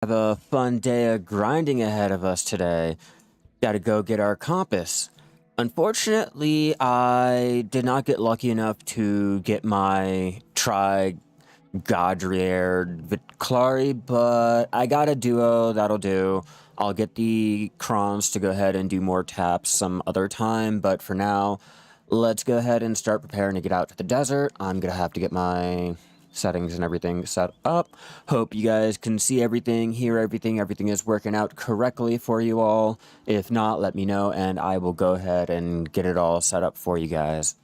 Have a fun day of grinding ahead of us today. Gotta go get our compass. Unfortunately, I did not get lucky enough to get my Godrier Viclari, but I got a duo, that'll do. I'll get the crons to go ahead and do more taps some other time, but for now, let's go ahead and start preparing to get out to the desert. I'm gonna have to get my settings and everything set up. Hope you guys can see everything, hear everything, everything is working out correctly for you all. If not, let me know and I will go ahead and get it all set up for you guys.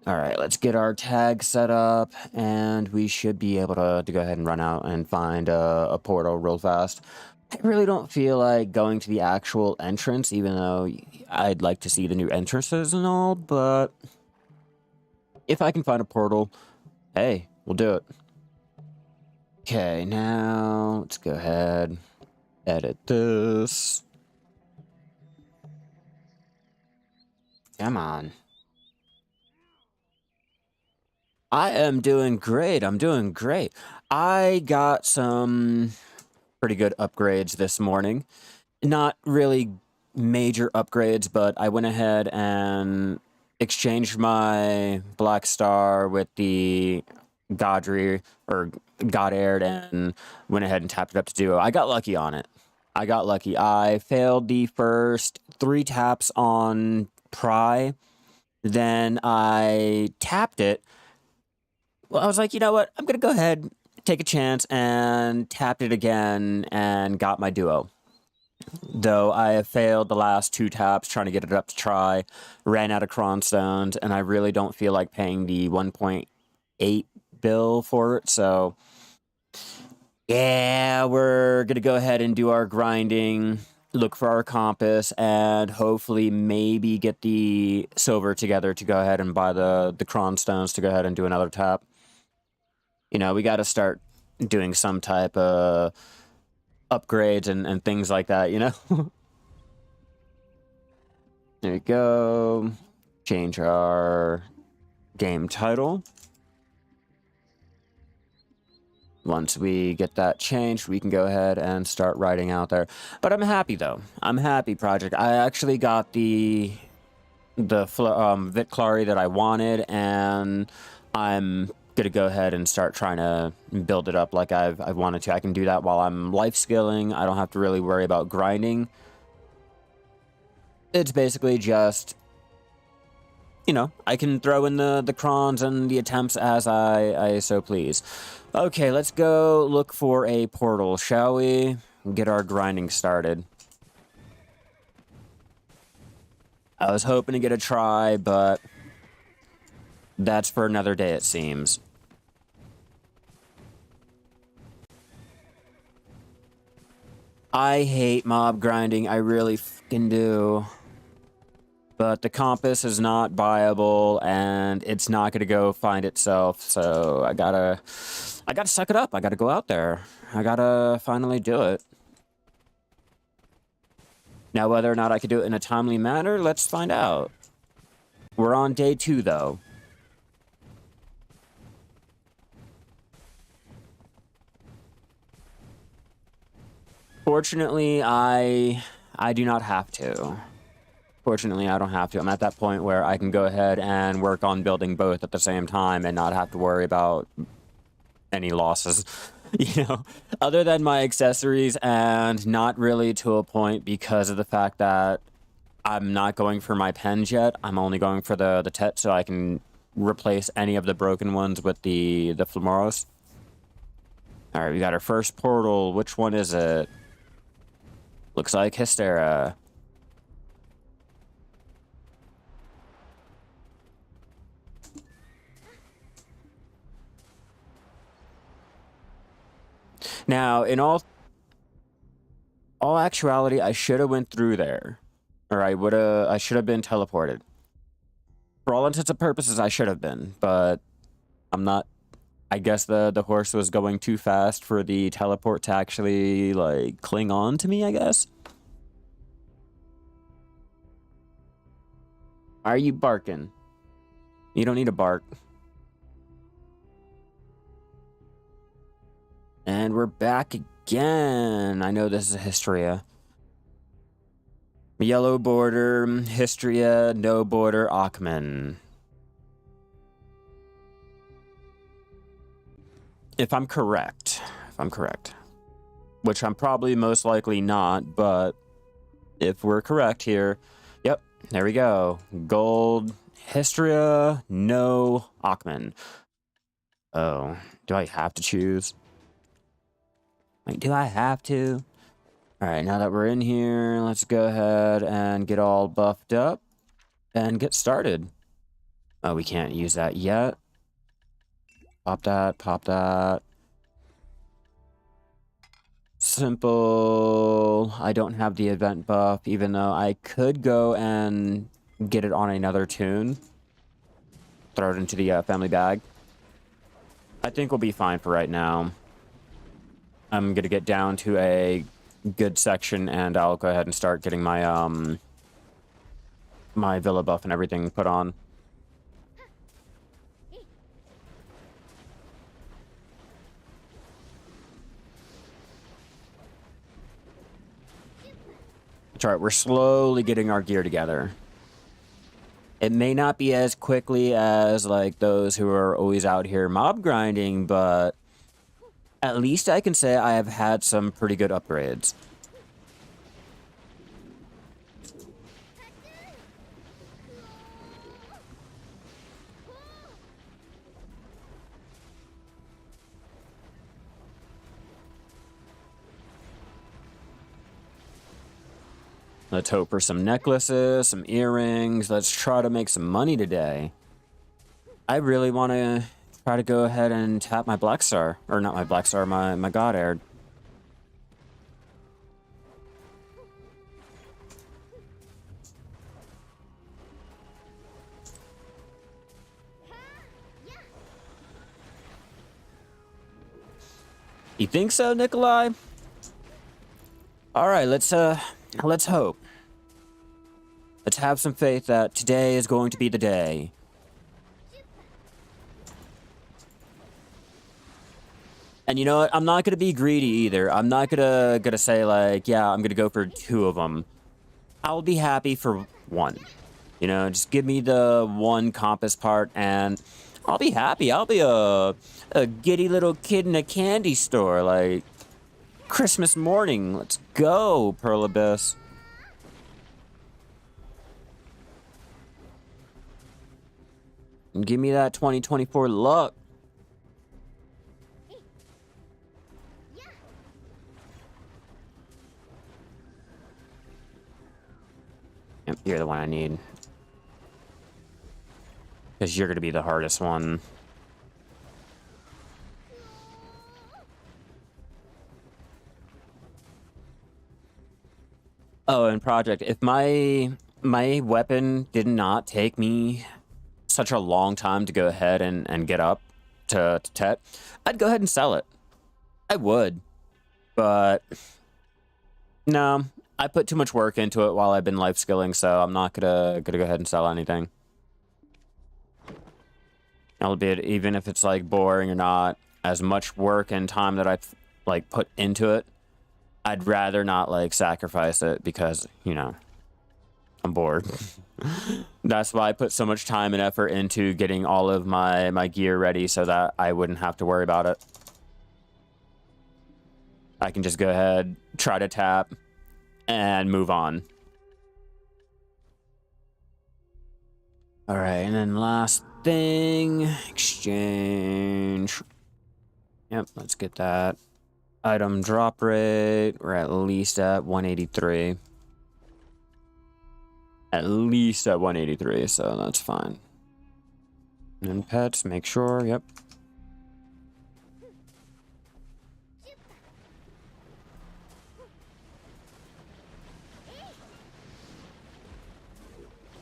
Alright, let's get our tag set up, and we should be able to go ahead and run out and find a portal real fast. I really don't feel like going to the actual entrance, even though I'd like to see the new entrances and all, but if I can find a portal, hey, we'll do it. Okay, now let's go ahead, edit this. Come on. I am doing great. I'm doing great. I got some pretty good upgrades this morning. Not really major upgrades, but I went ahead and exchanged my Black Star with the Godry or God-Aired and went ahead and tapped it up to duo. I got lucky on it. I got lucky. I failed the first 3 taps on Pry. Then I tapped it. Well, I was like, you know what? I'm going to go ahead, take a chance, and tapped it again and got my duo. Though I have failed the last 2 taps trying to get it up to try, ran out of cron stones, and I really don't feel like paying the 1.8 bill for it, so yeah, we're going to go ahead and do our grinding, look for our compass, and hopefully maybe get the silver together to go ahead and buy the cron stones to go ahead and do another tap. You know, we got to start doing some type of upgrades and things like that, you know? There we go. Change our game title. Once we get that changed, we can go ahead and start writing out there. But I'm happy, though. I'm happy, Project. I actually got the Viclari that I wanted, and I'm gonna go ahead and start trying to build it up like I've wanted to. I can do that while I'm life skilling. I don't have to really worry about grinding. It's basically just, you know, I can throw in the crons and the attempts as I so please. Okay, let's go look for a portal, shall we? Get our grinding started. I was hoping to get a try, but that's for another day, it seems. I hate mob grinding, I really fucking do. But the compass is not viable, and it's not gonna go find itself, so I gotta suck it up. I gotta go out there. I gotta finally do it. Now, whether or not I could do it in a timely manner, let's find out. We're on day 2, though. Fortunately, I do not have to. Fortunately, I don't have to. I'm at that point where I can go ahead and work on building both at the same time and not have to worry about any losses, you know, other than my accessories, and not really to a point because of the fact that I'm not going for my pens yet. I'm only going for the Tet so I can replace any of the broken ones with the Flamoros. All right, we got our first portal. Which one is it? Looks like Hystria. Now, in all actuality, I should have went through there, or I should have been teleported. For all intents and purposes, I should have been, but I'm not. I guess the horse was going too fast for the teleport to actually, like, cling on to me, I guess. Are you barking? You don't need to bark. And we're back again. I know this is a Hystria. Yellow border, Hystria, no border, Achman. If I'm correct, which I'm probably most likely not, but if we're correct here, yep, there we go. Gold, Hystria, no, Achman. Oh, do I have to choose? Wait, do I have to? All right, now that we're in here, let's go ahead and get all buffed up and get started. Oh, we can't use that yet. Pop that, pop that. Simple. I don't have the event buff, even though I could go and get it on another tune. Throw it into the family bag. I think we'll be fine for right now. I'm going to get down to a good section, and I'll go ahead and start getting my my villa buff and everything put on. That's right, we're slowly getting our gear together. It may not be as quickly as like those who are always out here mob grinding, but at least I can say I have had some pretty good upgrades. Let's hope for some necklaces, some earrings. Let's try to make some money today. I really want to try to go ahead and tap my Black Star. Or not my Black Star, my God Air. You think so, Nikolai? All right, let's hope. Let's have some faith that today is going to be the day. And you know what? I'm not gonna be greedy either. I'm not gonna say like, yeah, I'm gonna go for 2 of them. I'll be happy for 1. You know, just give me the 1 compass part, and I'll be happy. I'll be a giddy little kid in a candy store, like Christmas morning. Let's go, Pearl Abyss. And give me that 2024 luck. Yep, you're the one I need. Because you're going to be the hardest one. Oh, and Project, if my weapon did not take me such a long time to go ahead and get up to Tet, I'd go ahead and sell it. I would. But no, I put too much work into it while I've been life skilling, so I'm not gonna go ahead and sell anything. Albeit, even if it's like boring or not, as much work and time that I've like put into it, I'd rather not like sacrifice it because, you know, I'm bored. That's why I put so much time and effort into getting all of my gear ready so that I wouldn't have to worry about it. I can just go ahead, try to tap, and move on. All right, and then last thing, exchange. Yep, let's get that. Item drop rate, we're at least at 183. At least at 183, so that's fine. And pets, make sure, yep.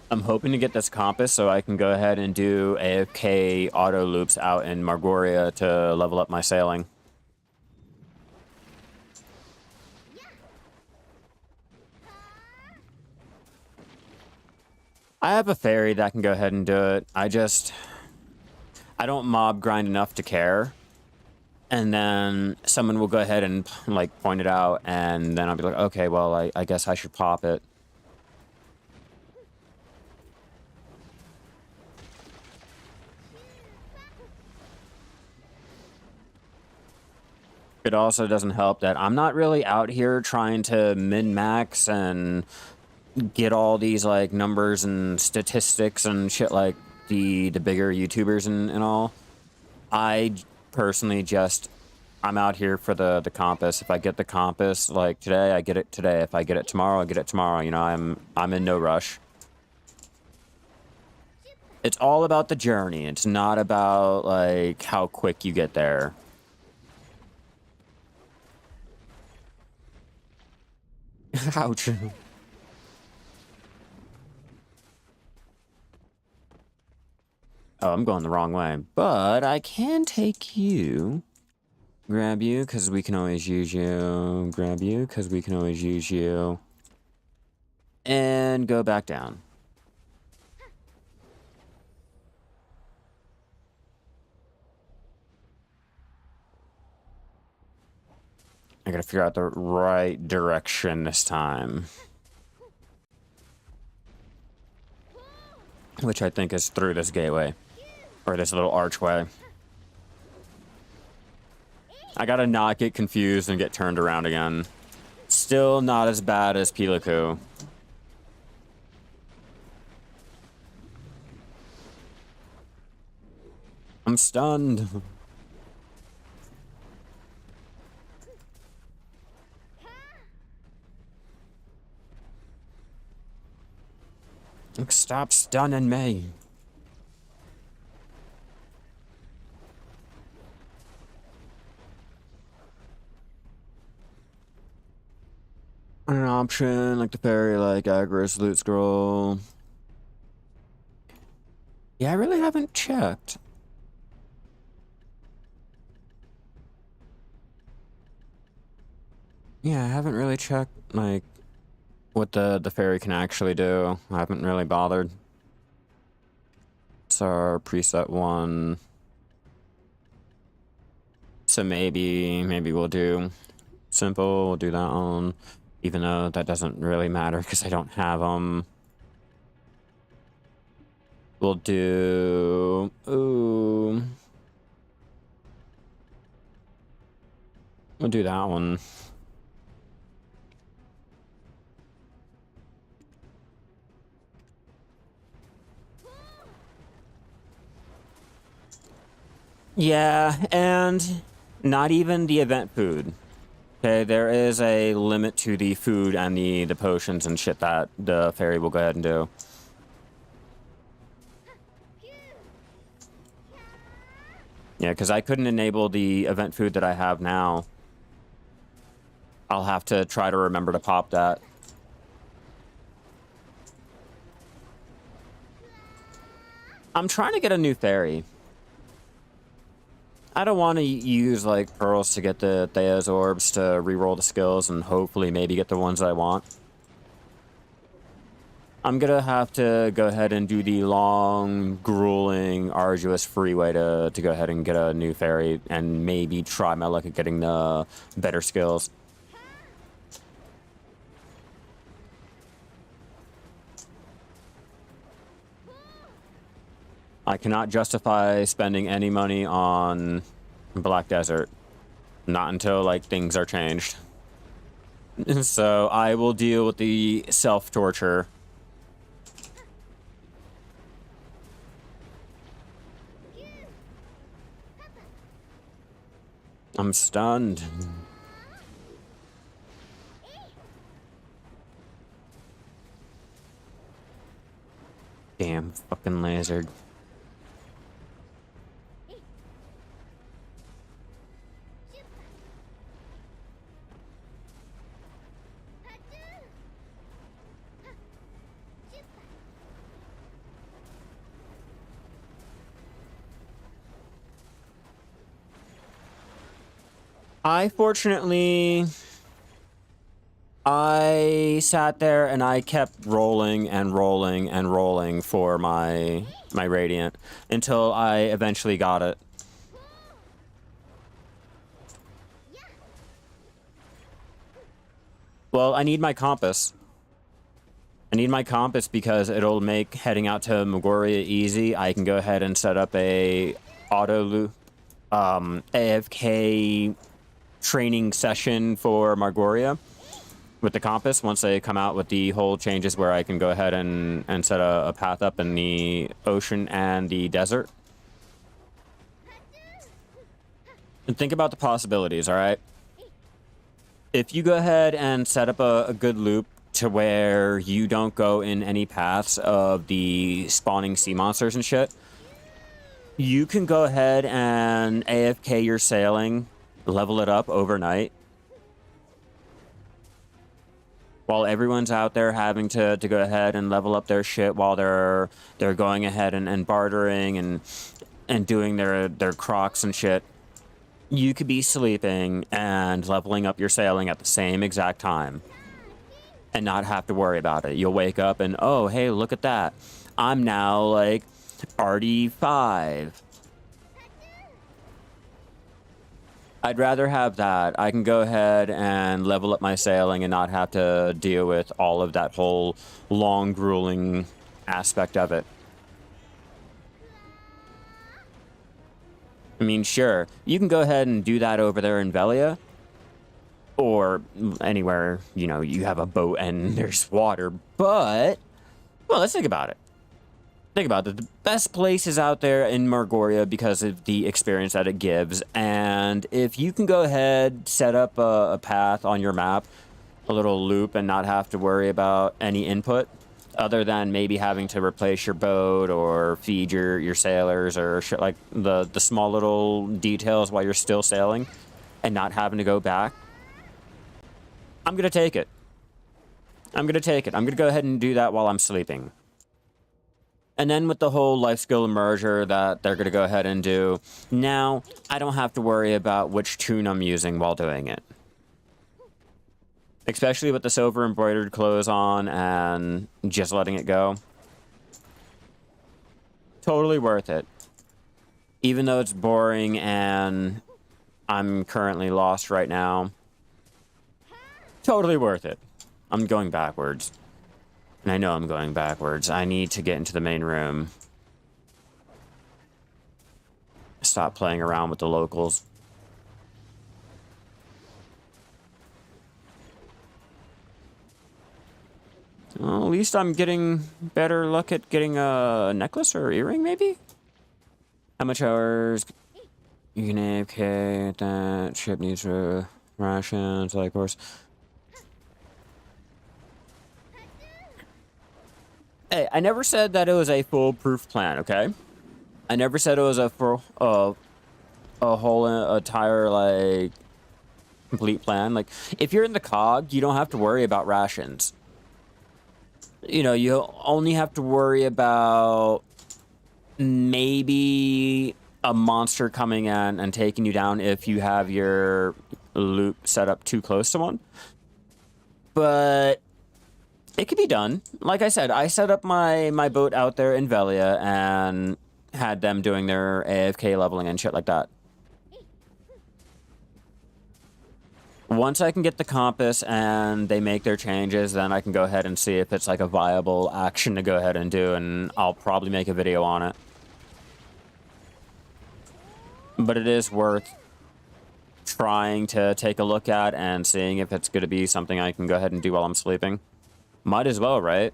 I'm hoping to get this compass so I can go ahead and do AFK auto loops out in Margoria to level up my sailing. I have a fairy that can go ahead and do it. I don't mob grind enough to care. And then someone will go ahead and like point it out, and then I'll be like, okay, well, I guess I should pop it. It also doesn't help that I'm not really out here trying to min-max and get all these like numbers and statistics and shit like the bigger YouTubers and all. I personally just, I'm out here for the compass. If I get the compass like today, I get it today. If I get it tomorrow, I get it tomorrow. You know, I'm in no rush. It's all about the journey. It's not about like how quick you get there. Ouch. Oh, I'm going the wrong way. But I can take you. Grab you, because we can always use you. Grab you, because we can always use you. And go back down. I gotta figure out the right direction this time. Which I think is through this gateway. Or this little archway. I gotta not get confused and get turned around again. Still not as bad as Piliku. I'm stunned. Stop stunning me. An option like the fairy, like Agris loot scroll. Yeah, I really haven't checked. Yeah, I haven't really checked like what the fairy can actually do. I haven't really bothered. It's our preset one. So maybe we'll do simple, we'll do that one. Even though that doesn't really matter because I don't have them. We'll do... Ooh. We'll do that one. Yeah, and not even the event food. Okay, there is a limit to the food and the potions and shit that the fairy will go ahead and do. Yeah, because I couldn't enable the event food that I have now. I'll have to try to remember to pop that. I'm trying to get a new fairy. I don't want to use, like, pearls to get the Thea's orbs to reroll the skills and hopefully maybe get the ones I want. I'm gonna have to go ahead and do the long, grueling, arduous freeway to go ahead and get a new fairy and maybe try my luck at getting the better skills. I cannot justify spending any money on Black Desert. Not until, like, things are changed. So I will deal with the self-torture. I'm stunned. Damn fucking lizard. Fortunately, I sat there and I kept rolling and rolling and rolling for my Radiant until I eventually got it. Well, I need my compass. I need my compass because it'll make heading out to Megoria easy. I can go ahead and set up a auto loop, AFK training session for Margoria with the compass once they come out with the whole changes where I can go ahead and set a path up in the ocean and the desert. And think about the possibilities, all right? If you go ahead and set up a good loop to where you don't go in any paths of the spawning sea monsters and shit, you can go ahead and AFK your sailing, level it up overnight, while everyone's out there having to go ahead and level up their shit while they're going ahead and bartering and doing their crocs and shit. You could be sleeping and leveling up your sailing at the same exact time and not have to worry about it. You'll wake up and, oh, hey, look at that. I'm now, like, RD5. I'd rather have that. I can go ahead and level up my sailing and not have to deal with all of that whole long, grueling aspect of it. I mean, sure, you can go ahead and do that over there in Velia, or anywhere, you know, you have a boat and there's water, but, well, let's think about it. Think about it. The best place is out there in Margoria because of the experience that it gives, and if you can go ahead, set up a path on your map, a little loop, and not have to worry about any input, other than maybe having to replace your boat or feed your sailors or shit, like the small little details while you're still sailing and not having to go back, I'm going to take it. I'm going to take it. I'm going to go ahead and do that while I'm sleeping. And then with the whole life skill merger that they're going to go ahead and do, now I don't have to worry about which tune I'm using while doing it. Especially with the silver embroidered clothes on and just letting it go. Totally worth it. Even though it's boring and I'm currently lost right now. Totally worth it. I'm going backwards. And I know I'm going backwards. I need to get into the main room. Stop playing around with the locals. Well, at least I'm getting better luck at getting a necklace or earring, maybe? How much hours? You can AFK that ship needs rations, like course. Hey, I never said that it was a foolproof plan, okay? I never said it was a whole entire, like, complete plan. Like, if you're in the COG, you don't have to worry about rations. You know, you only have to worry about maybe a monster coming in and taking you down if you have your loop set up too close to one. But it could be done. Like I said, I set up my boat out there in Velia and had them doing their AFK leveling and shit like that. Once I can get the compass and they make their changes, then I can go ahead and see if it's like a viable action to go ahead and do, and I'll probably make a video on it. But it is worth trying to take a look at and seeing if it's going to be something I can go ahead and do while I'm sleeping. Might as well, right?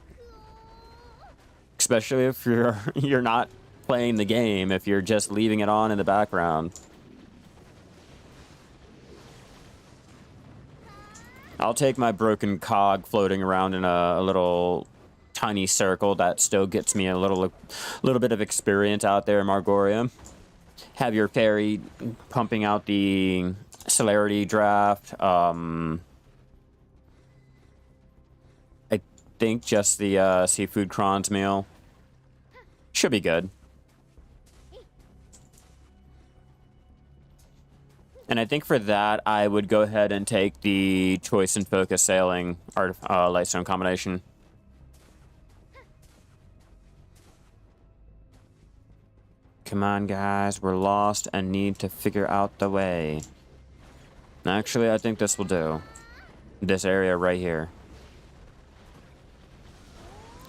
Especially if you're not playing the game, if you're just leaving it on in the background. I'll take my broken cog floating around in a little tiny circle that still gets me a little bit of experience out there in Margoria. Have your fairy pumping out the celerity draft. I think just the seafood crons meal. Should be good. And I think for that, I would go ahead and take the choice and focus sailing lightstone combination. Come on, guys. We're lost and need to figure out the way. Actually, I think this will do. This area right here.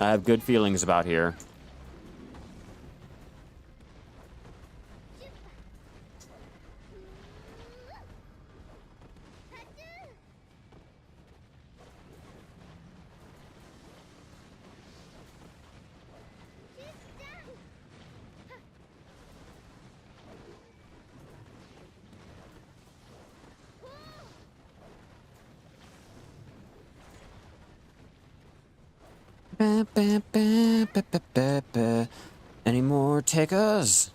I have good feelings about here. Ba, ba, ba, ba, ba, ba, ba. Any more takers?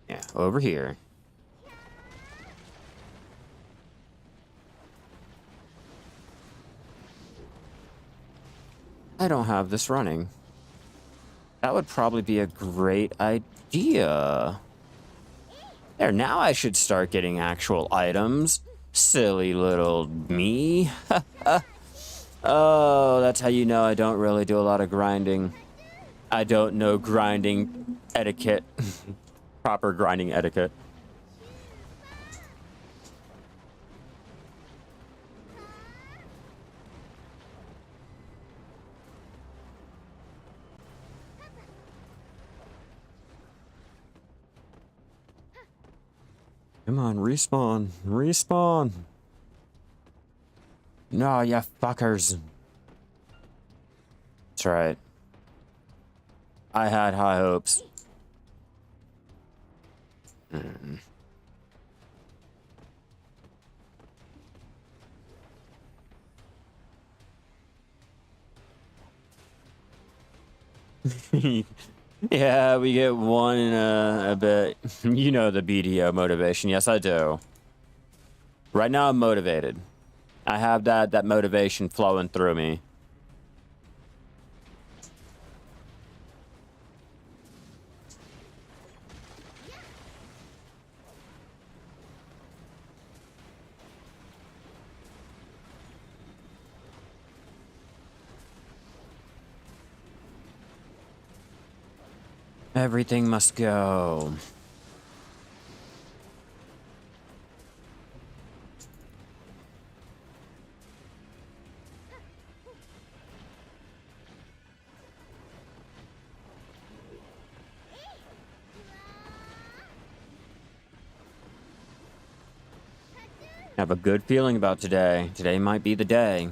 Yeah, over here. I don't have this running. That would probably be a great idea. There, now I should start getting actual items. Silly little me. Oh, that's how you know I don't really do a lot of grinding. I don't know grinding etiquette. Proper grinding etiquette. Come on, respawn. Respawn. No, you fuckers. That's right. I had high hopes. Yeah, we get one in a bit. You know the BDO motivation. Yes, I do. Right now, I'm motivated. I have that motivation flowing through me. Everything must go. I have a good feeling about today. Today might be the day.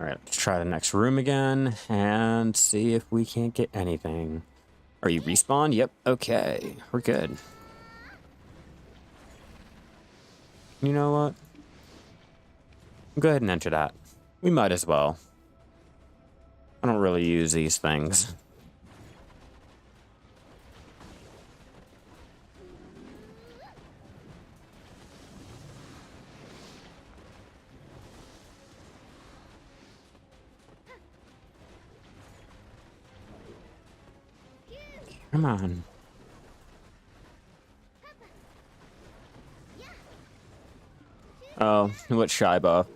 All right, let's try the next room again and see if we can't get anything. Are you respawned? Yep. Okay, we're good. You know what? Go ahead and enter that. We might as well. I don't really use these things. Come on. Oh, what Shai buff?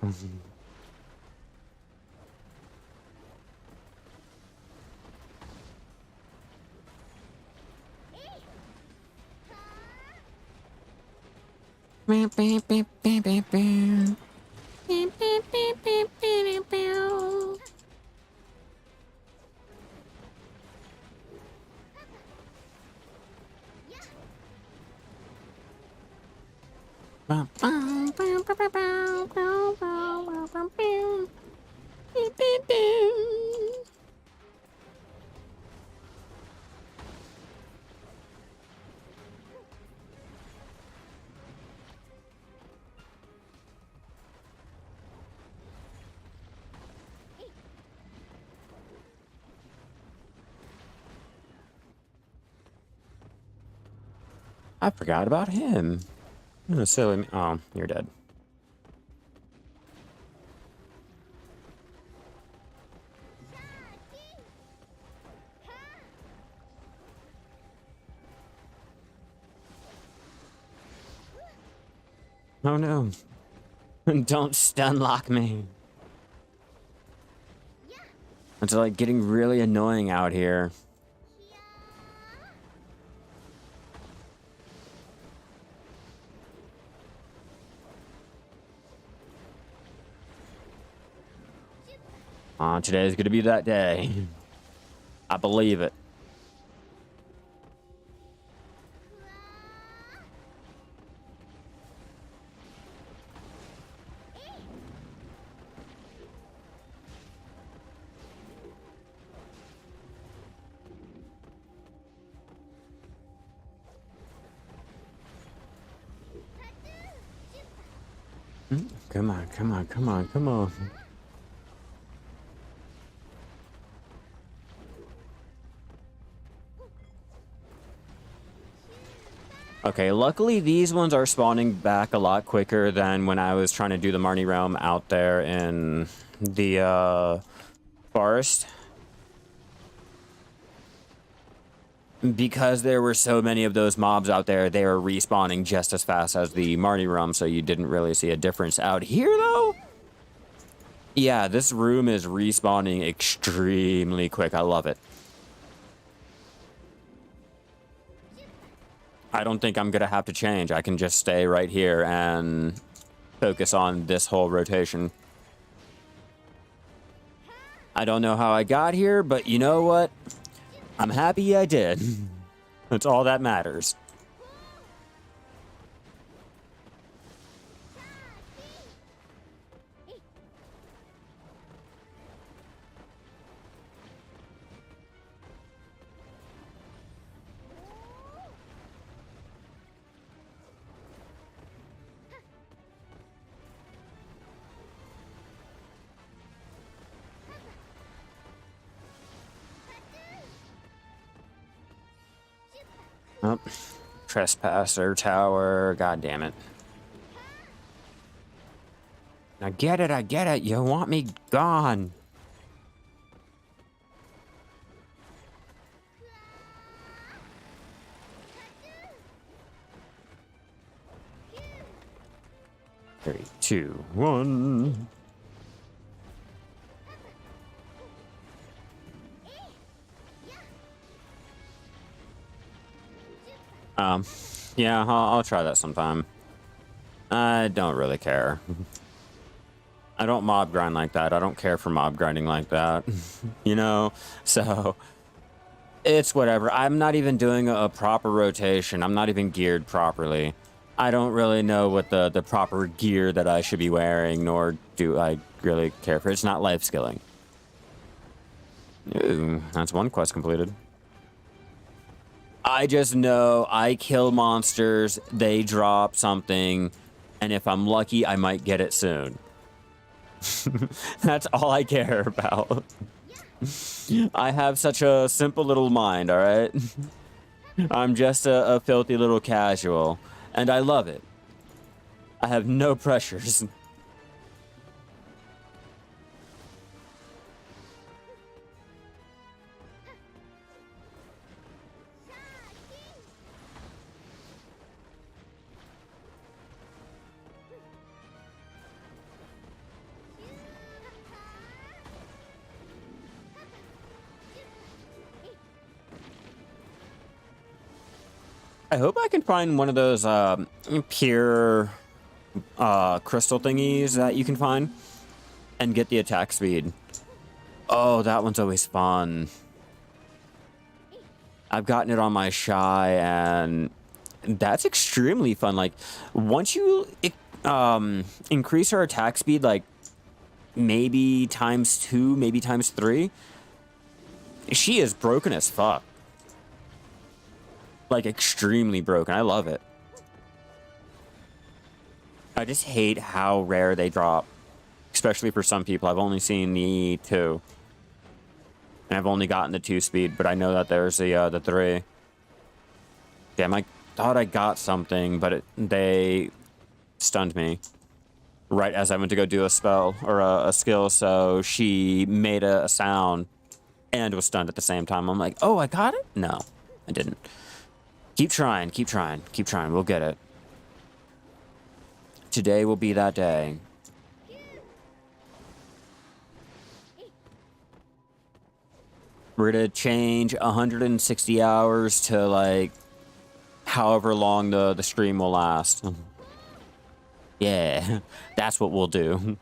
I forgot about him. Oh, silly me. Oh, you're dead. Oh no. Don't stun lock me. It's like getting really annoying out here. Today's gonna be that day. I believe it. Come on, come on, come on, come on. Okay, luckily these ones are spawning back a lot quicker than when I was trying to do the Marnie Realm out there in the forest. Because there were so many of those mobs out there, they were respawning just as fast as the Marnie Realm, so you didn't really see a difference. Out here, though? Yeah, this room is respawning extremely quick. I love it. I don't think I'm going to have to change. I can just stay right here and focus on this whole rotation. I don't know how I got here, but you know what? I'm happy I did. That's all that matters. Oh, trespasser tower. God damn it. I get it, I get it. You want me gone. Three, two, one. Yeah, I'll try that sometime. I don't really care. I don't mob grind like that. I don't care for mob grinding like that. You know? So, it's whatever. I'm not even doing a proper rotation. I'm not even geared properly. I don't really know what the proper gear that I should be wearing, nor do I really care for it. It's not life skilling. Ooh, that's one quest completed. I just know I kill monsters, they drop something, and if I'm lucky, I might get it soon. That's all I care about. I have such a simple little mind, all right? I'm just a filthy little casual, and I love it. I have no pressures. I hope I can find one of those pure crystal thingies that you can find and get the attack speed. Oh, that one's always fun. I've gotten it on my Shai, and that's extremely fun. Like, once you increase her attack speed, like, maybe ×2, maybe ×3, she is broken as fuck. Like, extremely broken. I love it. I just hate how rare they drop. Especially for some people. I've only seen the 2. And I've only gotten the 2 speed, but I know that there's the 3. Damn, I thought I got something, but they stunned me. Right as I went to go do a spell, or a skill, so she made a sound and was stunned at the same time. I'm like, oh, I got it? No, I didn't. Keep trying, keep trying, keep trying. We'll get it. today will be that day. We're gonna change 160 hours to, like, however long the stream will last. Yeah, that's what we'll do.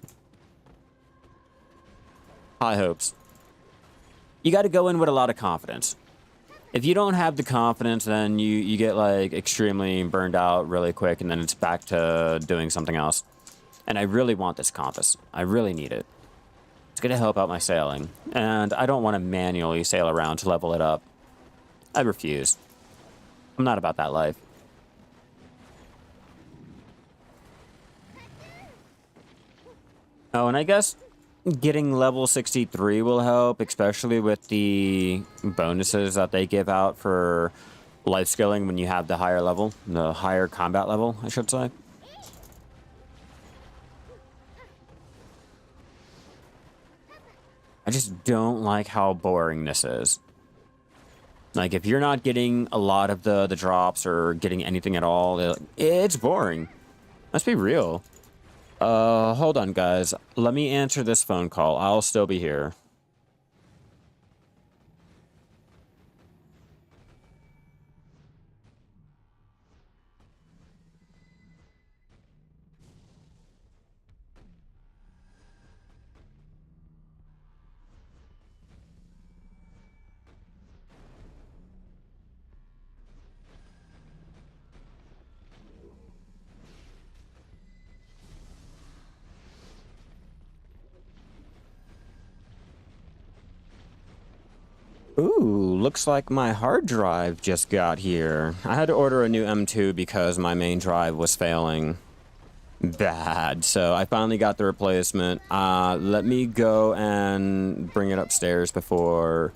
High hopes. You got to go in with a lot of confidence. If you don't have the confidence, then you get, like, extremely burned out really quick, and then it's back to doing something else. And I really want this compass. I really need it. It's going to help out my sailing. And I don't want to manually sail around to level it up. I refuse. I'm not about that life. Oh, and I guess getting level 63 will help, especially with the bonuses that they give out for life skilling when you have the higher level, the higher combat level, I should say. I just don't like how boring this is. Like, if you're not getting a lot of the drops or getting anything at all, it's boring. Let's be real. Hold on, guys. Let me answer this phone call. I'll still be here. Ooh, looks like my hard drive just got here. I had to order a new M2 because my main drive was failing bad. So I finally got the replacement. Let me go and bring it upstairs before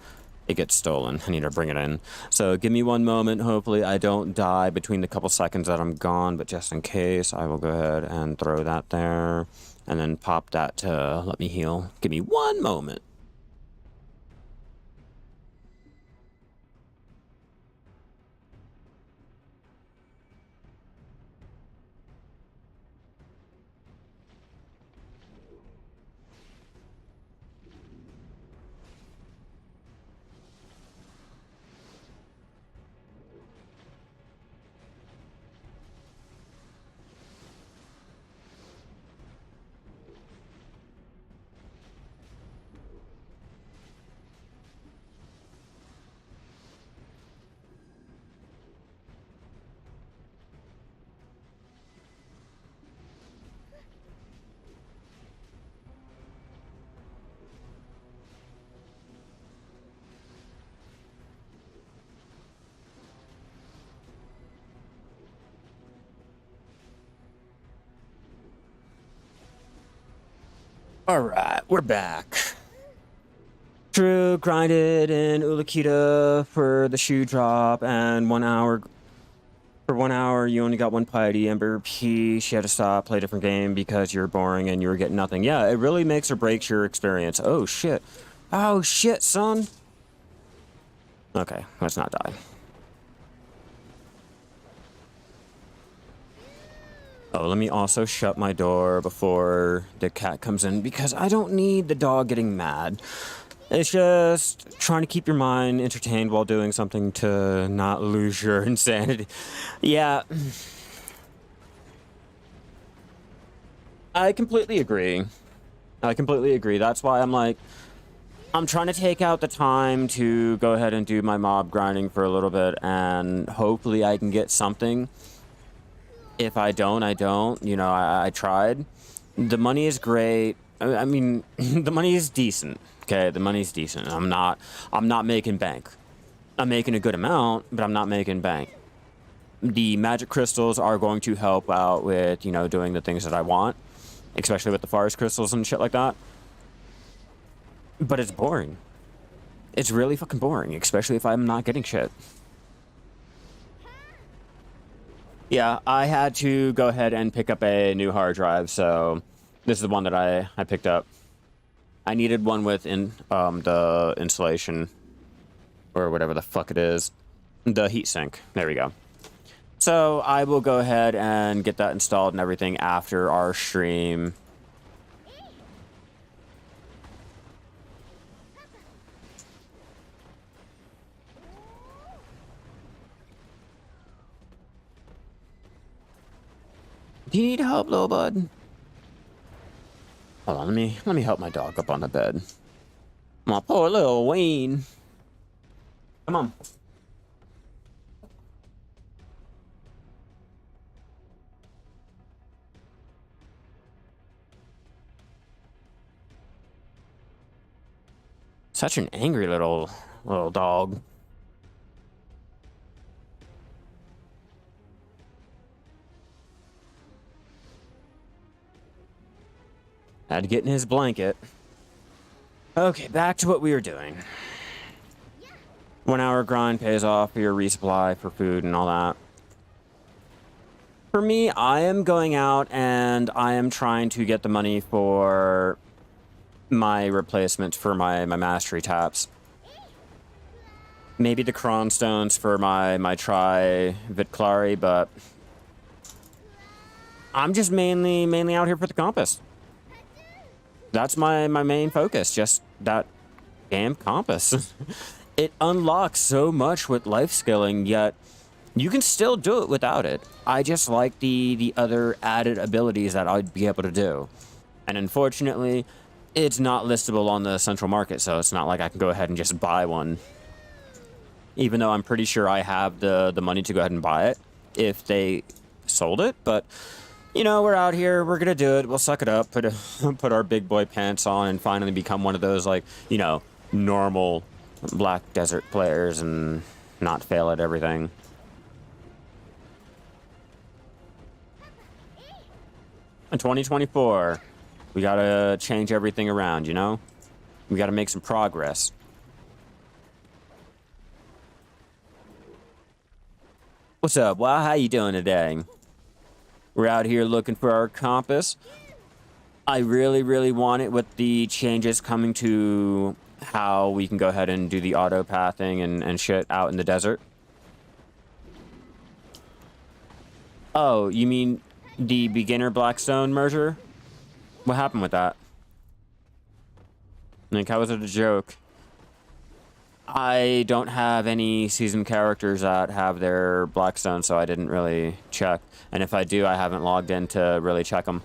it gets stolen. I need to bring it in. So give me one moment. Hopefully I don't die between the couple seconds that I'm gone, but just in case, I will go ahead and throw that there and then pop that to let me heal. Give me one moment. Alright, we're back. Drew grinded in Ulakita for the shoe drop, and 1 hour. For 1 hour, you only got one piety Ember P. She had to stop, play a different game because you're boring and you were getting nothing. Yeah, it really makes or breaks your experience. Oh, shit. Oh, shit, son. Okay, let's not die. Oh, let me also shut my door before the cat comes in, because I don't need the dog getting mad. It's just trying to keep your mind entertained while doing something to not lose your insanity. Yeah. I completely agree. I completely agree. That's why I'm like, I'm trying to take out the time to go ahead and do my mob grinding for a little bit, and hopefully I can get something. If I don't, I don't. You know, I tried. The money is great. I mean, the money is decent. Okay, the money's decent. I'm not making bank. I'm making a good amount, but I'm not making bank. The magic crystals are going to help out with, you know, doing the things that I want, especially with the forest crystals and shit like that. But it's boring. It's really fucking boring, especially if I'm not getting shit. Yeah, I had to go ahead and pick up a new hard drive, so this is the one that I picked up. I needed one with the insulation, or whatever the fuck it is. The heatsink. There we go. So I will go ahead and get that installed and everything after our stream. Do you need help, little bud? Hold on, let me help my dog up on the bed. My poor little Wayne. Come on. Such an angry little dog. Had to get in his blanket. Okay, back to what we were doing. 1 hour grind pays off for your resupply for food and all that. For me, I am going out and I am trying to get the money for my replacement for my mastery taps. Maybe the cron stones for my Twighlite, but I'm just mainly out here for the compass. That's my main focus, just that damn compass. It unlocks so much with life skilling, yet you can still do it without it. I just like the other added abilities that I'd be able to do. And unfortunately, it's not listable on the central market, so it's not like I can go ahead and just buy one. Even though I'm pretty sure I have the money to go ahead and buy it if they sold it, but you know, we're out here, we're gonna do it, we'll suck it up, put our big boy pants on and finally become one of those, like, you know, normal Black Desert players and not fail at everything. In 2024, we gotta change everything around, you know? We gotta make some progress. What's up, Wow? How you doing today? We're out here looking for our compass. I really want it with the changes coming to how we can go ahead and do the auto pathing and shit out in the desert. Oh, you mean the beginner Blackstone merger? What happened with that? Like, how was it a joke? I don't have any seasoned characters that have their Blackstone, so I didn't really check. And if I do, I haven't logged in to really check them.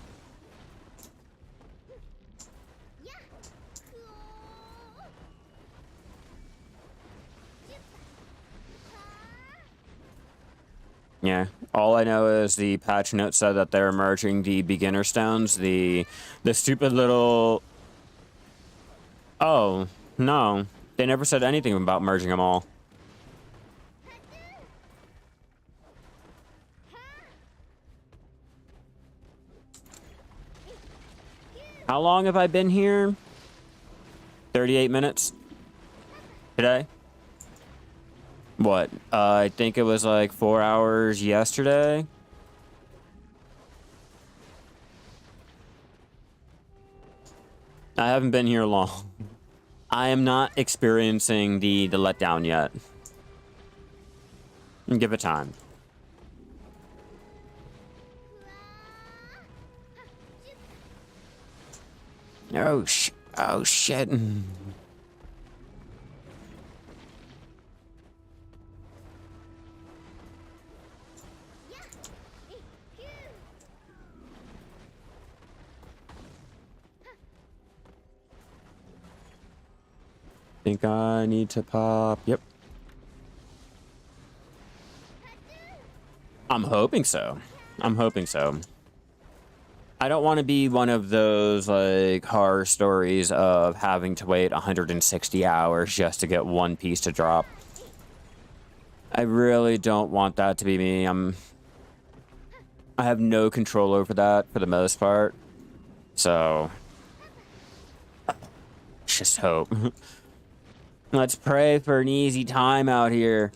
Yeah, all I know is the patch note said that they're merging the beginner stones, the stupid little... Oh, no. They never said anything about merging them all. How long have I been here? 38 minutes? Today? What? I think it was like 4 hours yesterday. I haven't been here long. I am not experiencing the letdown yet. Give it time. Oh shit. Think I need to pop. Yep. I'm hoping so. I'm hoping so. I don't want to be one of those, like, horror stories of having to wait 160 hours just to get one piece to drop. I really don't want that to be me. I have no control over that for the most part. So, just hope. Let's pray for an easy time out here.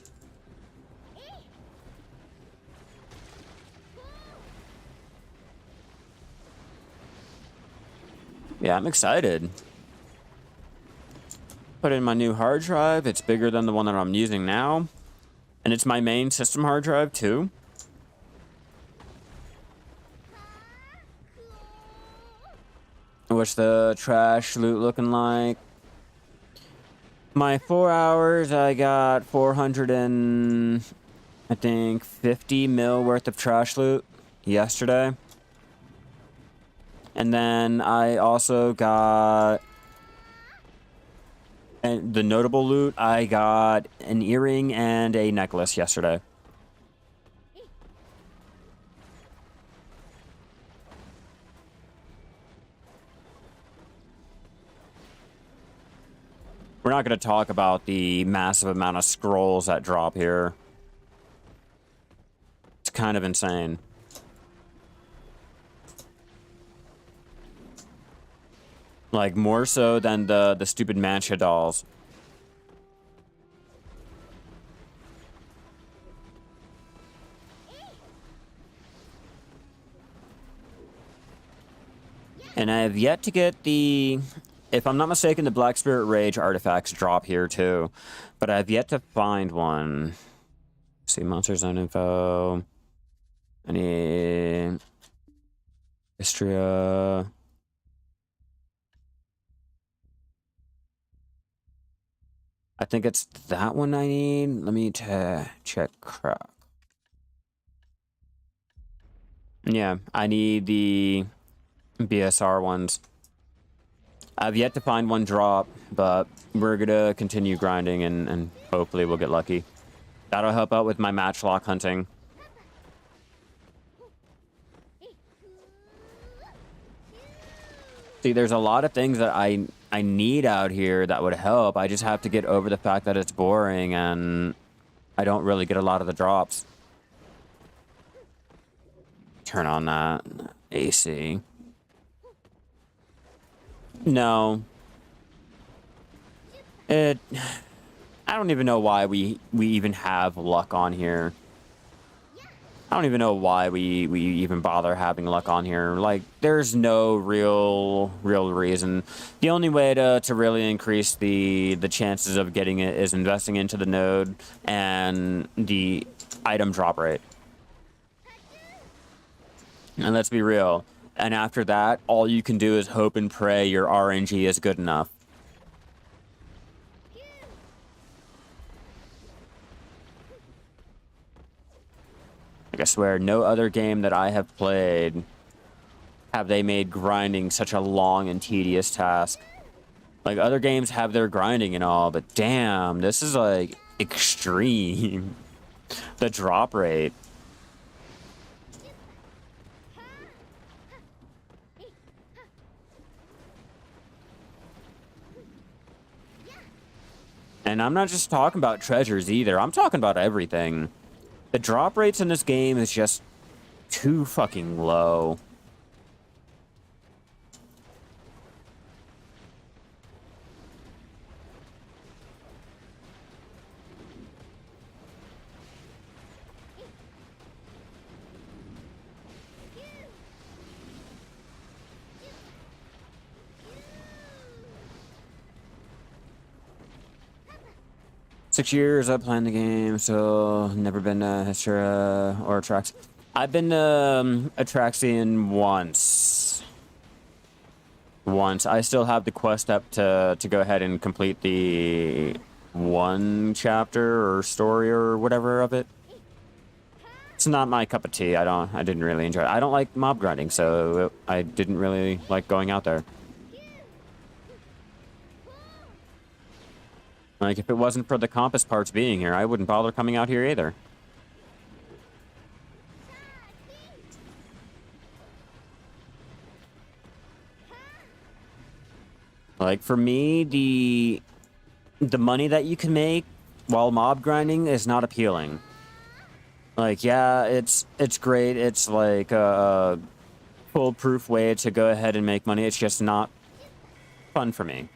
Yeah, I'm excited. Put in my new hard drive. It's bigger than the one that I'm using now. And it's my main system hard drive, too. What's the trash loot looking like? My 4 hours, I got 400 and I think 50 mil worth of trash loot yesterday. And then I also got the notable loot. I got an earring and a necklace yesterday. We're not going to talk about the massive amount of scrolls that drop here. It's kind of insane. Like, more so than the stupid Mancha dolls. And I have yet to get the... If I'm not mistaken, the Black Spirit Rage artifacts drop here too. But I've yet to find one. See, Monster Zone info. I need... Hystria. I think it's that one I need. Let me check crap. Yeah, I need the BSR ones. I've yet to find one drop, but we're gonna continue grinding and hopefully we'll get lucky. That'll help out with my matchlock hunting. See, there's a lot of things that I need out here that would help. I just have to get over the fact that it's boring and I don't really get a lot of the drops. Turn on that AC. No. I don't even know why we even have luck on here. I don't even know why we even bother having luck on here. Like, there's no real reason. The only way to really increase the chances of getting it is investing into the node and the item drop rate. And let's be real. And after that, all you can do is hope and pray your RNG is good enough. Like, I swear, no other game that I have played have they made grinding such a long and tedious task. Like, other games have their grinding and all, but damn, this is, like, extreme. The drop rate. And I'm not just talking about treasures either. I'm talking about everything. The drop rates in this game is just too fucking low. Six years I've played the game, so never been to Hystria or Atrax. I've been to Atraxian once. I still have the quest up to go ahead and complete the one chapter or story or whatever of it. It's not my cup of tea. I didn't really enjoy it. I don't like mob grinding, so I didn't really like going out there. Like, if it wasn't for the compass parts being here, I wouldn't bother coming out here either. Like, for me, the money that you can make while mob grinding is not appealing. Like, yeah, it's great. It's like a foolproof way to go ahead and make money. It's just not fun for me.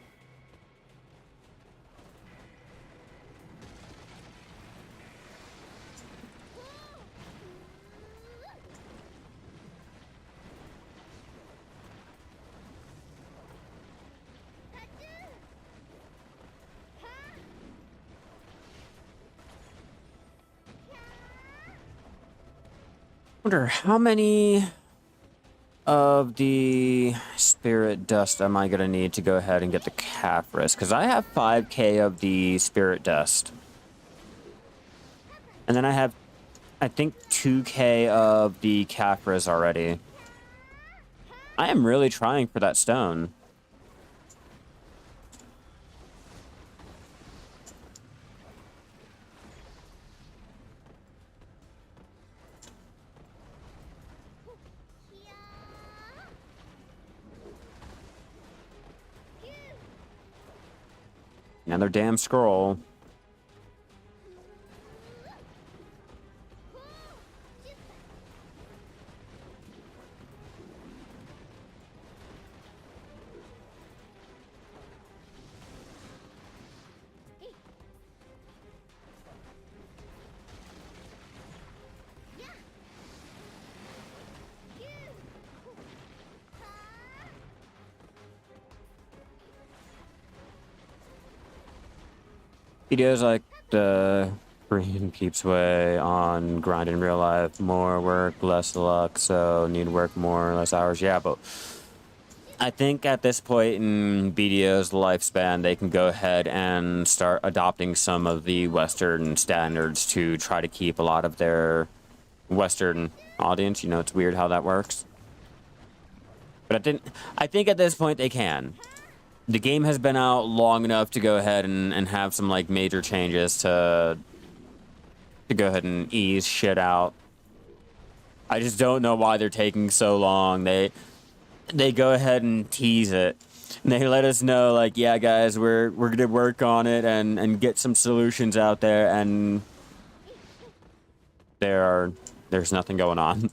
Wonder how many of the spirit dust am I gonna need to go ahead and get the Capris? Because I have 5k of the spirit dust. And then I have, I think, 2k of the Capris already. I am really trying for that stone. Another damn scroll. Videos like the green keeps way on grind in real life. More work, less luck, so need work more, less hours. Yeah, but I think at this point in BDO's lifespan, they can go ahead and start adopting some of the Western standards to try to keep a lot of their Western audience. You know, it's weird how that works. But I think at this point they can. The game has been out long enough to go ahead and have some like major changes to go ahead and ease shit out. I just don't know why they're taking so long. They go ahead and tease it. And they let us know like, yeah guys, we're gonna work on it and get some solutions out there, and there's nothing going on.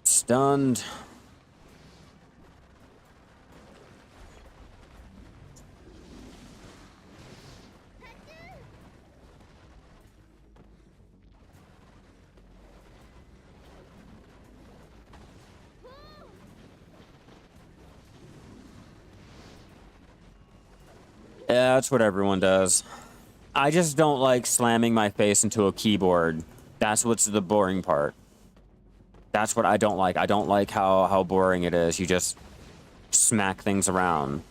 Stunned. Yeah, that's what everyone does. I just don't like slamming my face into a keyboard. That's what's the boring part. That's what I don't like. I don't like how boring it is. You just smack things around.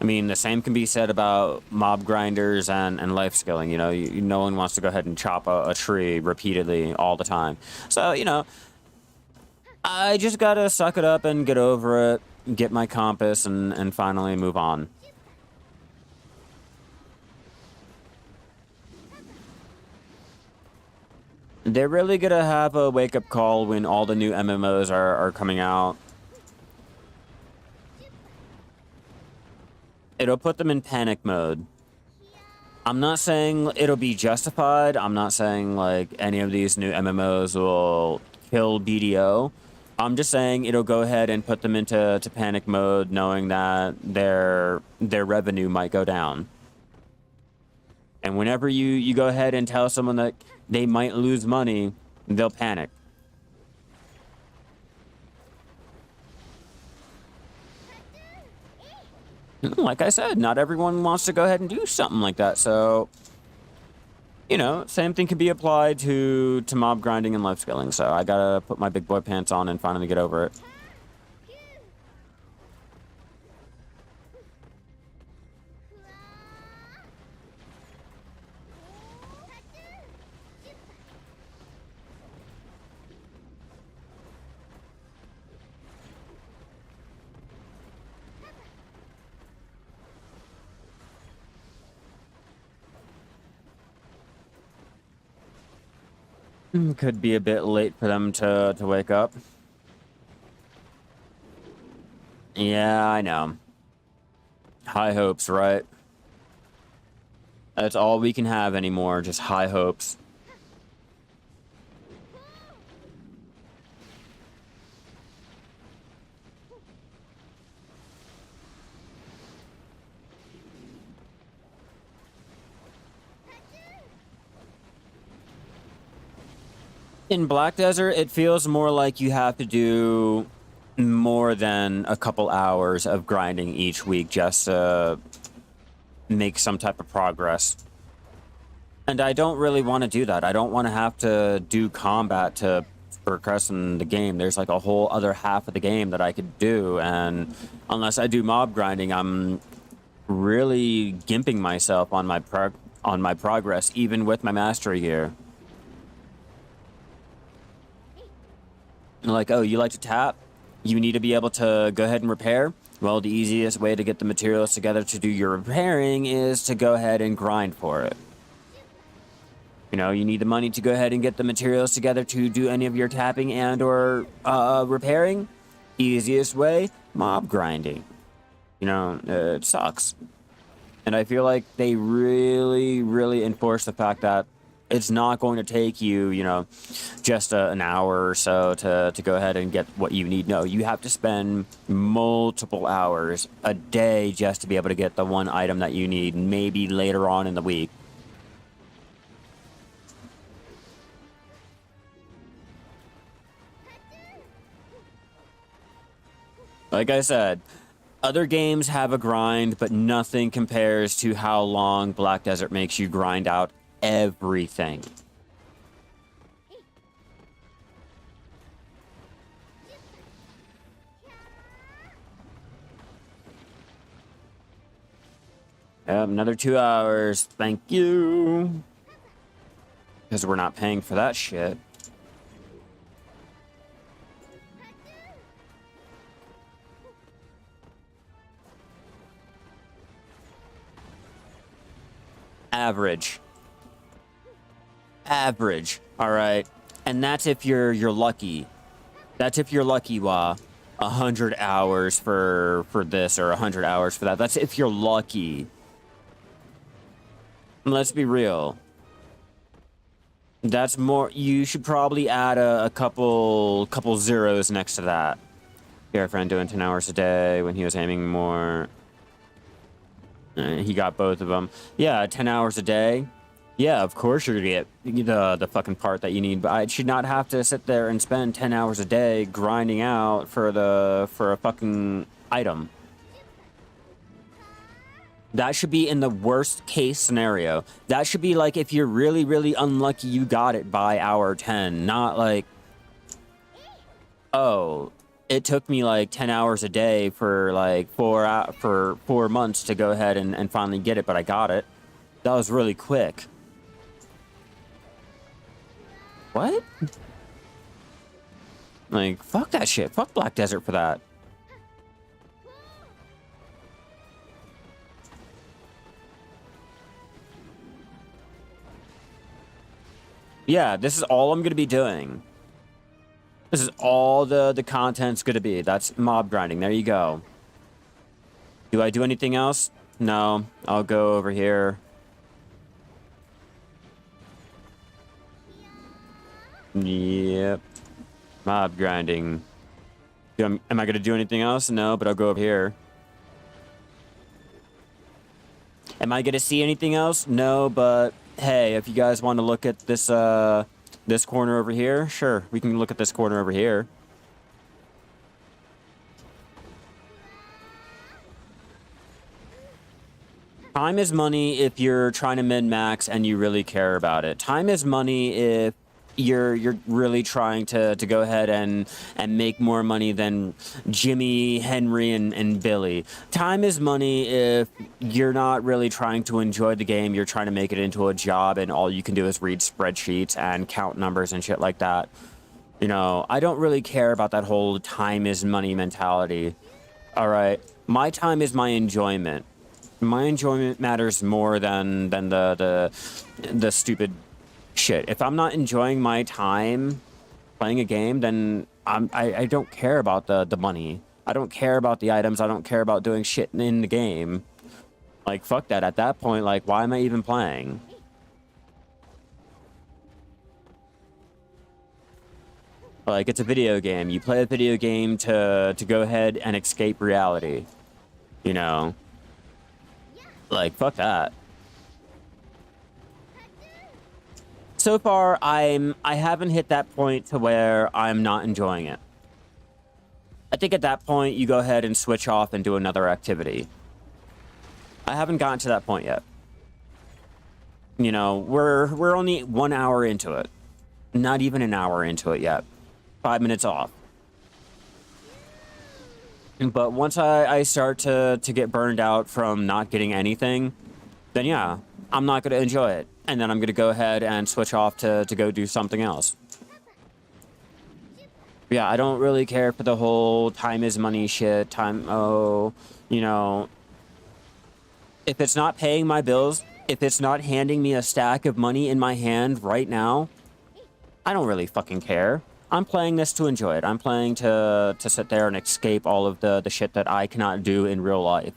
I mean, the same can be said about mob grinders and life skilling. You know, no one wants to go ahead and chop a tree repeatedly all the time. So, you know, I just gotta suck it up and get over it, get my compass, and finally move on. They're really gonna have a wake-up call when all the new MMOs are coming out. It'll put them in panic mode. I'm not saying it'll be justified. I'm not saying, like, any of these new MMOs will kill BDO. I'm just saying it'll go ahead and put them into panic mode, knowing that their revenue might go down. And whenever you go ahead and tell someone that they might lose money, they'll panic. Like I said, not everyone wants to go ahead and do something like that, so, you know, same thing can be applied to mob grinding and life skilling, so I gotta put my big boy pants on and finally get over it. Could be a bit late for them to wake up. Yeah, I know. High hopes, right? That's all we can have anymore, just high hopes. In Black Desert, it feels more like you have to do more than a couple hours of grinding each week just to make some type of progress. And I don't really want to do that. I don't want to have to do combat to progress in the game. There's like a whole other half of the game that I could do, and unless I do mob grinding, I'm really gimping myself on my progress, even with my mastery gear. Like, oh, you like to tap? You need to be able to go ahead and repair? Well, the easiest way to get the materials together to do your repairing is to go ahead and grind for it. You know, you need the money to go ahead and get the materials together to do any of your tapping and or repairing. Easiest way, mob grinding. You know, it sucks. And I feel like they really, really enforce the fact that it's not going to take you, you know, just an hour or so to go ahead and get what you need. No, you have to spend multiple hours a day just to be able to get the one item that you need, maybe later on in the week. Like I said, other games have a grind, but nothing compares to how long Black Desert makes you grind out everything. Another 2 hours. Thank you. Because we're not paying for that shit. Average. Average. All right. And that's if you're lucky. That's if you're lucky, 100 hours for this or 100 hours for that. That's if you're lucky. Let's be real. That's more. You should probably add a couple zeros next to that. Your friend doing 10 hours a day when he was aiming more. He got both of them. Yeah, 10 hours a day. Yeah, of course you're gonna get the fucking part that you need, but I should not have to sit there and spend 10 hours a day grinding out for a fucking item. That should be in the worst case scenario. That should be like if you're really, really unlucky you got it by hour 10, not like, oh, it took me like 10 hours a day for like 4 months to go ahead and finally get it, but I got it. That was really quick. What? Like, fuck that shit. Fuck Black Desert for that. Yeah, this is all I'm gonna be doing. This is all the content's gonna be. That's mob grinding. There you go. Do I do anything else? No. I'll go over here. Yep. Mob grinding. Am I gonna do anything else? No, but I'll go over here. Am I gonna see anything else? No, but hey, if you guys want to look at this this corner over here, sure, we can look at this corner over here. Time is money if you're trying to min-max and you really care about it. Time is money if you're really trying to go ahead and make more money than Jimmy, Henry, and Billy. Time is money if you're not really trying to enjoy the game. You're trying to make it into a job, and all you can do is read spreadsheets and count numbers and shit like that. You know, I don't really care about that whole time is money mentality. All right, my time is my enjoyment. My enjoyment matters more than the stupid shit. If I'm not enjoying my time playing a game, then I don't care about the money. I don't care about the items. I don't care about doing shit in the game. Like, fuck that. At that point, like, why am I even playing? Like, it's a video game. You play a video game to go ahead and escape reality. You know? Like, fuck that. So far, I haven't hit that point to where I'm not enjoying it. I think at that point, you go ahead and switch off and do another activity. I haven't gotten to that point yet. You know, we're only 1 hour into it. Not even an hour into it yet. 5 minutes off. But once I start to get burned out from not getting anything, then yeah, I'm not going to enjoy it. And then I'm going to go ahead and switch off to go do something else. Yeah, I don't really care for the whole time is money shit. You know, if it's not paying my bills, if it's not handing me a stack of money in my hand right now, I don't really fucking care. I'm playing this to enjoy it. I'm playing to sit there and escape all of the shit that I cannot do in real life.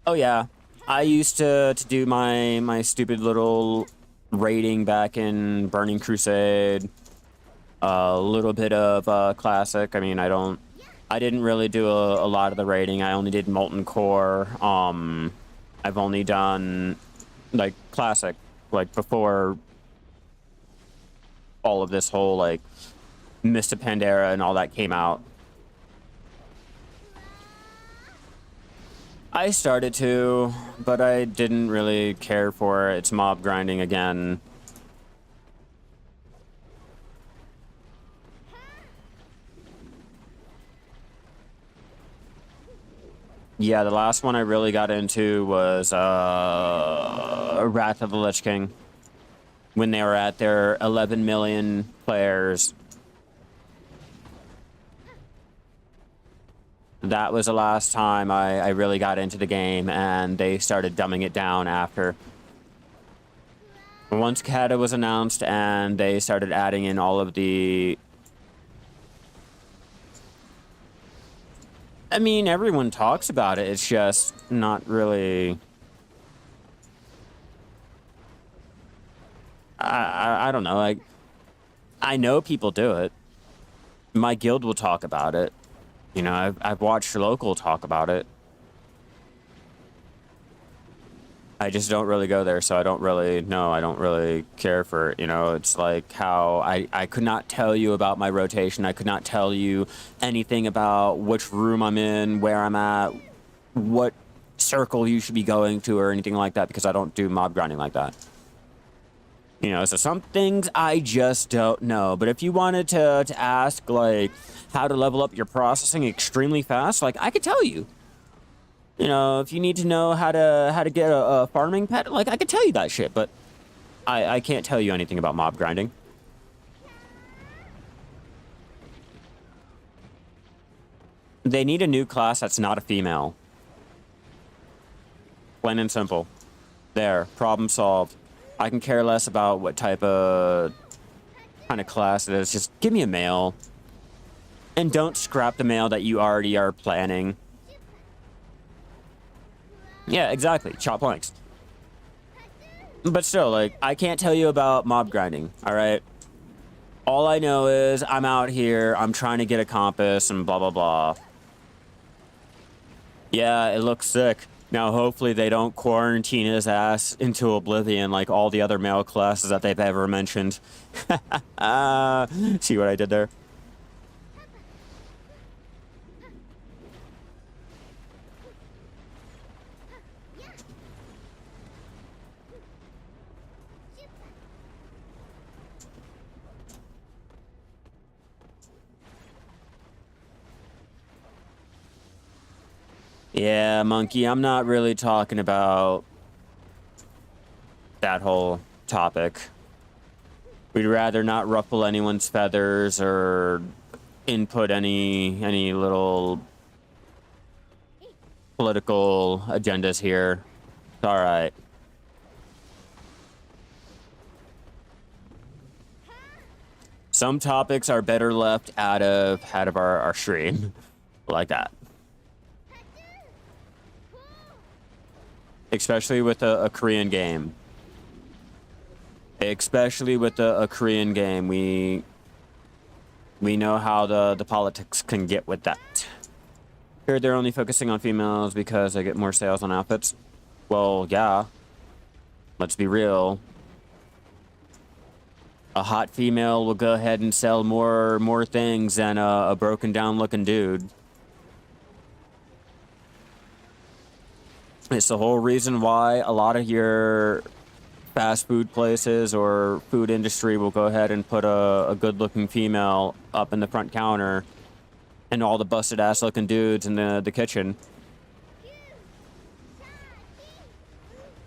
Oh yeah, I used to do my stupid little raiding back in Burning Crusade. A little bit of classic. I mean, I didn't really do a lot of the raiding. I only did Molten Core. I've only done like classic, like before all of this whole like Mist of Pandora and all that came out. I started to, but I didn't really care for it. It's mob grinding again. Yeah, the last one I really got into was Wrath of the Lich King. When they were at their 11 million players. That was the last time I really got into the game, and they started dumbing it down after. Once Kata was announced and they started adding in all of the... I mean, everyone talks about it, it's just not really... I don't know, like... I know people do it. My guild will talk about it. You know, I've watched local talk about it. I just don't really go there, so I don't really know. I don't really care for it, you know. It's like how I could not tell you about my rotation. I could not tell you anything about which room I'm in, where I'm at, what circle you should be going to, or anything like that, because I don't do mob grinding like that. You know, so some things I just don't know. But if you wanted to ask, like, how to level up your processing extremely fast, like, I could tell you. You know, if you need to know how to get a farming pet, like, I could tell you that shit. But I can't tell you anything about mob grinding. They need a new class that's not a female. Plain and simple. There, problem solved. I can care less about what type of kind of class it is. Just give me a male. And don't scrap the male that you already are planning. Yeah, exactly. Chop planks. But still, like, I can't tell you about mob grinding, alright? All I know is I'm out here, I'm trying to get a compass and blah, blah, blah. Yeah, it looks sick. Now, hopefully they don't quarantine his ass into oblivion like all the other male classes that they've ever mentioned. See what I did there? Yeah, Monkey, I'm not really talking about that whole topic. We'd rather not ruffle anyone's feathers or input any little political agendas here. It's all right. Some topics are better left out of our stream, like that. Especially with a Korean game. Especially with a Korean game, we know how the politics can get with that. Here they're only focusing on females because they get more sales on outfits. Well, yeah. Let's be real. A hot female will go ahead and sell more things than a broken down looking dude. It's the whole reason why a lot of your fast food places or food industry will go ahead and put a good looking female up in the front counter and all the busted ass looking dudes in the kitchen.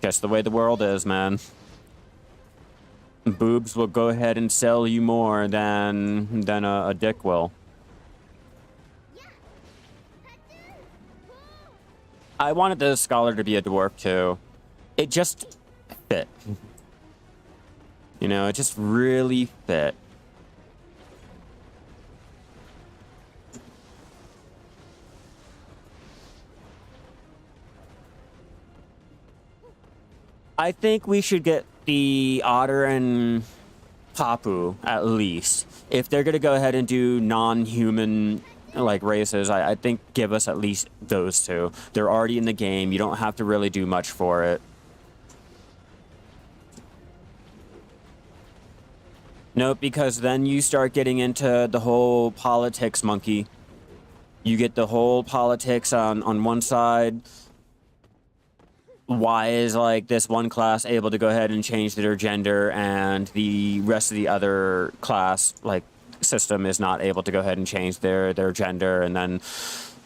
Just the way the world is, man. Boobs will go ahead and sell you more than a dick will. I wanted the scholar to be a dwarf too. It just fit. You know, it just really fit. I think we should get the otter and Papu at least. If they're gonna go ahead and do non-human like races, I think give us at least those two. They're already in the game. You don't have to really do much for it. Nope, because then you start getting into the whole politics monkey. You get the whole politics on one side. Why is like this one class able to go ahead and change their gender and the rest of the other class like system is not able to go ahead and change their gender, and then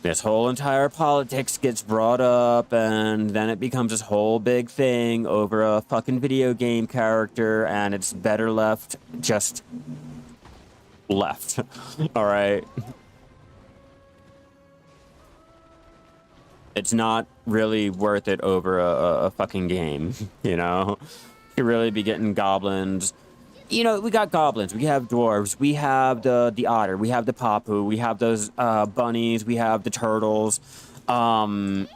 this whole entire politics gets brought up, and then it becomes this whole big thing over a fucking video game character, and it's better left just left. All right. It's not really worth it over a fucking game, you know? You really be getting goblins. You know, we got goblins, we have dwarves, we have the otter, we have the papu, we have those bunnies, we have the turtles. Let's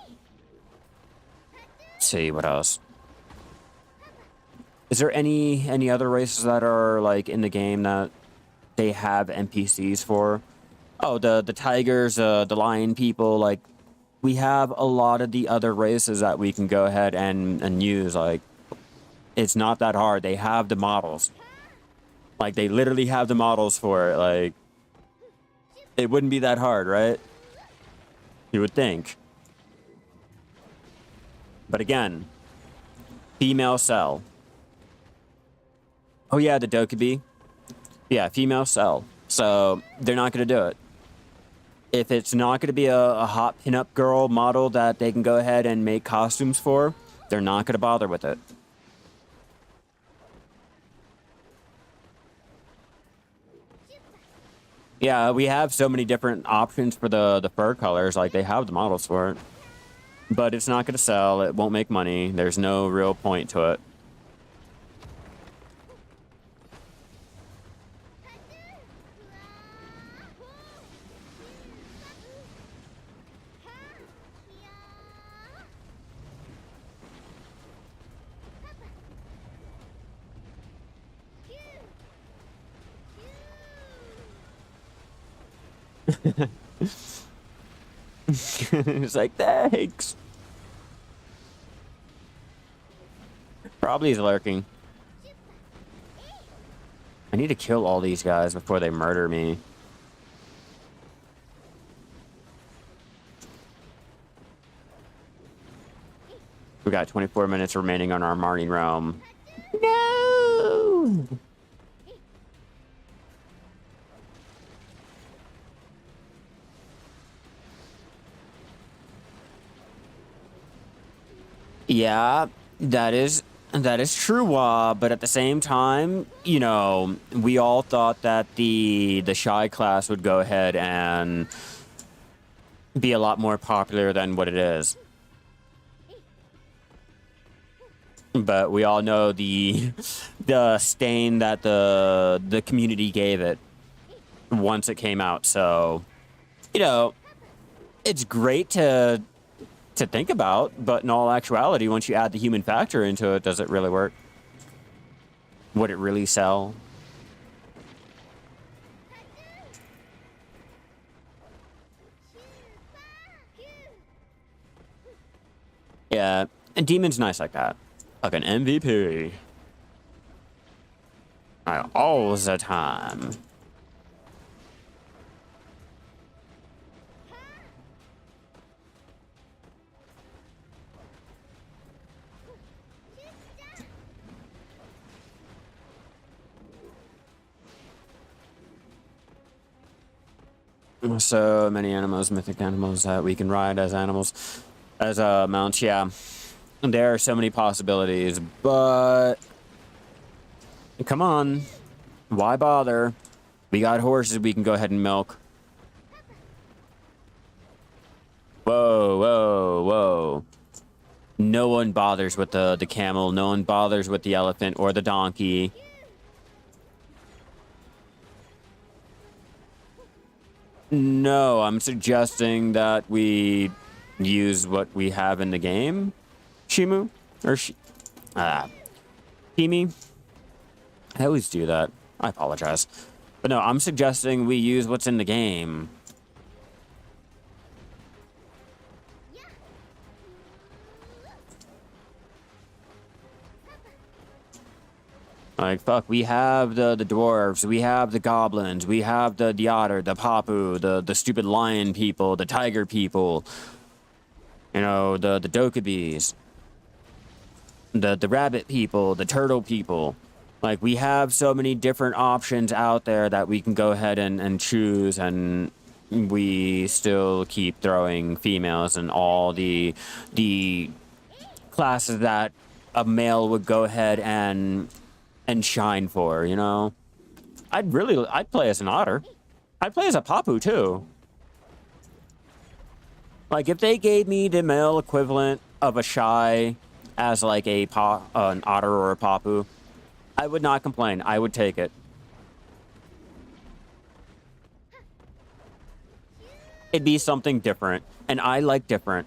see, what else? Is there any other races that are like in the game that they have NPCs for? Oh, the tigers, the lion people, like we have a lot of the other races that we can go ahead and use. Like, it's not that hard. They have the models. Like, they literally have the models for it. Like, it wouldn't be that hard, right? You would think. But again, female cell. Oh yeah, the Dokkaebi. Yeah, female cell. So, they're not going to do it. If it's not going to be a hot pinup girl model that they can go ahead and make costumes for, they're not going to bother with it. Yeah, we have so many different options for the fur colors. Like, they have the models for it. But it's not going to sell. It won't make money. There's no real point to it. It's like, thanks. Probably he's lurking. I need to kill all these guys before they murder me. We got 24 minutes remaining on our Marnie realm. No! Yeah, that is true, but at the same time, you know, we all thought that the Shai class would go ahead and be a lot more popular than what it is. But we all know the stain that the community gave it once it came out. So, you know, it's great to think about, but in all actuality, once you add the human factor into it, does it really work? Would it really sell? Yeah, and Demon's nice like that. Like an MVP. All the time. So many animals, mythic animals that we can ride as animals, as mounts. Yeah, there are so many possibilities, but come on, why bother? We got horses we can go ahead and milk. Whoa, whoa, whoa. No one bothers with the camel. No one bothers with the elephant or the donkey. No, I'm suggesting that we use what we have in the game. Shimu? Or Kimi? I always do that. I apologize. But no, I'm suggesting we use what's in the game. Like, fuck, we have the dwarves, we have the goblins, we have the otter, the papu, the stupid lion people, the tiger people, you know, the dokkaebis, the rabbit people, the turtle people. Like, we have so many different options out there that we can go ahead and choose, and we still keep throwing females in all the classes that a male would go ahead and shine for, you know? I'd play as an otter. I'd play as a papu too. Like, if they gave me the male equivalent of a Shai as like an otter or a papu, I would not complain. I would take it. It'd be something different, and I like different.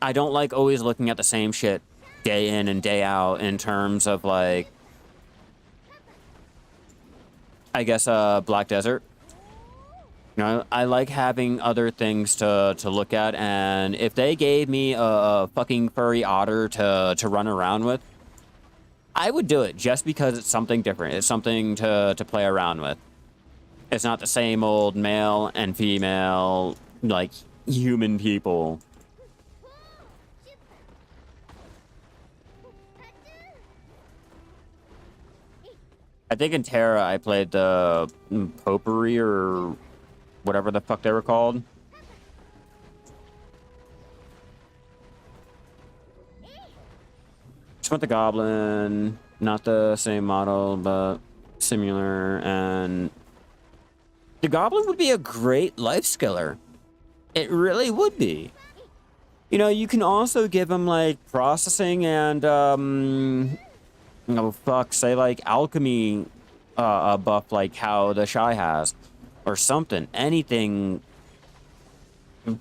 I don't like always looking at the same shit day in and day out in terms of, like, I guess, Black Desert. You know, I like having other things to look at, and if they gave me a fucking furry otter to run around with, I would do it just because it's something different. It's something to play around with. It's not the same old male and female, like, human people. I think in Terra I played the Potpourri or whatever the fuck they were called. Just went the Goblin, not the same model, but similar, and the Goblin would be a great life skiller. It really would be. You know, you can also give him, like, processing and, oh fuck, say like alchemy buff like how the Shai has. Or something. Anything.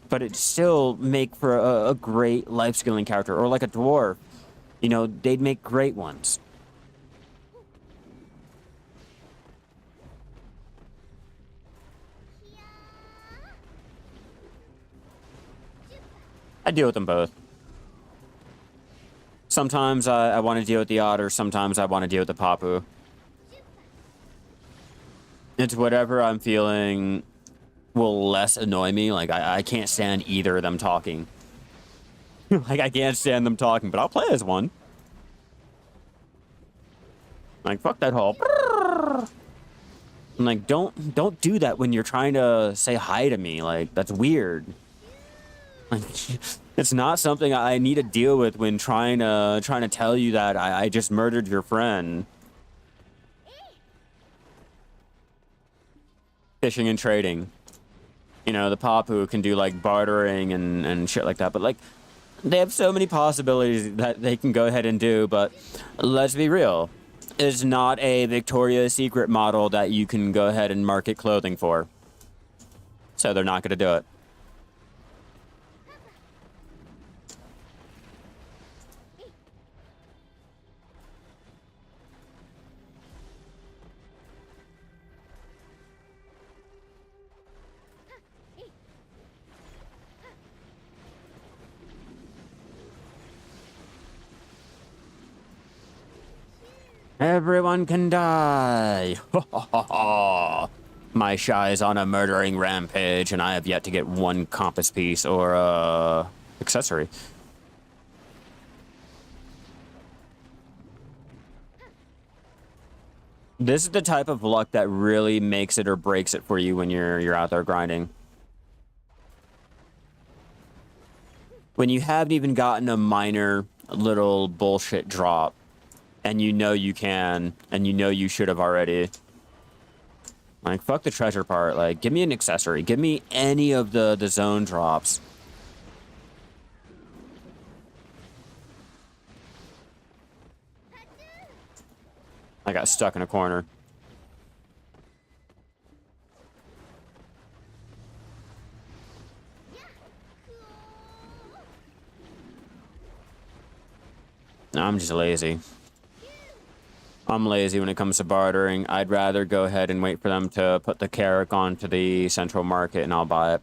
But it'd still make for a great life skilling character. Or like a dwarf. You know, they'd make great ones. I deal with them both. Sometimes I want to deal with the otter, sometimes I want to deal with the papu. It's whatever I'm feeling will less annoy me. Like, I can't stand either of them talking. Like, I can't stand them talking, but I'll play as one. Like, fuck that whole... I'm like, don't do that when you're trying to say hi to me. Like, that's weird. Like, it's not something I need to deal with when trying to tell you that I just murdered your friend. Fishing and trading. You know, the Papu can do, like, bartering and shit like that. But, like, they have so many possibilities that they can go ahead and do. But let's be real. It's not a Victoria's Secret model that you can go ahead and market clothing for. So they're not going to do it. Everyone can die. My Shai is on a murdering rampage, and I have yet to get one compass piece or accessory. This is the type of luck that really makes it or breaks it for you when you're out there grinding. When you haven't even gotten a minor little bullshit drop, and you know you can, and you know you should have already. Like, fuck the treasure part. Like, give me an accessory. Give me any of the zone drops. I got stuck in a corner. I'm just lazy. I'm lazy when it comes to bartering. I'd rather go ahead and wait for them to put the carrot onto the central market and I'll buy it.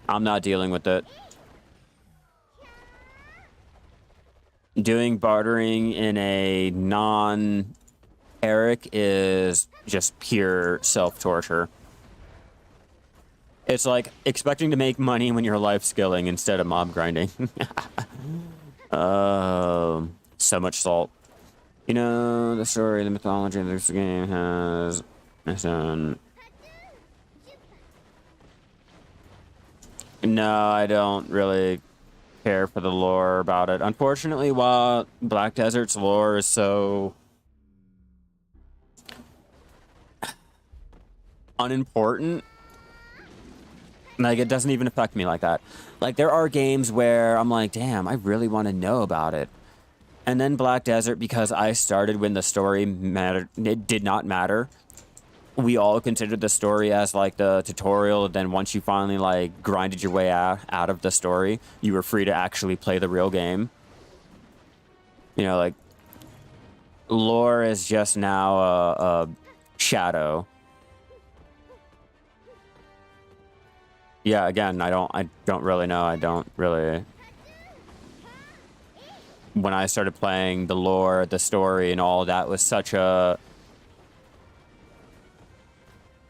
I'm not dealing with it. Doing bartering in a non-Eric is just pure self-torture. It's like expecting to make money when you're life skilling instead of mob grinding. So much salt. You know, the story, the mythology of this game has its own. No, I don't really care for the lore about it. Unfortunately, while Black Desert's lore is so unimportant, like, it doesn't even affect me like that. Like, there are games where I'm like, damn, I really want to know about it. And then Black Desert, because I started when the story mattered, it did not matter. We all considered the story as, like, the tutorial. Then once you finally, like, grinded your way out of the story, you were free to actually play the real game. You know, like, lore is just now a shadow. Yeah, again, I don't really know. I don't really... When I started playing, the lore, the story, and all that was such a...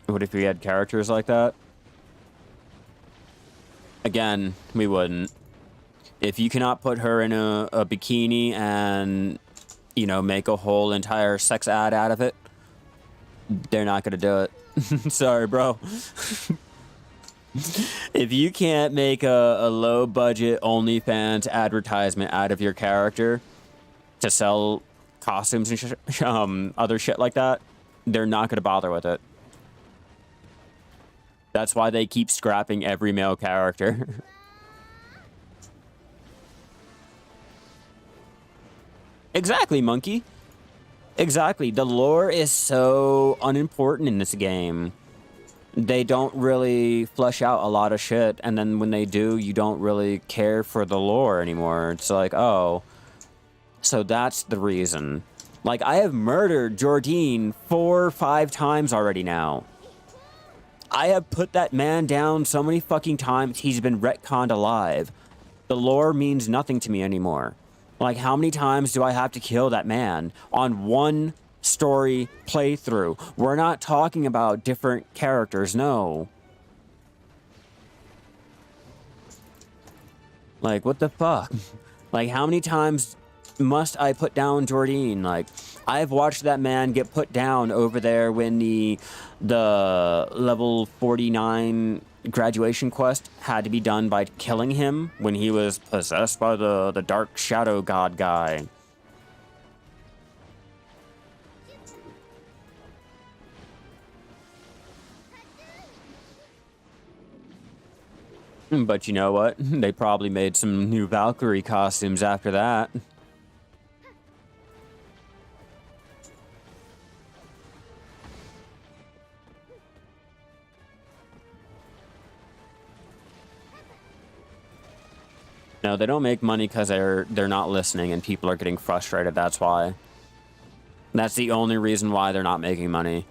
What if we had characters like that? Again, we wouldn't. If you cannot put her in a bikini and, you know, make a whole entire sex ad out of it, they're not gonna do it. Sorry, bro. If you can't make a low-budget OnlyFans advertisement out of your character to sell costumes and other shit like that, they're not going to bother with it. That's why they keep scrapping every male character. Exactly, monkey. Exactly. The lore is so unimportant in this game. They don't really flesh out a lot of shit, and then when they do, you don't really care for the lore anymore. It's like, oh, so that's the reason. Like, I have murdered Jordine 4 or 5 times already now. I have put that man down so many fucking times, he's been retconned alive. The lore means nothing to me anymore. Like, how many times do I have to kill that man on one story playthrough? We're not talking about different characters, no. Like, what the fuck? Like, how many times must I put down Jordine? Like, I've watched that man get put down over there when the level 49 graduation quest had to be done by killing him when he was possessed by the dark shadow god guy. But you know what? They probably made some new Valkyrie costumes after that. No, they don't make money because they're not listening and people are getting frustrated. That's why. That's the only reason why they're not making money.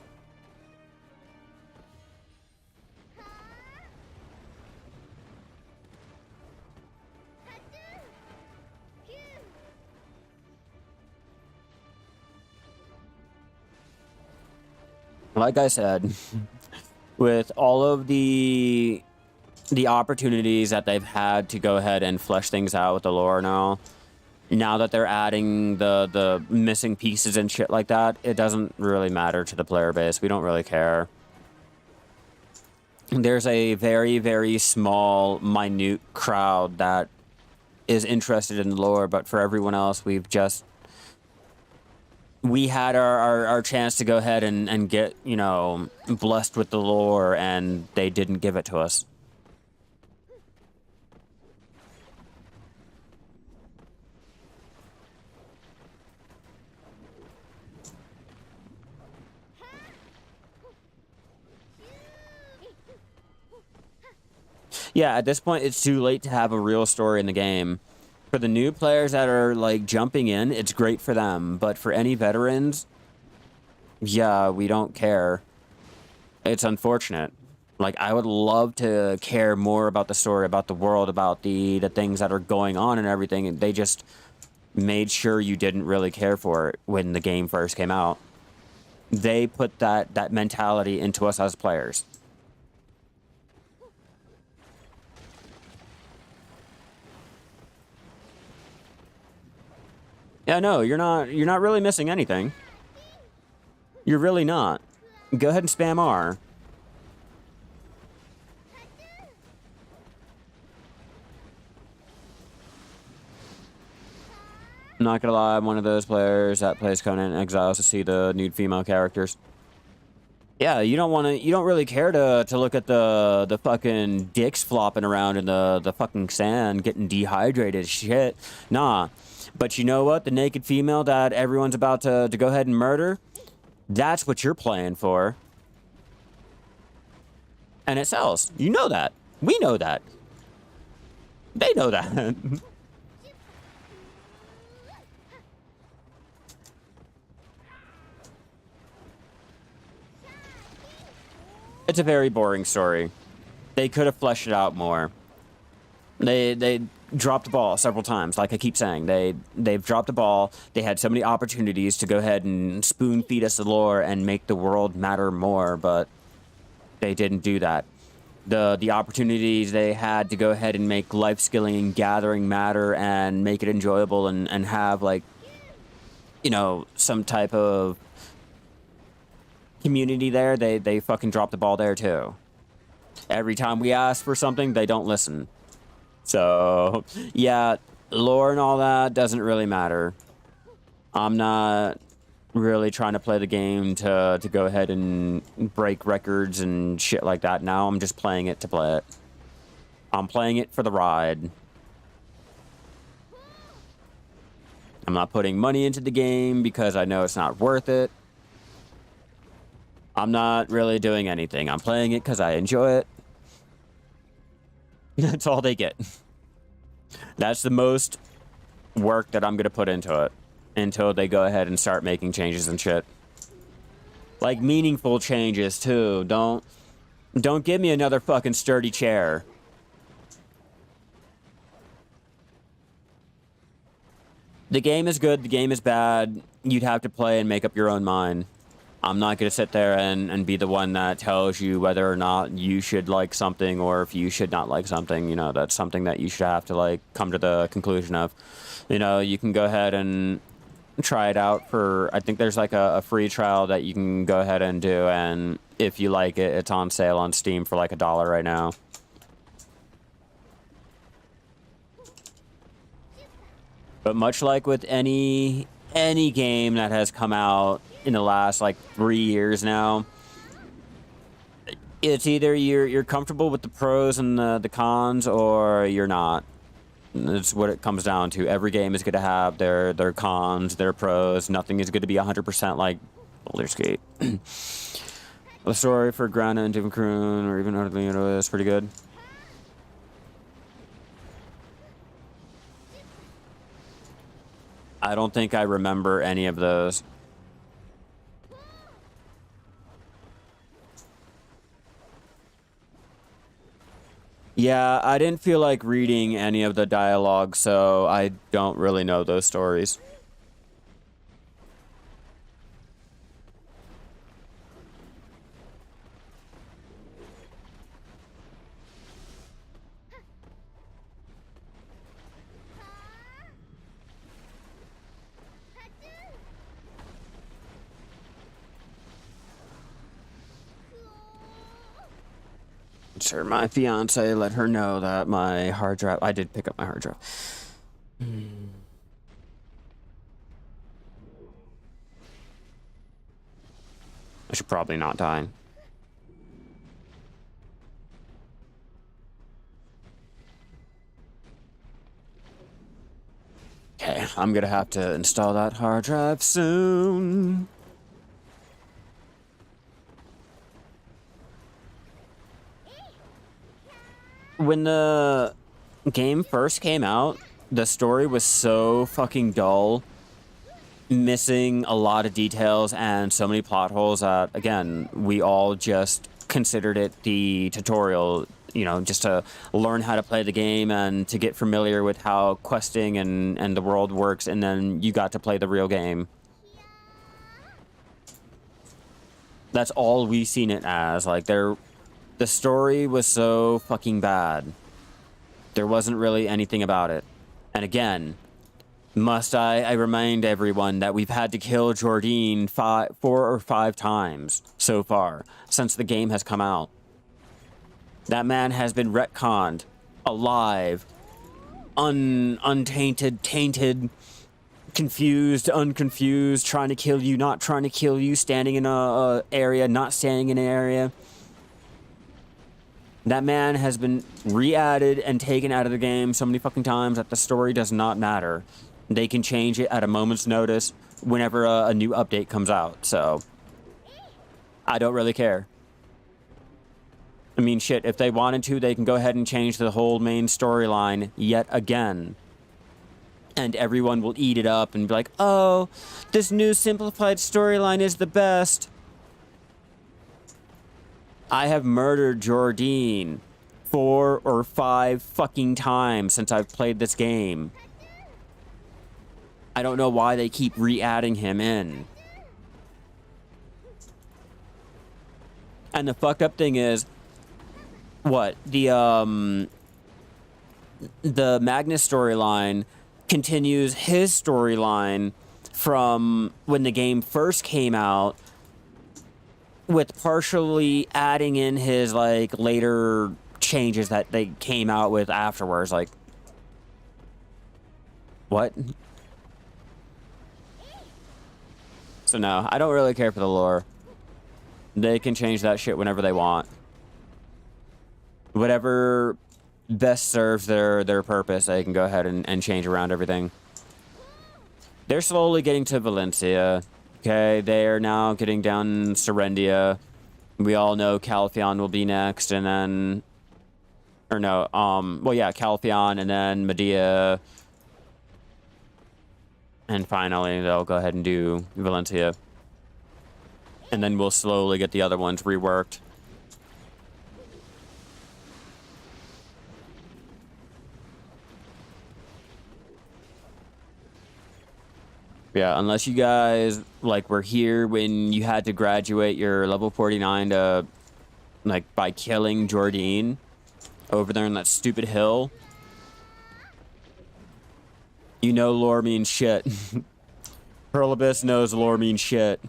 Like I said, with all of the opportunities that they've had to go ahead and flesh things out with the lore now that they're adding the missing pieces and shit like that, it doesn't really matter to the player base. We don't really care. There's a very, very small, minute crowd that is interested in the lore, but for everyone else, we had our chance to go ahead and get, you know, blessed with the lore, and they didn't give it to us. Yeah, at this point, it's too late to have a real story in the game. For the new players that are, like, jumping in, it's great for them. But for any veterans, yeah, we don't care. It's unfortunate. Like, I would love to care more about the story, about the world, about the things that are going on and everything. And they just made sure you didn't really care for it when the game first came out. They put that mentality into us as players. Yeah, no, you're not really missing anything. You're really not. Go ahead and spam R. I'm not gonna lie, I'm one of those players that plays Conan in Exiles to see the nude female characters. Yeah, you don't really care to look at the fucking dicks flopping around in the fucking sand getting dehydrated as shit. Nah. But you know what? The naked female that everyone's about to go ahead and murder, that's what you're playing for. And it sells. You know that. We know that. They know that. It's a very boring story. They could have fleshed it out more. They dropped the ball several times, like I keep saying. They've dropped the ball. They had so many opportunities to go ahead and spoon feed us the lore and make the world matter more, but they didn't do that. The opportunities they had to go ahead and make life skilling and gathering matter and make it enjoyable and have, like, you know, some type of community there, they fucking drop the ball there too. Every time we ask for something, they don't listen. So, yeah, lore and all that doesn't really matter. I'm not really trying to play the game to go ahead and break records and shit like that. Now I'm just playing it to play it. I'm playing it for the ride. I'm not putting money into the game because I know it's not worth it. I'm not really doing anything. I'm playing it because I enjoy it. That's all they get. That's the most work that I'm going to put into it until they go ahead and start making changes and shit. Like, meaningful changes, too. Don't give me another fucking sturdy chair. The game is good, the game is bad. You'd have to play and make up your own mind. I'm not going to sit there and be the one that tells you whether or not you should like something or if you should not like something. You know, that's something that you should have to, like, come to the conclusion of. You know, you can go ahead and try it out for, I think there's like a free trial that you can go ahead and do, and if you like it, it's on sale on Steam for like $1 right now. But much like with any game that has come out in the last, like, 3 years now, it's either you're comfortable with the pros and the cons, or you're not. That's what it comes down to. Every game is going to have their cons, their pros. Nothing is going to be 100% like Baldur's Gate. The story for Grana and Divin Kroon, or even Odalino, is pretty good. I don't think I remember any of those. Yeah, I didn't feel like reading any of the dialogue, so I don't really know those stories. answer my fiance, let her know that my hard drive... I did pick up my hard drive. I should probably not die. Okay, I'm gonna have to install that hard drive soon. When the game first came out, the story was so fucking dull, missing a lot of details and so many plot holes that, again, we all just considered it the tutorial, you know, just to learn how to play the game and to get familiar with how questing and the world works, and then you got to play the real game. That's all we seen it as. Like, the story was so fucking bad. There wasn't really anything about it. And again, must I remind everyone that we've had to kill Jordine 4 or 5 times so far since the game has come out. That man has been retconned, alive, untainted, tainted, confused, unconfused, trying to kill you, not trying to kill you, standing in a area, not standing in an area. That man has been re-added and taken out of the game so many fucking times that the story does not matter. They can change it at a moment's notice whenever a new update comes out, so I don't really care. I mean, shit, if they wanted to, they can go ahead and change the whole main storyline yet again. And everyone will eat it up and be like, oh, this new simplified storyline is the best. I have murdered Jordine 4 or 5 fucking times since I've played this game. I don't know why they keep re-adding him in. And the fucked up thing is, what? The Magnus storyline continues his storyline from when the game first came out, with partially adding in his, like, later changes that they came out with afterwards. Like, what? So no, I don't really care for the lore. They can change that shit whenever they want. Whatever best serves their purpose, they can go ahead and change around everything. They're slowly getting to Valencia. Okay, they are now getting down Serendia. We all know Calpheon will be next, and then... Or no, well, yeah, Calpheon, and then Medea. And finally, they'll go ahead and do Valencia. And then we'll slowly get the other ones reworked. Yeah, unless you guys, like, were here when you had to graduate your level 49 to, like, by killing Jordine over there on that stupid hill. You know lore means shit. Pearl Abyss knows lore means shit.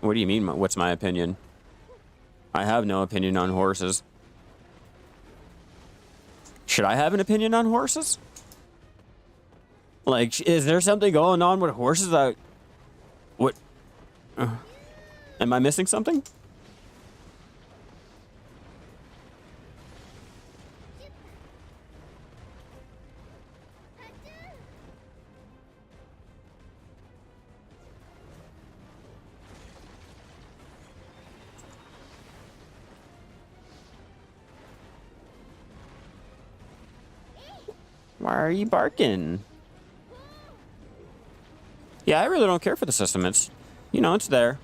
What do you mean, what's my opinion? I have no opinion on horses. Should I have an opinion on horses? Like, is there something going on with horses that... What? Am I missing something? Why are you barking? Yeah, I really don't care for the system. It's, you know, it's there.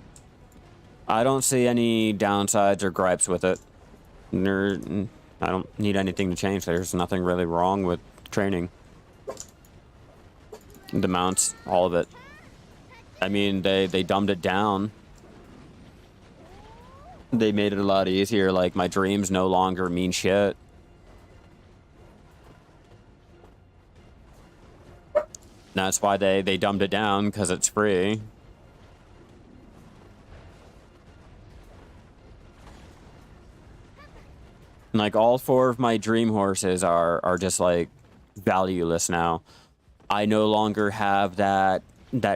I don't see any downsides or gripes with it. I don't need anything to change. There's nothing really wrong with training. The mounts, all of it. I mean, they dumbed it down. They made it a lot easier. Like, my dreams no longer mean shit. That's why they dumbed it down, because it's free. Like, all 4 of my dream horses are just, like, valueless now. I no longer have that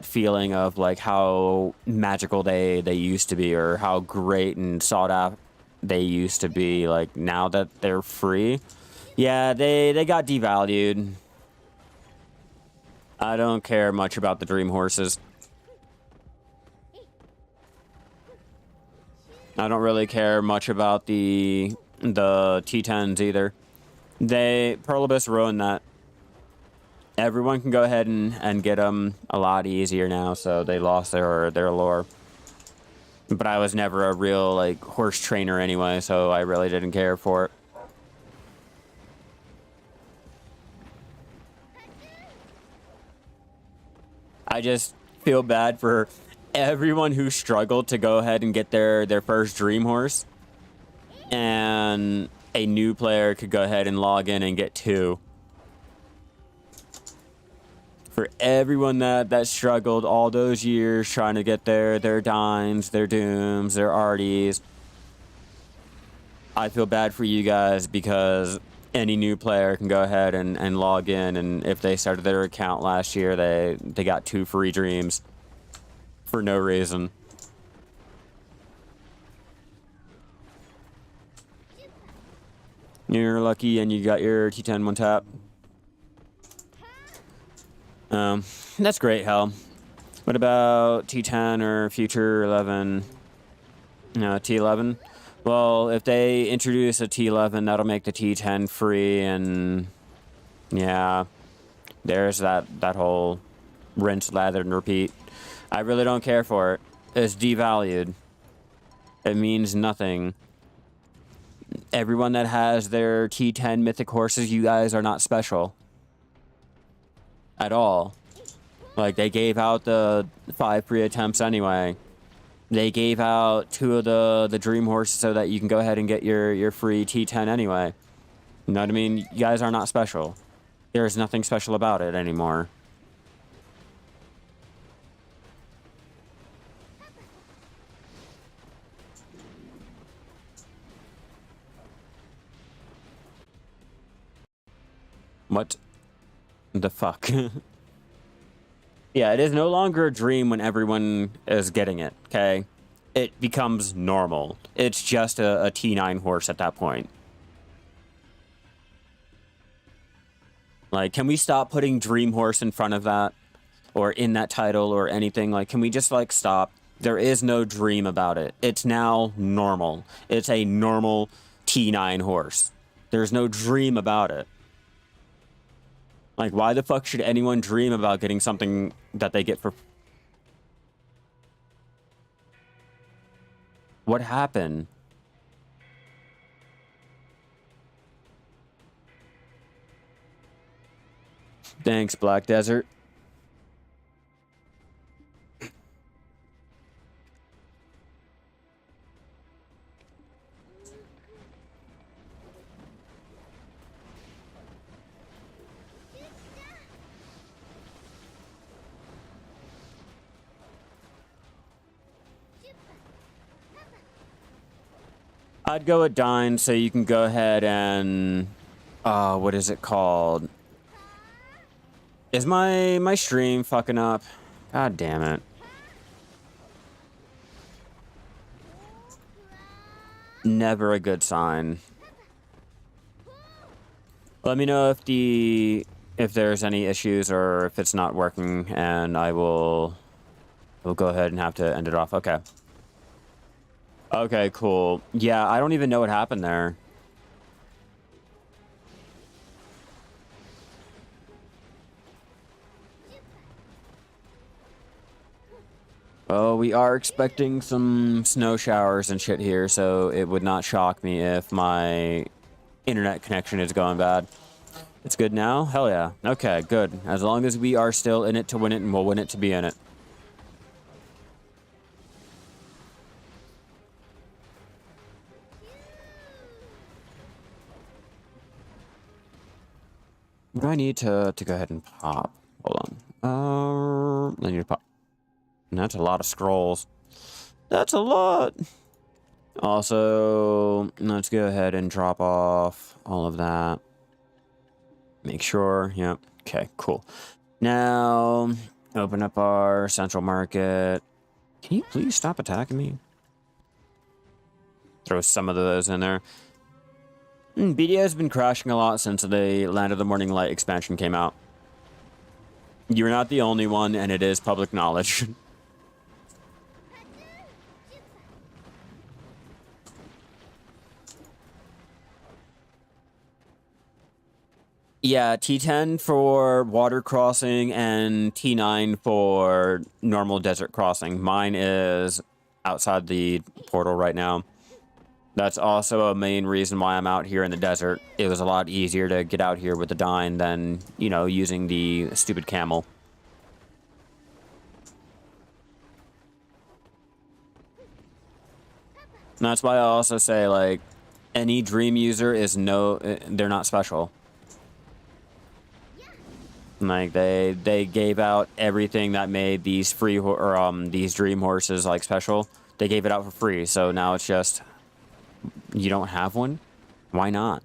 feeling of, like, how magical they used to be, or how great and sought after they used to be. Like, now that they're free, yeah, they got devalued. I don't care much about the dream horses. I don't really care much about the T10s either. Perlibus ruined that. Everyone can go ahead and get them a lot easier now, so they lost their lore. But I was never a real, like, horse trainer anyway, so I really didn't care for it. I just feel bad for everyone who struggled to go ahead and get their first dream horse, and a new player could go ahead and log in and get 2. For everyone that struggled all those years trying to get their Dimes, their Dooms, their Arties, I feel bad for you guys, because any new player can go ahead and log in, and if they started their account last year, they got 2 free dreams for no reason. You're lucky and you got your T10 one tap. That's great, Hell. What about T10 or Future 11? No, T11? Well, if they introduce a T11, that'll make the T10 free, and yeah, there's that whole rinse, lather, and repeat. I really don't care for it. It's devalued. It means nothing. Everyone that has their T10 mythic horses, you guys are not special at all. Like, they gave out the 5 free attempts anyway. They gave out 2 of the dream horses so that you can go ahead and get your free T10 anyway. You know what I mean? You guys are not special. There's nothing special about it anymore. What the fuck? Yeah, it is no longer a dream when everyone is getting it, okay? It becomes normal. It's just a T9 horse at that point. Like, can we stop putting dream horse in front of that? Or in that title or anything? Like, can we just, like, stop? There is no dream about it. It's now normal. It's a normal T9 horse. There's no dream about it. Like, why the fuck should anyone dream about getting something that they get for... What happened? Thanks, Black Desert. I'd go with Dine so you can go ahead and... what is it called? Is my stream fucking up? God damn it. Never a good sign. Let me know if there's any issues or if it's not working, and we'll go ahead and have to end it off. Okay. Okay, cool. Yeah, I don't even know what happened there. Oh, we are expecting some snow showers and shit here, so it would not shock me if my internet connection is going bad. It's good now? Hell yeah. Okay, good. As long as we are still in it to win it, and we'll win it to be in it. What do I need to go ahead and pop? Hold on. I need to pop. And that's a lot of scrolls. That's a lot. Also, let's go ahead and drop off all of that. Make sure. Yep. Okay, cool. Now, open up our central market. Can you please stop attacking me? Throw some of those in there. BDA has been crashing a lot since the Land of the Morning Light expansion came out. You're not the only one, and it is public knowledge. Yeah, T10 for water crossing and T9 for normal desert crossing. Mine is outside the portal right now. That's also a main reason why I'm out here in the desert. It was a lot easier to get out here with the Dine than, you know, using the stupid camel. And that's why I also say, like, any Dream user is they're not special. Like, they gave out everything that made these these Dream horses, like, special. They gave it out for free, so now it's just, you don't have one? Why not?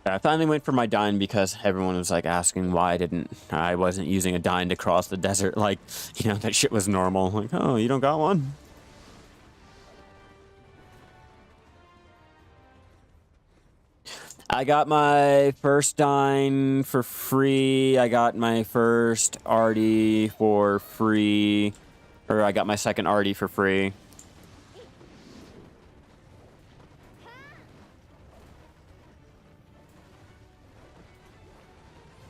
I finally went for my Dine because everyone was like asking why I wasn't using a Dine to cross the desert. Like, you know, that shit was normal. Like, oh, you don't got one? I got my first Dine for free. I got my first Artie for free. Or I got my second Artie for free.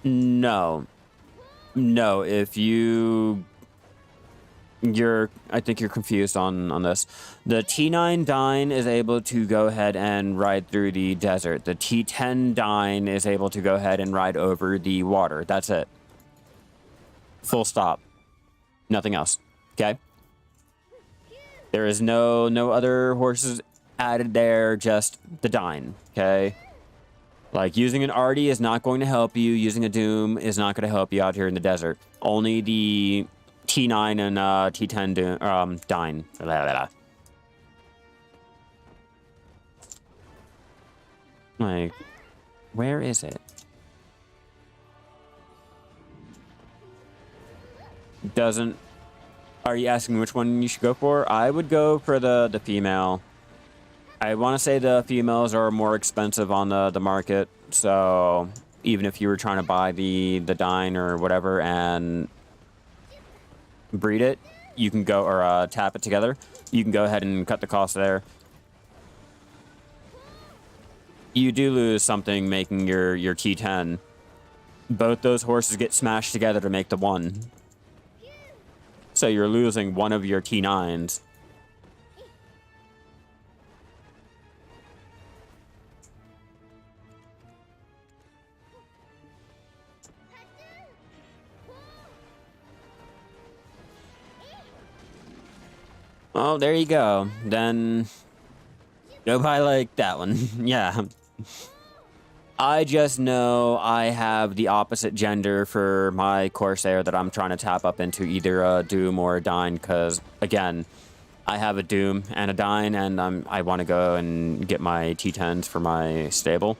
No. No, if I think you're confused on this. The T9 Dine is able to go ahead and ride through the desert. The T10 Dine is able to go ahead and ride over the water. That's it. Full stop. Nothing else. Okay? There is no other horses added there, just the Dine. Okay? Like, using an Artie is not going to help you. Using a Doom is not going to help you out here in the desert. Only the T9 and T10 Dine. Blah, blah, blah. Like, where is it? Doesn't... Are you asking which one you should go for? I would go for the female. I want to say the females are more expensive on the market, so even if you were trying to buy the Dine or whatever and breed it, you can go, or tap it together, you can go ahead and cut the cost there. You do lose something making your T10. Both those horses get smashed together to make the one. So you're losing one of your T9s. Oh, there you go. Then go buy like that one. Yeah. I just know I have the opposite gender for my Corsair that I'm trying to tap up into either a Doom or a Dine, because, again, I have a Doom and a Dine, and I want to go and get my T10s for my stable.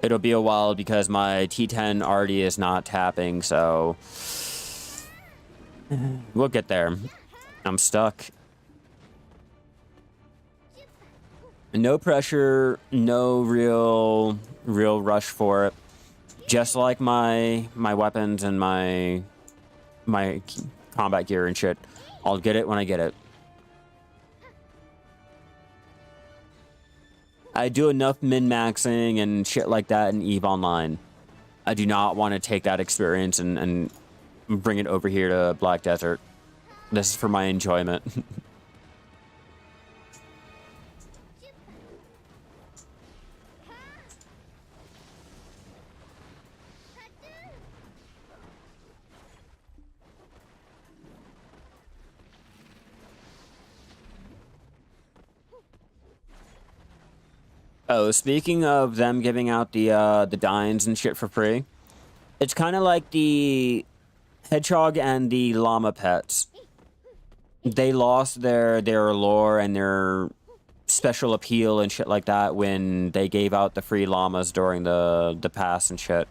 It'll be a while because my T10 already is not tapping, so we'll get there. I'm stuck. No pressure, no real rush for it. Just like my weapons and my combat gear and shit. I'll get it when I get it. I do enough min-maxing and shit like that in EVE Online. I do not want to take that experience and bring it over here to Black Desert. This is for my enjoyment. Oh, speaking of them giving out the dines and shit for free, it's kind of like the hedgehog and the llama pets. They lost their allure and their special appeal and shit like that when they gave out the free llamas during the pass and shit.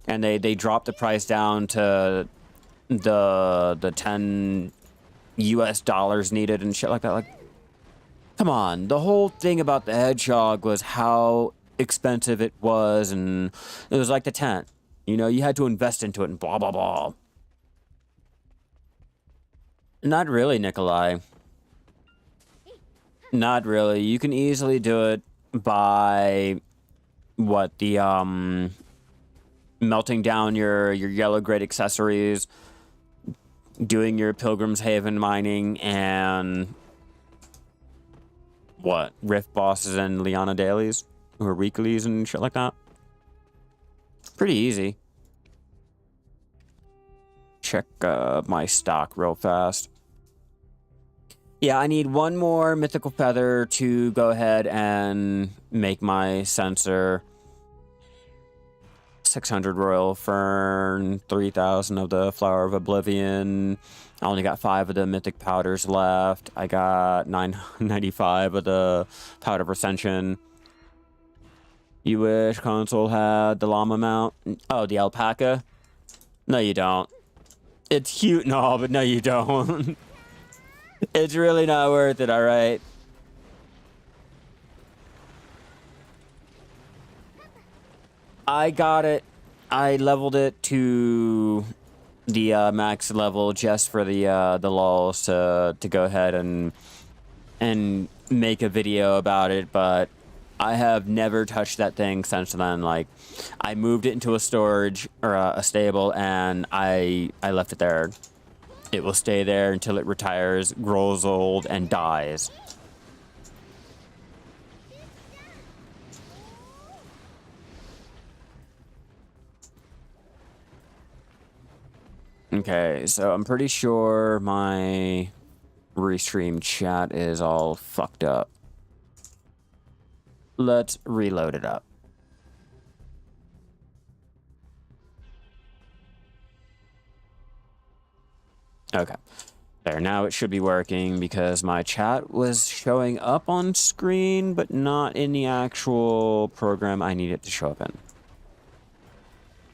And they dropped the price down to the 10 US dollars needed and shit like that. Like, come on, the whole thing about the hedgehog was how expensive it was, and it was like the tent. You know, you had to invest into it and blah, blah, blah. Not really, Nikolai. Not really. You can easily do it by, what, the, melting down your yellow grade accessories, doing your Pilgrim's Haven mining, and what, Rift bosses and Liana dailies or weeklies and shit like that. Pretty easy. Check my stock real fast. Yeah, I need one more mythical feather to go ahead and make my sensor. 600 royal fern, 3,000 of the flower of oblivion. I only got 5 of the mythic powders left. I got 995 of the powder of ascension. You wish console had the llama mount? Oh, the alpaca? No, you don't. It's cute and all, but no, you don't. It's really not worth it, alright? I got it. I leveled it to the max level just for the lulz to go ahead and make a video about it, but I have never touched that thing since then. Like, I moved it into a storage or a stable, and I left it there. It will stay there until it retires, grows old, and dies. Okay, so I'm pretty sure my restream chat is all fucked up. Let's reload it up. Okay. There, now it should be working because my chat was showing up on screen, but not in the actual program I need it to show up in.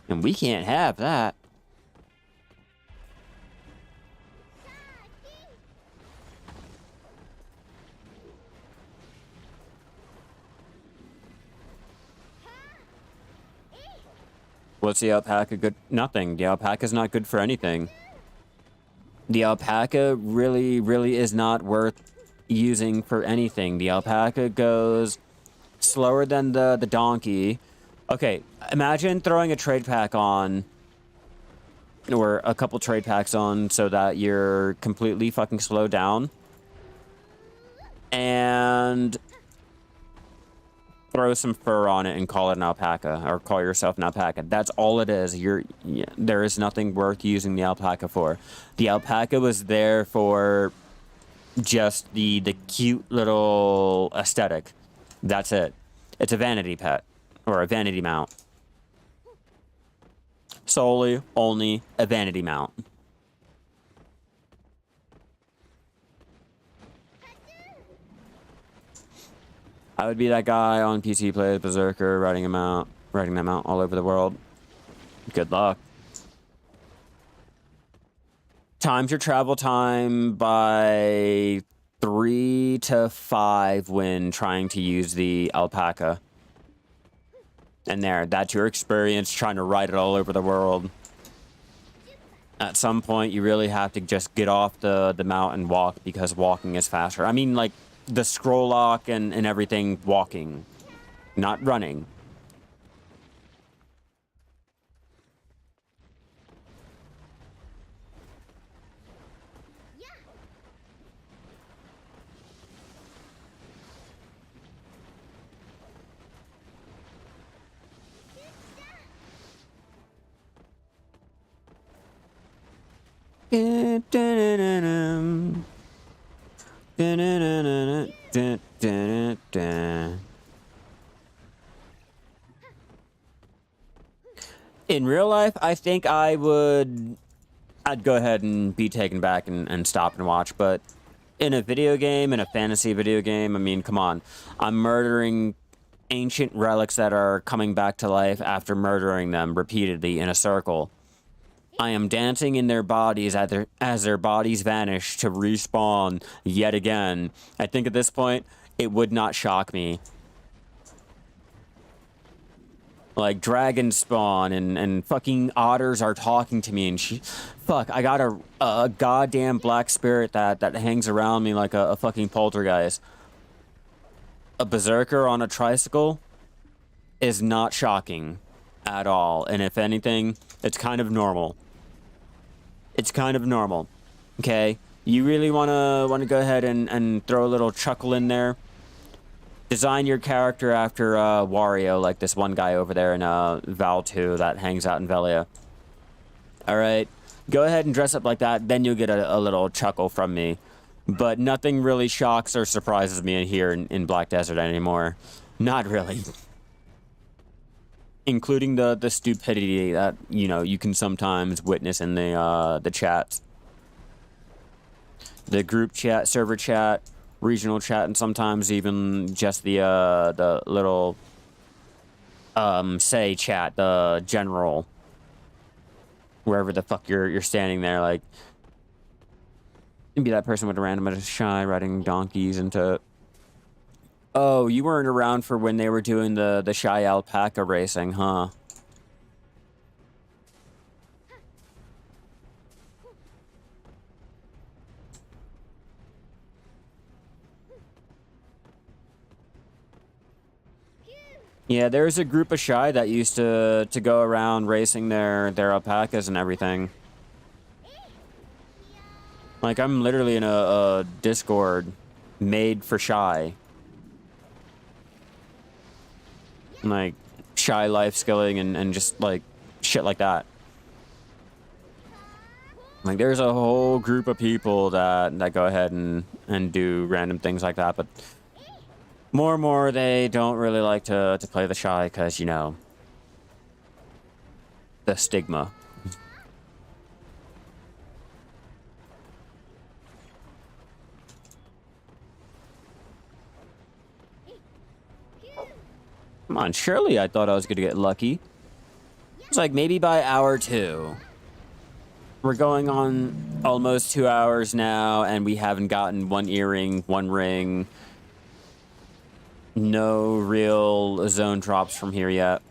And we can't have that. What's the alpaca good? Nothing. The alpaca's not good for anything. The alpaca really is not worth using for anything. The alpaca goes slower than the donkey. Okay, imagine throwing a trade pack on, or a couple trade packs on, so that you're completely fucking slowed down. And throw some fur on it and call it an alpaca, or call yourself an alpaca. That's all it is. There is nothing worth using the alpaca for. The alpaca was there for just the cute little aesthetic. That's it. It's a vanity pet, or a vanity mount. Solely, only a vanity mount. I would be that guy on PC plays Berserker, riding them out all over the world. Good luck. Times your travel time by 3 to 5 when trying to use the alpaca. And that's your experience trying to ride it all over the world. At some point, you really have to just get off the mount and walk, because walking is faster. I mean, like, the scroll lock and everything, walking, not running. In real life, I think I'd go ahead and be taken back and stop and watch, but in a video game, in a fantasy video game, I mean, come on. I'm murdering ancient relics that are coming back to life after murdering them repeatedly in a circle. I am dancing in their bodies as their bodies vanish to respawn yet again. I think at this point, it would not shock me. Like, dragon spawn and fucking otters are talking to me and fuck, I got a goddamn black spirit that hangs around me like a fucking poltergeist. A berserker on a tricycle is not shocking at all. And if anything, it's kind of normal. It's kind of normal, okay? You really wanna go ahead and throw a little chuckle in there? Design your character after Wario, like this one guy over there in Val 2 that hangs out in Velia. Alright, go ahead and dress up like that, then you'll get a little chuckle from me. But nothing really shocks or surprises me here in Black Desert anymore. Not really. Including the stupidity that, you know, you can sometimes witness in the chats. The group chat, server chat, regional chat, and sometimes even just the little say chat, the general, wherever the fuck you're standing there, like be that person with a random Shai riding donkeys into. Oh, you weren't around for when they were doing the Shai alpaca racing, huh? Yeah, there's a group of Shai that used to go around racing their alpacas and everything. Like, I'm literally in a Discord made for Shai. Like, Shai life skilling and just, like, shit like that. Like, there's a whole group of people that go ahead and do random things like that, but more and more, they don't really like to play the Shai because, you know, the stigma. Come on, surely I thought I was going to get lucky. It's like maybe by hour 2. We're going on almost 2 hours now, and we haven't gotten one earring, one ring. No real zone drops from here yet.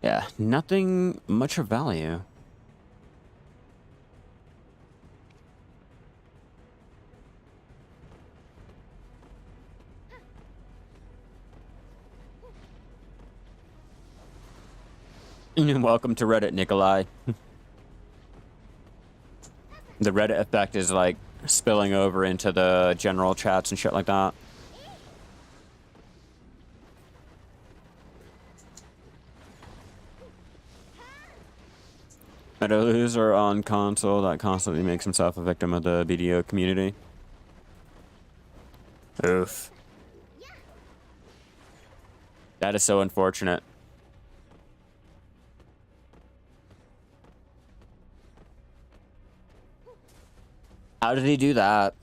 Yeah, nothing much of value. Welcome to Reddit, Nikolai. The Reddit effect is like spilling over into the general chats and shit like that. Meta loser on console that constantly makes himself a victim of the BDO community. Oof. That is so unfortunate. How did he do that?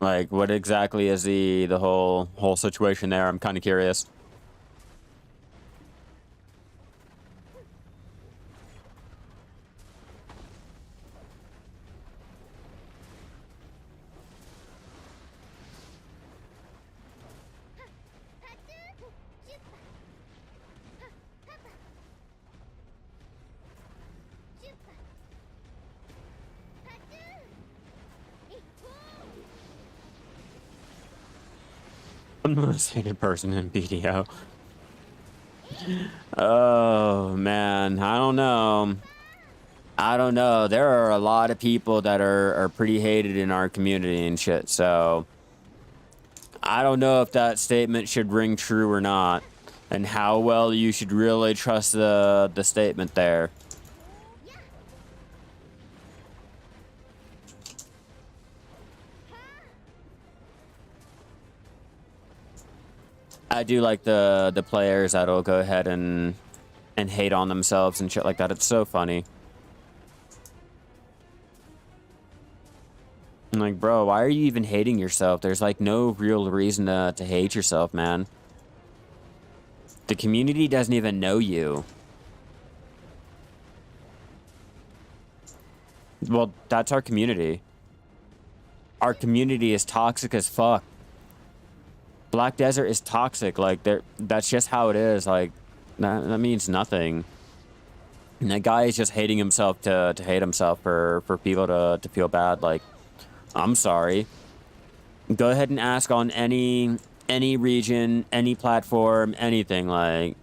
Like, what exactly is the whole situation there? I'm kind of curious. I'm the most hated person in BDO. Oh, man. I don't know. I don't know. There are a lot of people that are pretty hated in our community and shit, so I don't know if that statement should ring true or not, and how well you should really trust the statement there. I do like the players that'll go ahead and hate on themselves and shit like that. It's so funny. I'm like, bro, why are you even hating yourself? There's like no real reason to hate yourself, man. The community doesn't even know you. Well, that's our community. Our community is toxic as fuck. Black Desert is toxic. Like, that's just how it is. Like, that means nothing. And that guy is just hating himself to hate himself for people to feel bad. Like, I'm sorry. Go ahead and ask on any region, any platform, anything. Like,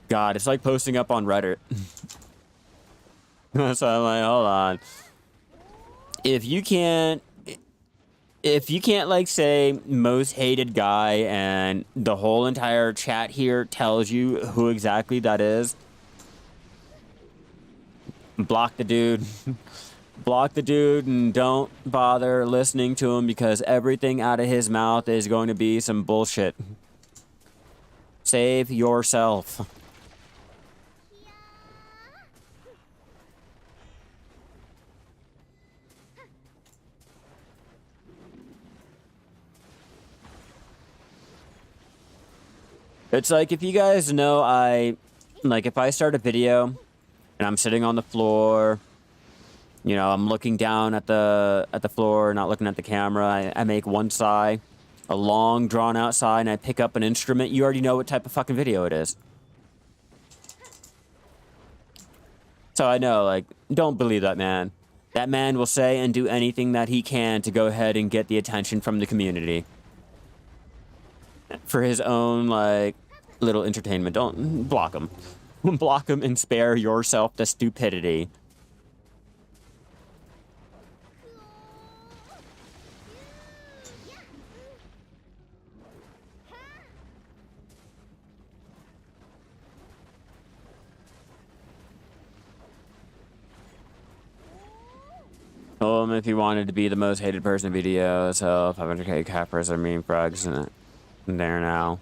God, it's like posting up on Reddit. So I'm like, hold on. If you can't like say most hated guy and the whole entire chat here tells you who exactly that is, block the dude. Block the dude and don't bother listening to him, because everything out of his mouth is going to be some bullshit. Save yourself. It's like, if you guys know, if I start a video and I'm sitting on the floor, you know, I'm looking down at the floor, not looking at the camera. I make one sigh, a long, drawn-out sigh, and I pick up an instrument. You already know what type of fucking video it is. So I know, like, don't believe that man. That man will say and do anything that he can to go ahead and get the attention from the community. For his own, like, little entertainment. Don't block him. Block him and spare yourself the stupidity. Told him if he wanted to be the most hated person in video, so 500k cappers are mean frogs and there now.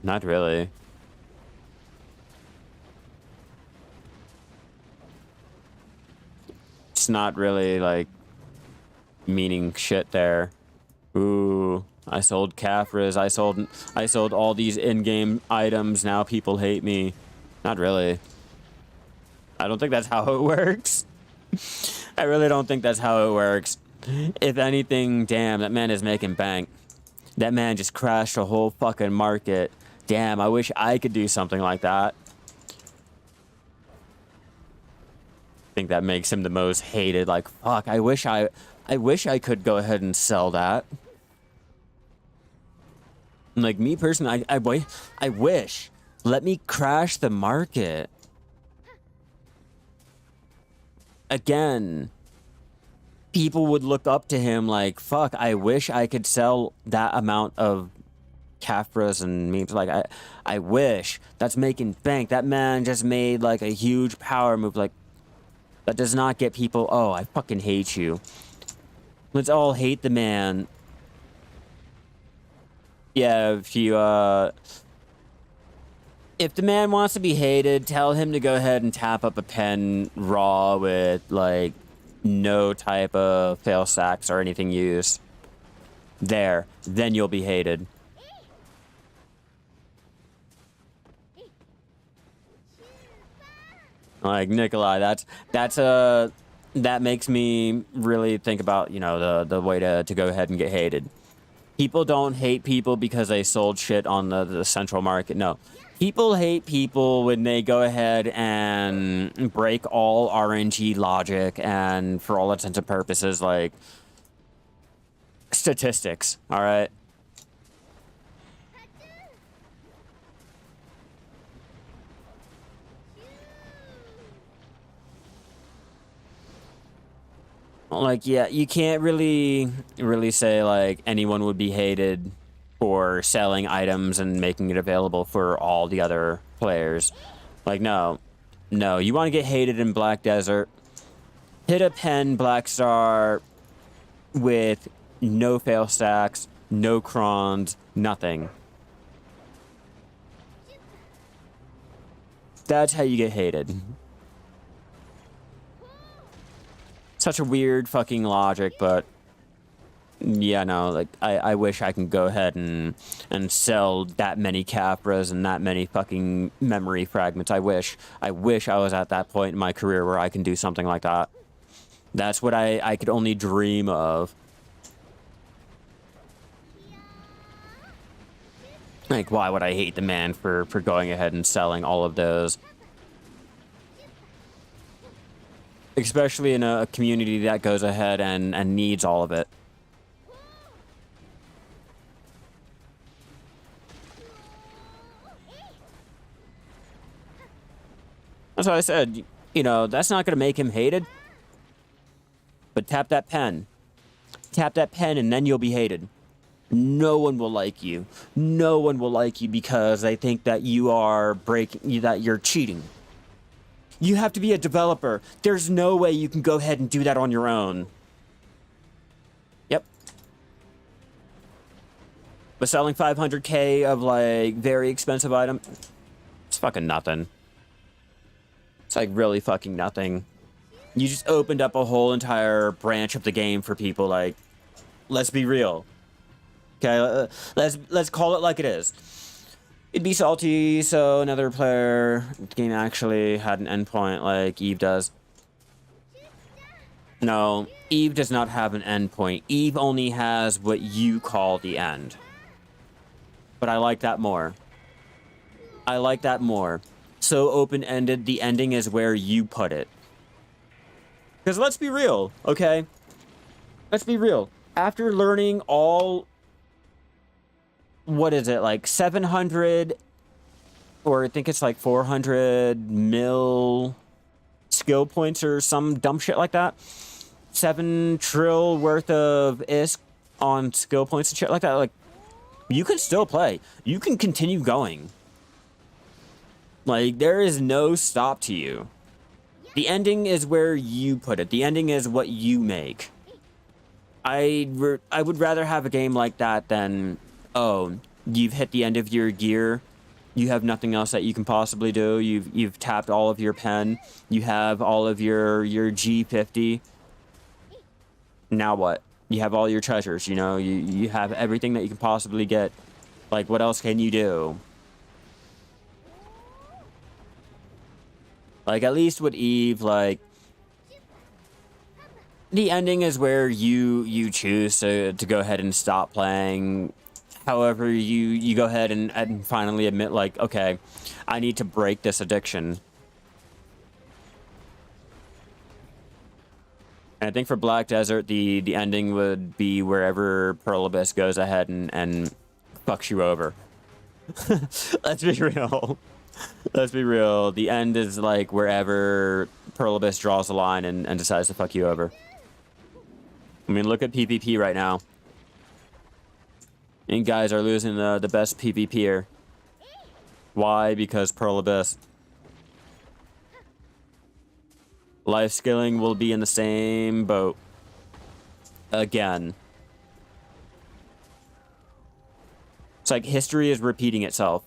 Not really. It's not really like meaning shit there. Ooh, I sold Caphras. I sold all these in-game items. Now people hate me. Not really. I don't think that's how it works. I really don't think that's how it works. If anything, damn, that man is making bank. That man just crashed a whole fucking market. Damn, I wish I could do something like that. I think that makes him the most hated. Like, fuck, I wish I could go ahead and sell that. Like, me personally, I wish. Let me crash the market. Again, people would look up to him like, fuck, I wish I could sell that amount of Caphras and memes. Like, I wish. That's making bank. That man just made, like, a huge power move. Like, that does not get people, oh, I fucking hate you. Let's all hate the man. Yeah, if the man wants to be hated, tell him to go ahead and tap up a pen raw with, like, no type of fail sacks or anything used. There. Then you'll be hated. Like, Nikolai, that makes me really think about, you know, the way to go ahead and get hated. People don't hate people because they sold shit on the central market. No. People hate people when they go ahead and break all RNG logic and, for all intents and purposes, like, statistics, all right? Like, yeah, you can't really say like anyone would be hated for selling items and making it available for all the other players. Like, no, you want to get hated in Black Desert, hit a pen Black Star with no fail stacks, no crons, nothing. That's how you get hated. Such a weird fucking logic, but yeah, no, like I wish I can go ahead and sell that many Capras and that many fucking memory fragments. I wish I was at that point in my career where I can do something like that. That's what I could only dream of. Like, why would I hate the man for going ahead and selling all of those? Especially in a community that goes ahead and needs all of it. That's what I said. You know, that's not going to make him hated. But tap that pen. Tap that pen and then you'll be hated. No one will like you. No one will like you because they think that you are that you're cheating. You have to be a developer. There's no way you can go ahead and do that on your own. Yep. But selling 500K of, like, very expensive item, it's fucking nothing. It's, like, really fucking nothing. You just opened up a whole entire branch of the game for people, like, let's be real. Okay, let's call it like it is. It'd be salty, so another player, the game actually had an endpoint like Eve does. No, Eve does not have an endpoint. Eve only has what you call the end. But I like that more. I like that more. So open-ended, the ending is where you put it. Because let's be real, okay? Let's be real. After learning all... What is it, like 700 or I think it's like 400 mil skill points or some dumb shit like that. 7 trill worth of ISK on skill points and shit like that. Like, you can still play. You can continue going. Like, there is no stop to you. The ending is where you put it. The ending is what you make. I would rather have a game like that than... Oh, you've hit the end of your gear. You have nothing else that you can possibly do. You've tapped all of your pen. You have all of your G50. Now what? You have all your treasures, you know? You have everything that you can possibly get. Like, what else can you do? Like, at least with Eve, like... The ending is where you choose to go ahead and stop playing. However, you go ahead and finally admit, like, okay, I need to break this addiction. And I think for Black Desert, the ending would be wherever Pearl Abyss goes ahead and fucks you over. Let's be real. Let's be real. The end is, like, wherever Pearl Abyss draws the line and decides to fuck you over. I mean, look at PvP right now. And guys are losing the best PvPer. Why? Because Pearl Abyss. Life skilling will be in the same boat. Again. It's like history is repeating itself.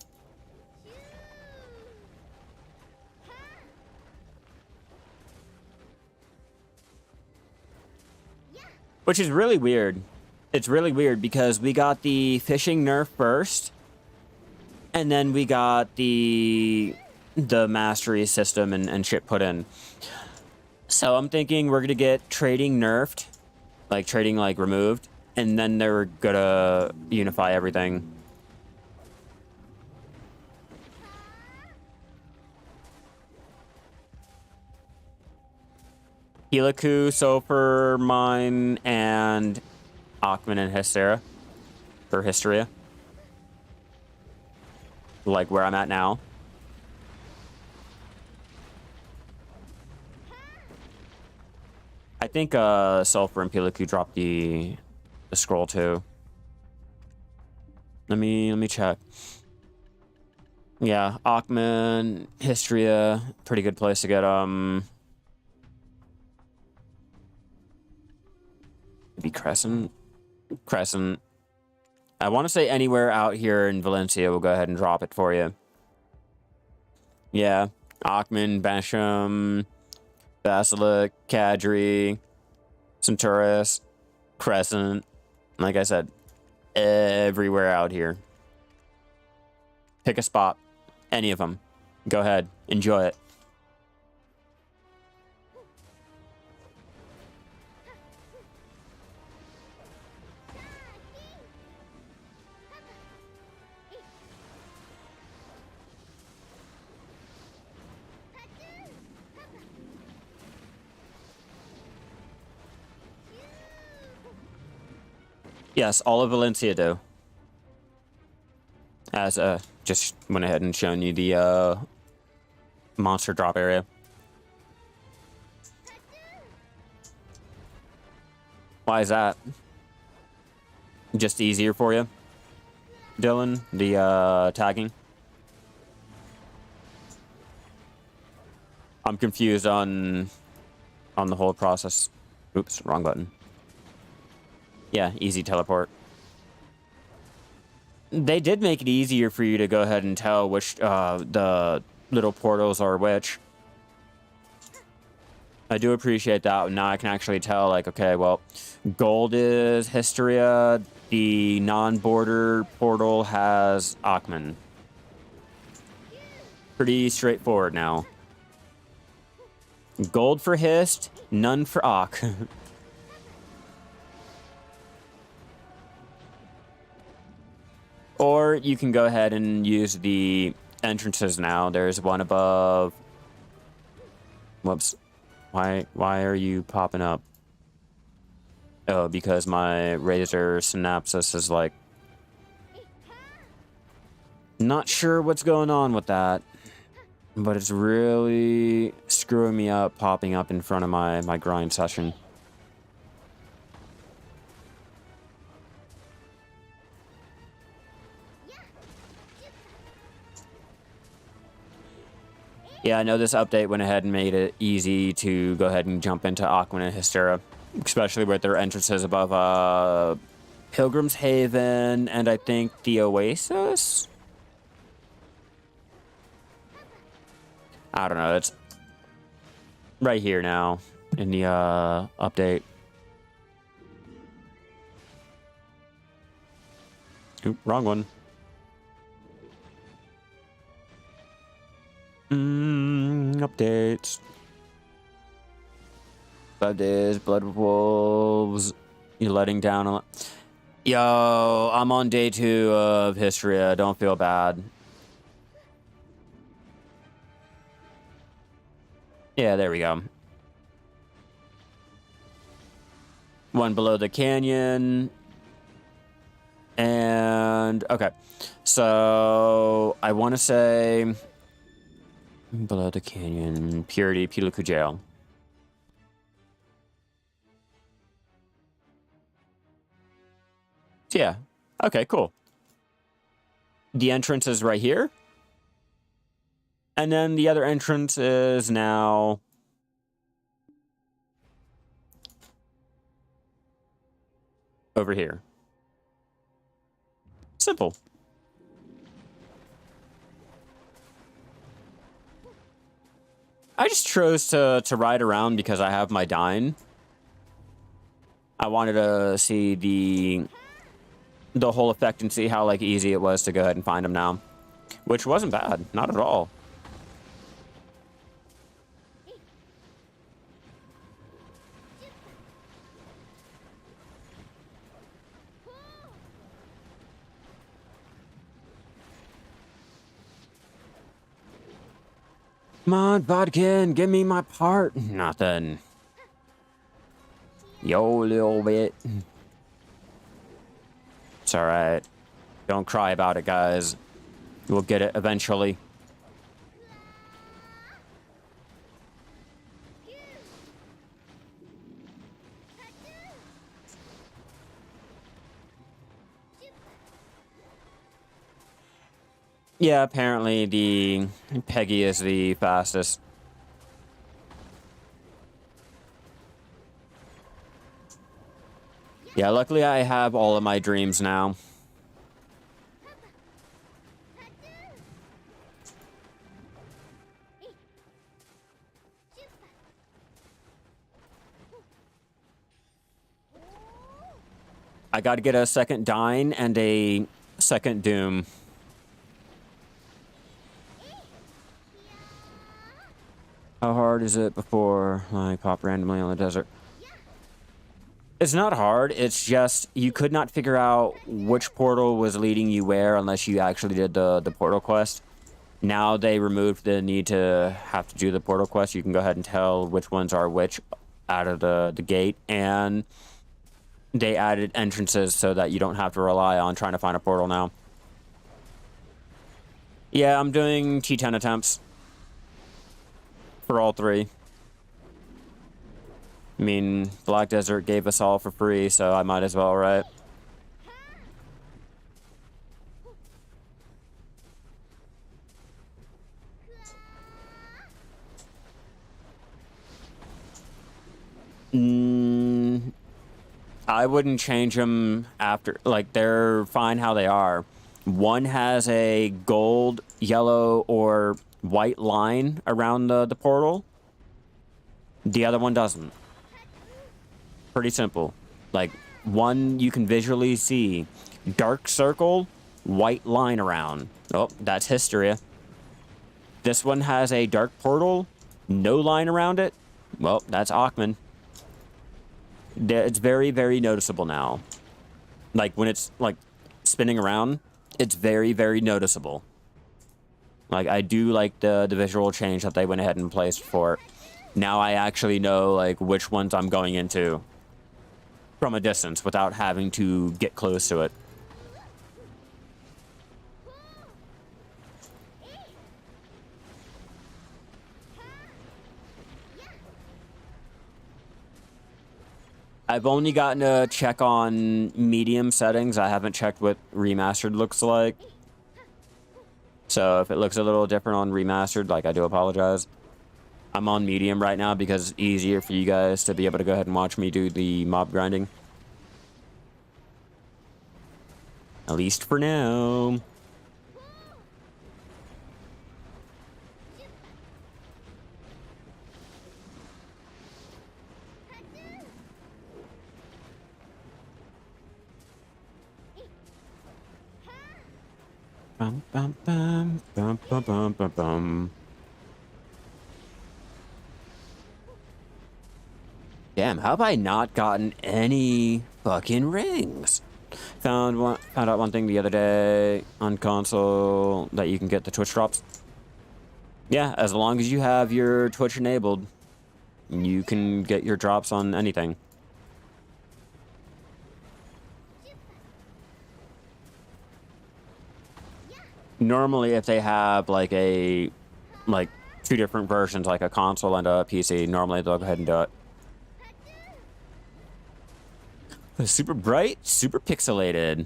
Which is really weird. It's really weird because we got the fishing nerf first, and then we got the mastery system and shit put in. So I'm thinking we're gonna get trading nerfed, like trading like removed, and then they're gonna unify everything. Heliku, Sulfur, Mine, and Achman and Hystria. For Hystria. Like where I'm at now. I think Sulfur and Piliku dropped the scroll too. Let me check. Yeah, Ackman, Hystria, pretty good place to get maybe Crescent. Crescent. I want to say anywhere out here in Valencia, we'll go ahead and drop it for you. Yeah, Ackman, Basham, Basilic, Kadri, Centaurus, Crescent. Like I said, everywhere out here. Pick a spot. Any of them. Go ahead. Enjoy it. Yes, all of Valencia do. As just went ahead and shown you the monster drop area. Why is that? Just easier for you, Dylan? The tagging. I'm confused on the whole process. Oops, wrong button. Yeah, easy teleport. They did make it easier for you to go ahead and tell which the little portals are which. I do appreciate that. Now I can actually tell, like, okay, well, gold is Hystria. The non-border portal has Ackman. Pretty straightforward now. Gold for Hyst, none for Ack. Or you can go ahead and use the entrances now. There's one above. Whoops. Why are you popping up? Oh, because my Razor Synapsis is like... Not sure what's going on with that. But it's really screwing me up, popping up in front of my grind session. Yeah, I know this update went ahead and made it easy to go ahead and jump into Ackman and Hystera, especially with their entrances above Pilgrim's Haven and I think the Oasis? I don't know, it's right here now in the update. Oop, wrong one. Updates. 5 days, Blood Wolves. You're letting down a lot. Yo, I'm on day 2 of Hystria. Don't feel bad. Yeah, there we go. One below the canyon. And, okay. So, I want to say... Below the canyon, Purity, Piliku Jail. Yeah. Okay, cool. The entrance is right here. And then the other entrance is now... over here. Simple. I just chose to ride around because I have my Dine. I wanted to see the whole effect and see how like easy it was to go ahead and find them now, which wasn't bad, not at all. Come on, Bodkin, give me my part. Nothing. Yo, little bit. It's alright. Don't cry about it, guys. We'll get it eventually. Yeah, apparently the Peggy is the fastest. Yeah, luckily I have all of my dreams now. I gotta get a second Dine and a second Doom. How hard is it before I pop randomly on the desert? It's not hard, it's just you could not figure out which portal was leading you where unless you actually did the portal quest. Now they removed the need to have to do the portal quest. You can go ahead and tell which ones are which out of the gate, and they added entrances so that you don't have to rely on trying to find a portal now. Yeah, I'm doing T10 attempts for all three. I mean, Black Desert gave us all for free, so I might as well, right? I wouldn't change them after, like, they're fine how they are. One has a gold, yellow, or white line around the portal. The other one doesn't. Pretty simple. Like, one you can visually see. Dark circle, white line around. Oh, that's Hystria. This one has a dark portal, no line around it. Well, that's Ackman. It's very, very noticeable now. Like, when it's, like, spinning around, it's very, very noticeable. Like, I do like the visual change that they went ahead and placed for it. Now I actually know, like, which ones I'm going into from a distance without having to get close to it. I've only gotten to check on medium settings. I haven't checked what remastered looks like. So if it looks a little different on remastered, like, I do apologize. I'm on medium right now because it's easier for you guys to be able to go ahead and watch me do the mob grinding. At least for now. Bum, bum, bum, bum, bum, bum, bum, bum. Damn, how have I not gotten any fucking rings? Found out one thing the other day on console that you can get the Twitch drops. Yeah, as long as you have your Twitch enabled, you can get your drops on anything. Normally, if they have like two different versions, like a console and a PC, normally they'll go ahead and do it. Super bright, super pixelated.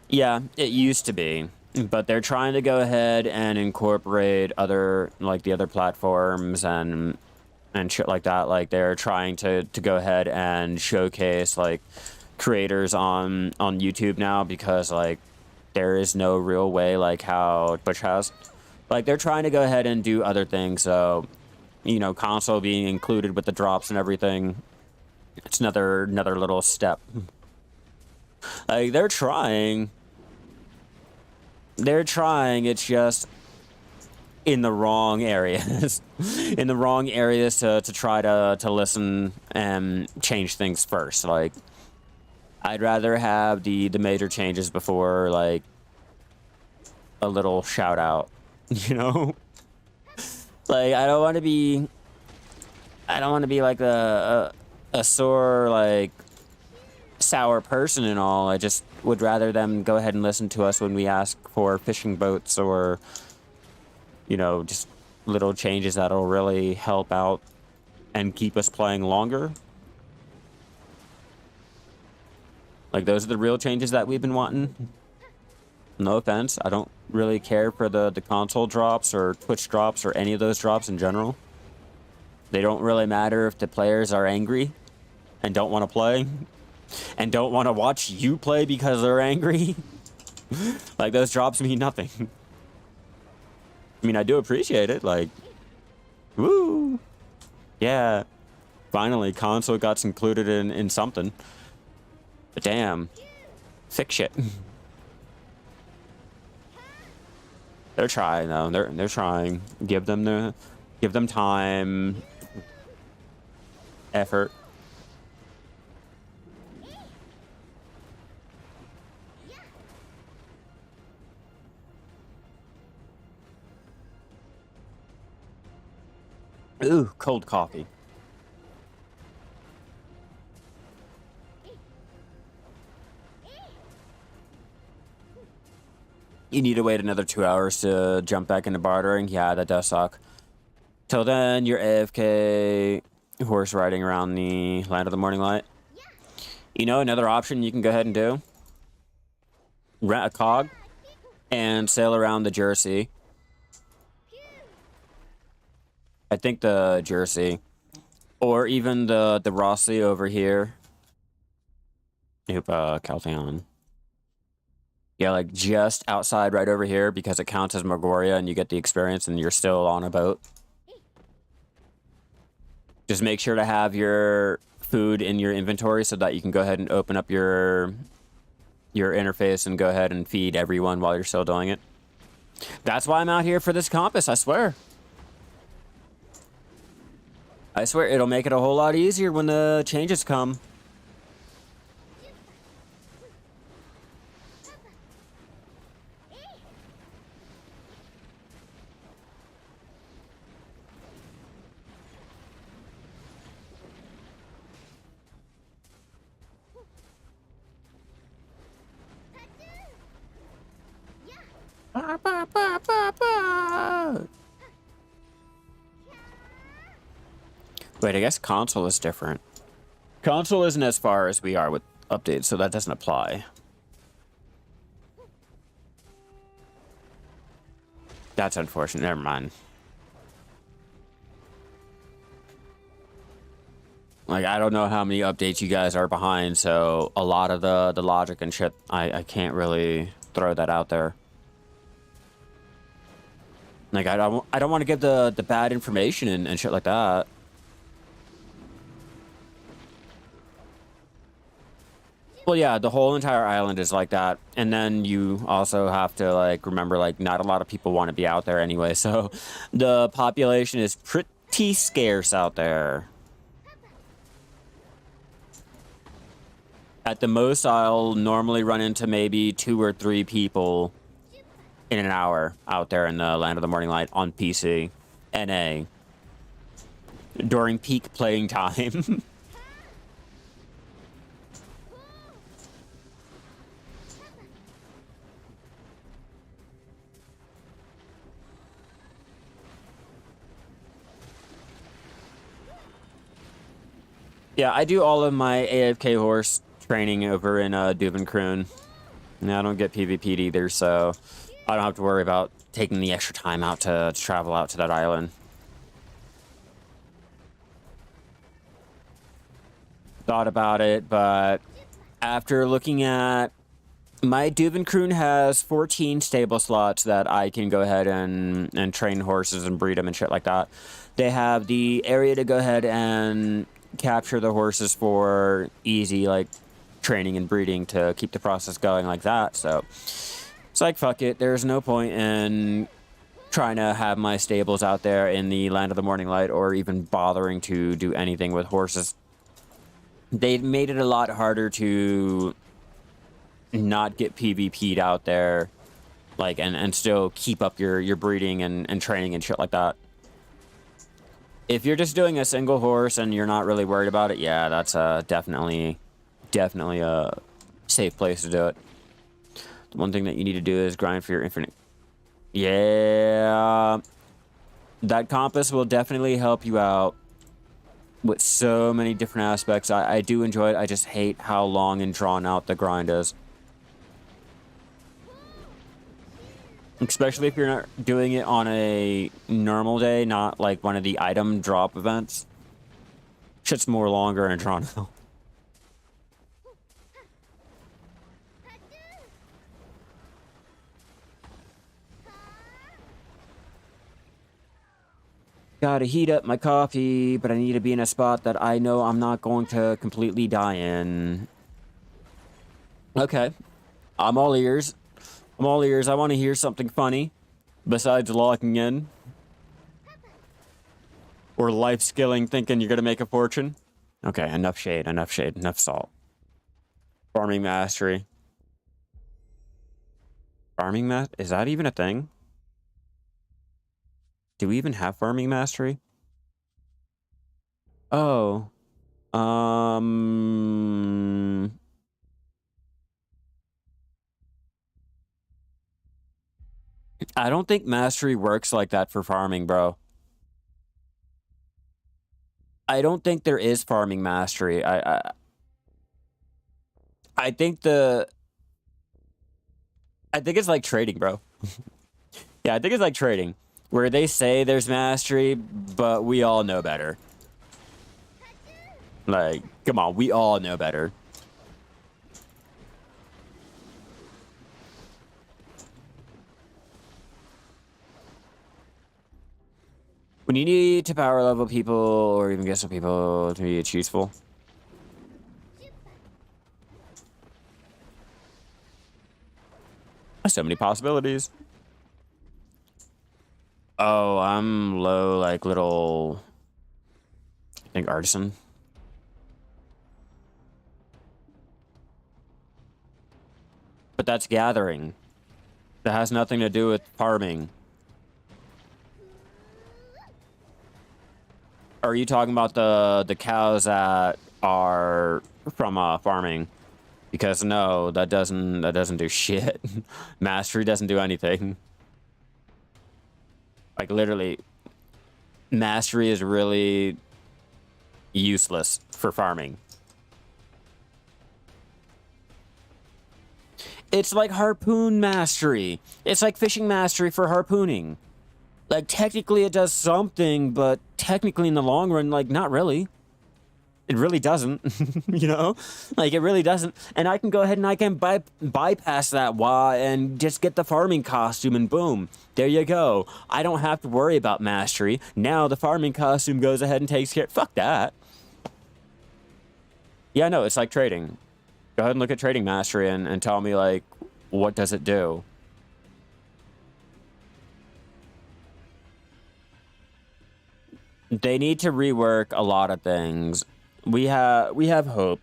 Yeah, it used to be, but they're trying to go ahead and incorporate other, like, the other platforms and shit like that. Like, they're trying to go ahead and showcase, like, creators on YouTube now, because, like, there is no real way like how Twitch has. Like, they're trying to go ahead and do other things, so, you know, console being included with the drops and everything, it's another little step. Like, they're trying. They're trying, it's just in the wrong areas. In the wrong areas to try to listen and change things first. Like, I'd rather have the major changes before, like, a little shout out, you know? Like, I don't want to be like a sore, like, sour person and all. I just would rather them go ahead and listen to us when we ask for fishing boats, or, you know, just little changes that'll really help out and keep us playing longer. Like, those are the real changes that we've been wanting. No offense, I don't really care for the console drops or Twitch drops or any of those drops in general. They don't really matter if the players are angry and don't want to play and don't want to watch you play because they're angry. Like, those drops mean nothing. I mean, I do appreciate it, like, woo! Yeah, finally, console got included in something. But damn, fix shit. They're trying though. They're trying. Give them time, effort. Ooh, cold coffee. You need to wait another 2 hours to jump back into bartering. Yeah, that does suck. Till then, you're AFK horse riding around the Land of the Morning Light. You know, another option you can go ahead and do. Rent a cog and sail around the Jersey. I think the Jersey. Or even the Rossi over here. Nope, Caltheon. Yeah, like just outside right over here because it counts as Magoria and you get the experience and you're still on a boat. Just make sure to have your food in your inventory so that you can go ahead and open up your interface and go ahead and feed everyone while you're still doing it. That's why I'm out here for this compass, I swear. I swear, it'll make it a whole lot easier when the changes come. Wait, I guess console is different. Console isn't as far as we are with updates, so that doesn't apply. That's unfortunate. Never mind. Like, I don't know how many updates you guys are behind, so a lot of the logic and shit, I can't really throw that out there. Like, I don't want to give the bad information and shit like that. Well, yeah, the whole entire island is like that. And then you also have to, like, remember, like, not a lot of people want to be out there anyway. So the population is pretty scarce out there. At the most, I'll normally run into maybe 2 or 3 people in an hour out there in the Land of the Morning Light on PC, NA, during peak playing time. Yeah, I do all of my AFK horse training over in Duvenkroon. And I don't get PvP'd either, so I don't have to worry about taking the extra time out to travel out to that island. Thought about it, but after looking at my Duvenkroon has 14 stable slots that I can go ahead and train horses and breed them and shit like that. They have the area to go ahead and capture the horses for easy, like, training and breeding to keep the process going like that. So it's like, fuck it. There's no point in trying to have my stables out there in the Land of the Morning Light or even bothering to do anything with horses. They made it a lot harder to not get PvP'd out there, like, and still keep up your breeding and training and shit like that. If you're just doing a single horse and you're not really worried about it, yeah, that's definitely a safe place to do it. The one thing that you need to do is grind for your infinite. Yeah, that compass will definitely help you out with so many different aspects. I do enjoy it. I just hate how long and drawn out the grind is. Especially if you're not doing it on a normal day, not like one of the item drop events. Shit's more longer and drawn out. Gotta heat up my coffee, but I need to be in a spot that I know I'm not going to completely die in. Okay. I'm all ears. I'm all ears. I want to hear something funny besides locking in. Or life skilling, thinking you're going to make a fortune. Okay, enough shade, enough salt. Farming mastery. Farming is that even a thing? Do we even have farming mastery? Oh. I don't think mastery works like that for farming, bro. I don't think there is farming mastery. I think I think it's like trading, bro. Yeah, I think it's like trading, where they say there's mastery, but we all know better. Like, come on, we all know better. When you need to power level people or even get some people to be useful. So many possibilities. Oh, I'm low, like little, I think artisan. But that's gathering. That has nothing to do with farming. Are you talking about the cows that are from farming? Because no, that doesn't do shit. Mastery doesn't do anything. Like literally, mastery is really useless for farming. It's like harpoon mastery. It's like fishing mastery for harpooning. Like technically it does something, but technically in the long run, like not really. It really doesn't, you know? Like, it really doesn't. And I can go ahead and I can bypass that and just get the farming costume and boom, there you go. I don't have to worry about mastery. Now the farming costume goes ahead and takes care. Fuck that. Yeah, no, it's like trading. Go ahead and look at trading mastery and tell me, like, what does it do? They need to rework a lot of things. We have hope,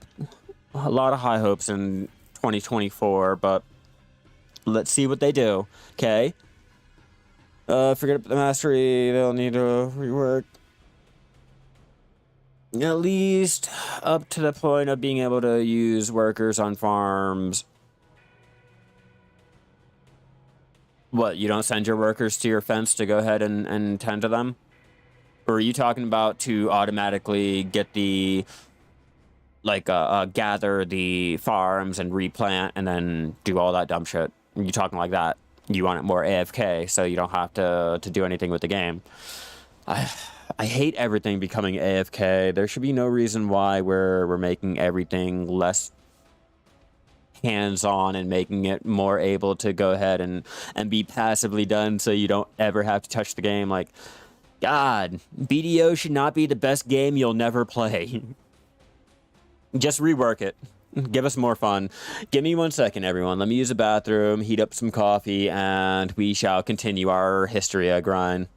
a lot of high hopes in 2024, but let's see what they do. Okay. Forget the mastery. They'll need to rework at least up to the point of being able to use workers on farms. What, you don't send your workers to your fence to go ahead and tend to them? Or are you talking about to automatically get the, like, gather the farms and replant and then do all that dumb shit? Are you talking like that? You want it more AFK so you don't have to do anything with the game. I hate everything becoming AFK. There should be no reason why we're making everything less hands-on and making it more able to go ahead and be passively done so you don't ever have to touch the game. Like, God, BDO should not be the best game you'll never play. Just rework it. Give us more fun. Give me 1 second, everyone. Let me use the bathroom, heat up some coffee, and we shall continue our Hystria grind.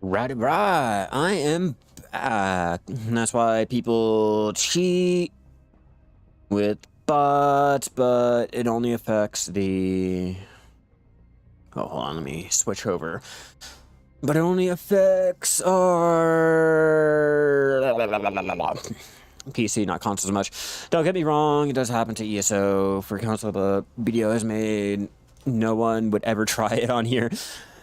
Right, I am back. That's why people cheat with bots, but it only affects the... Oh, hold on, let me switch over. But it only affects our... PC, not console as much. Don't get me wrong, it does happen to ESO. For console, the video is made. No one would ever try it on here.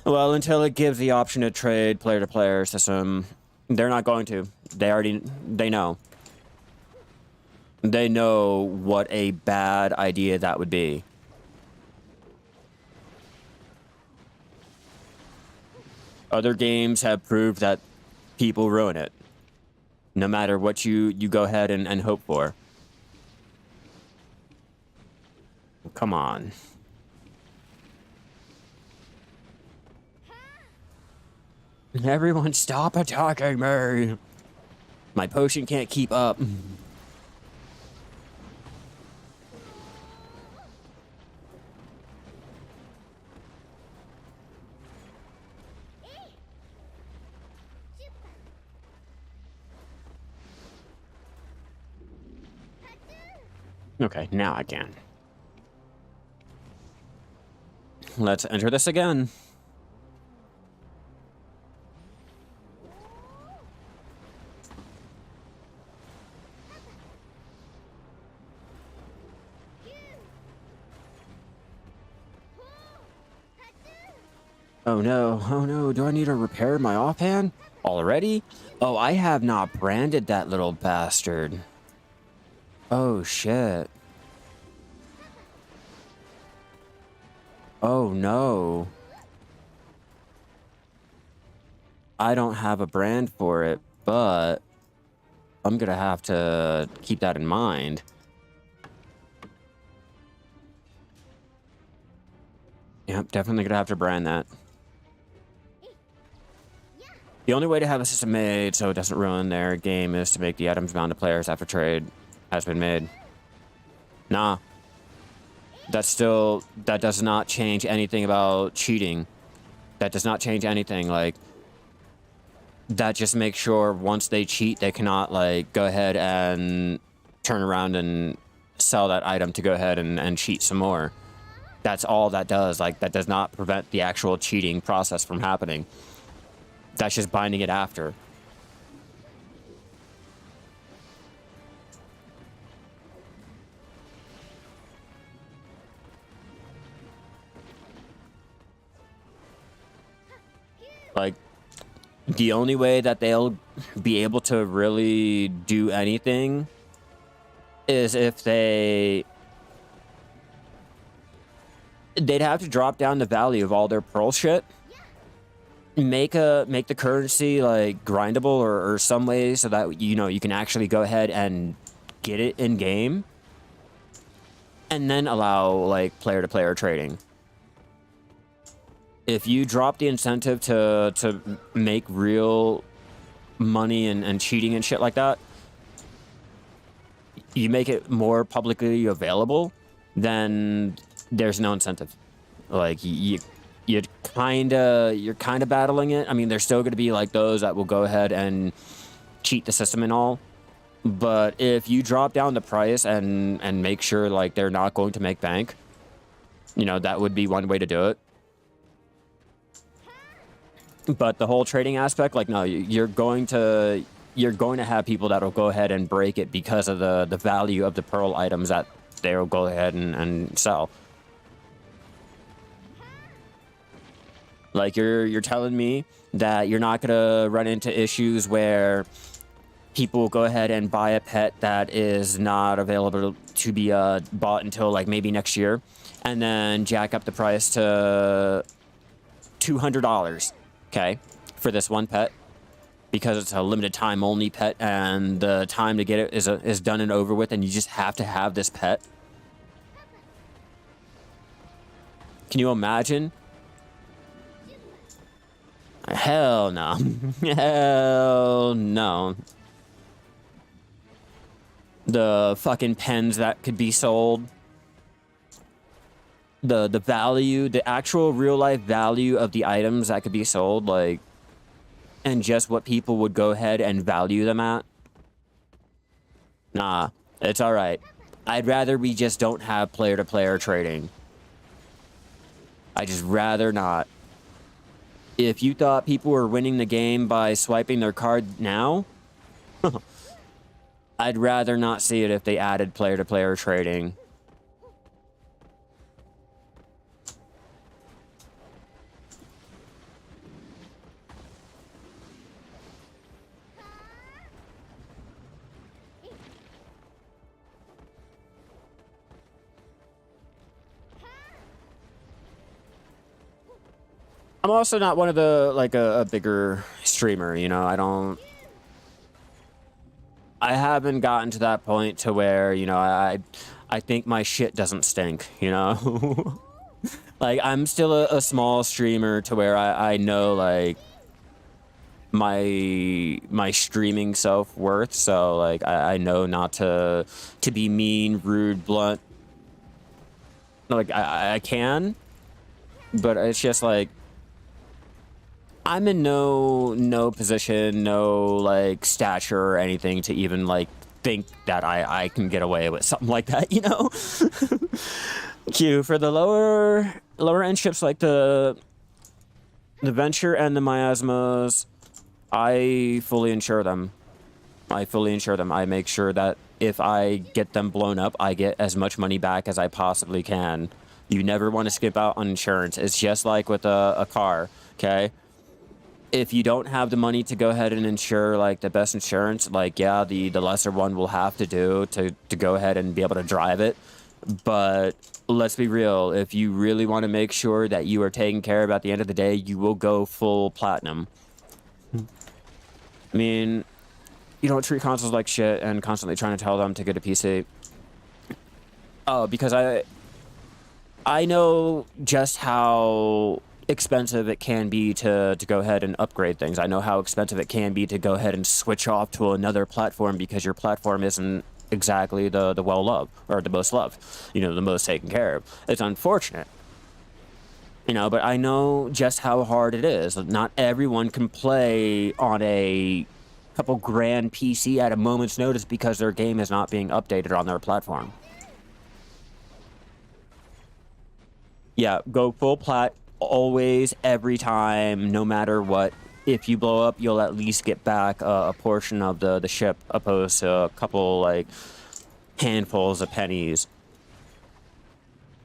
Well, until it gives the option to trade player-to-player system, they're not going to. They know. They know what a bad idea that would be. Other games have proved that people ruin it. No matter what you go ahead and hope for. Come on. Everyone stop attacking me! My potion can't keep up. Okay, now I can. Let's enter this again. Oh no, do I need to repair my offhand? Already? Oh, I have not branded that little bastard. Oh shit. Oh no. I don't have a brand for it, but I'm gonna have to keep that in mind. Yep, definitely gonna have to brand that. The only way to have a system made so it doesn't ruin their game is to make the items bound to players after trade has been made. Nah. That does not change anything about cheating. That does not change anything. Like, that just makes sure once they cheat, they cannot, like, go ahead and turn around and sell that item to go ahead and cheat some more. That's all that does. Like, that does not prevent the actual cheating process from happening. That's just binding it after. Like, the only way that they'll be able to really do anything is if they'd have to drop down the value of all their pearl shit. Make the currency like grindable or some way so that you can actually go ahead and get it in game, and then allow like player to player trading. If you drop the incentive to make real money and cheating and shit like that, you make it more publicly available, then there's no incentive. Like you're kind of battling it. I mean, there's still going to be like those that will go ahead and cheat the system and all. But if you drop down the price and make sure like they're not going to make bank, that would be one way to do it. But the whole trading aspect, like, no, you're going to have people that'll go ahead and break it because of the value of the pearl items that they'll go ahead and sell. Like, you're telling me that you're not gonna run into issues where people will go ahead and buy a pet that is not available to be bought until like maybe next year, and then jack up the price to $200, okay, for this one pet, because it's a limited time only pet, and the time to get it is done and over with, and you just have to have this pet. Can you imagine? Hell no. Hell no. The fucking pens that could be sold. The value, the actual real life value of the items that could be sold, like, and just what people would go ahead and value them at, nah, it's all right. I'd rather we just don't have player-to-player trading. I just rather not. If you thought people were winning the game by swiping their card now, I'd rather not see it if they added player-to-player trading. I'm also not one of the, like, a bigger streamer, you know, I haven't gotten to that point to where, you know, I think my shit doesn't stink, you know? Like, I'm still a small streamer to where I know, like, my streaming self-worth, so, like, I know not to be mean, rude, blunt. Like, I can, but it's just, like, I'm in no position, no, like, stature or anything to even, like, think that I can get away with something like that, you know? Q, for the lower end ships like the Venture and the Miasmas, I fully insure them. I make sure that if I get them blown up, I get as much money back as I possibly can. You never want to skip out on insurance. It's just like with a car, okay? If you don't have the money to go ahead and insure, like, the best insurance, like, yeah, the lesser one will have to do to go ahead and be able to drive it. But let's be real. If you really want to make sure that you are taken care of at the end of the day, you will go full platinum. I mean, you don't treat consoles like shit and constantly trying to tell them to get a PC. Oh, because I know just how expensive it can be to go ahead and upgrade things. I know how expensive it can be to go ahead and switch off to another platform because your platform isn't exactly the well-loved or the most loved, you know, the most taken care of. It's unfortunate, you know, but I know just how hard it is. Not everyone can play on a couple grand PC at a moment's notice because their game is not being updated on their platform. Yeah, go full plat. Always, every time, no matter what. If you blow up, you'll at least get back a portion of the ship, opposed to a couple, like, handfuls of pennies.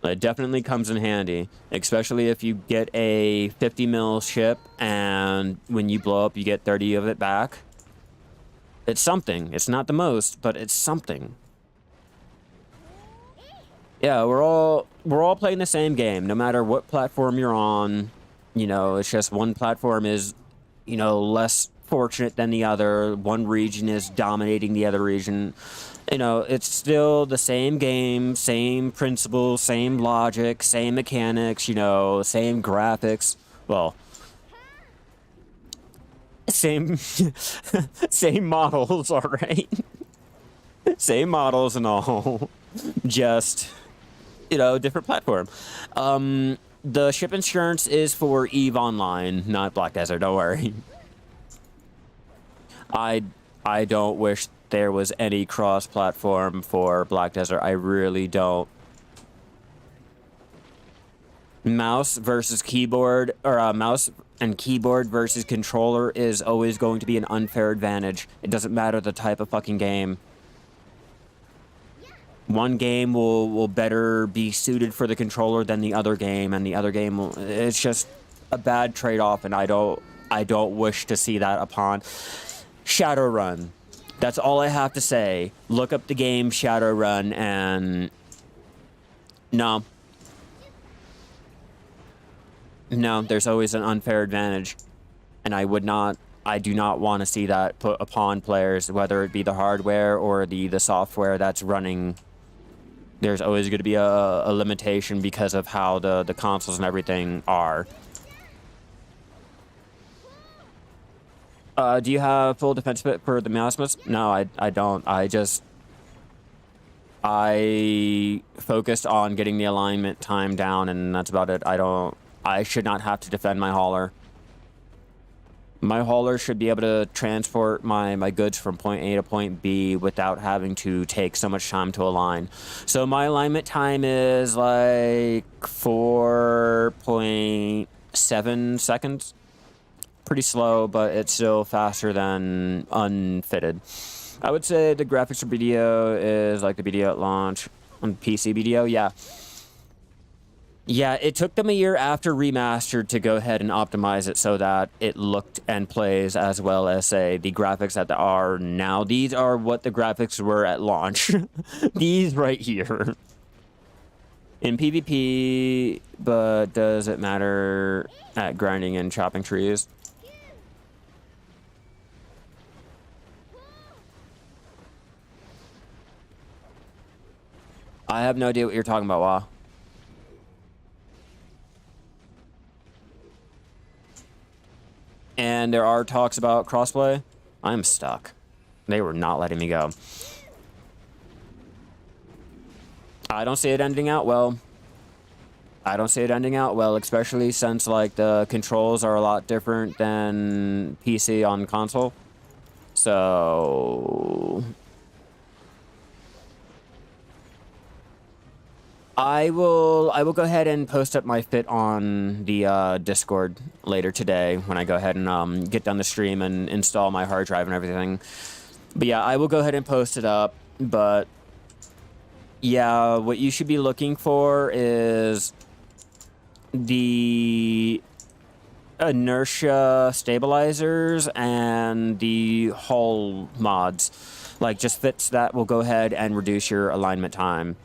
It definitely comes in handy, especially if you get a 50 mil ship and when you blow up, you get 30 of it back. It's something. It's not the most, but it's something. Yeah, we're all playing the same game, no matter what platform you're on. You know, it's just one platform is, you know, less fortunate than the other. One region is dominating the other region. You know, it's still the same game, same principles, same logic, same mechanics, you know, same graphics. Well, same same models, all right? Same models and all. Just, you know, different platform. The ship insurance is for EVE Online, not Black Desert, don't worry. I don't wish there was any cross-platform for Black Desert. I really don't. Mouse versus keyboard, or mouse and keyboard versus controller is always going to be an unfair advantage. It doesn't matter the type of fucking game. One game will better be suited for the controller than the other game, and the other game will, it's just a bad trade-off, and I don't wish to see that upon Shadowrun. That's all I have to say. Look up the game Shadowrun, and no, there's always an unfair advantage, and I do not want to see that put upon players, whether it be the hardware or the software that's running. There's always going to be a limitation because of how the consoles and everything are. Do you have full defense fit for the Miasmas? No, I don't. I focused on getting the alignment time down, and that's about it. I should not have to defend my hauler. My hauler should be able to transport my goods from point A to point B without having to take so much time to align. So my alignment time is like 4.7 seconds. Pretty slow, but it's still faster than unfitted. I would say the graphics for BDO is like the BDO at launch on PC BDO, yeah. Yeah, it took them a year after remastered to go ahead and optimize it so that it looked and plays as well as, say, the graphics that are now. These are what the graphics were at launch. These right here. In PvP, but does it matter at grinding and chopping trees? I have no idea what you're talking about, Wah. And there are talks about crossplay. I'm stuck. They were not letting me go. I don't see it ending out well. I don't see it ending out well, especially since like the controls are a lot different than PC on console. So I will go ahead and post up my fit on the Discord later today when I go ahead and get done the stream and install my hard drive and everything. But yeah, I will go ahead and post it up. But yeah, what you should be looking for is the inertia stabilizers and the hull mods. Like just fits that will go ahead and reduce your alignment time.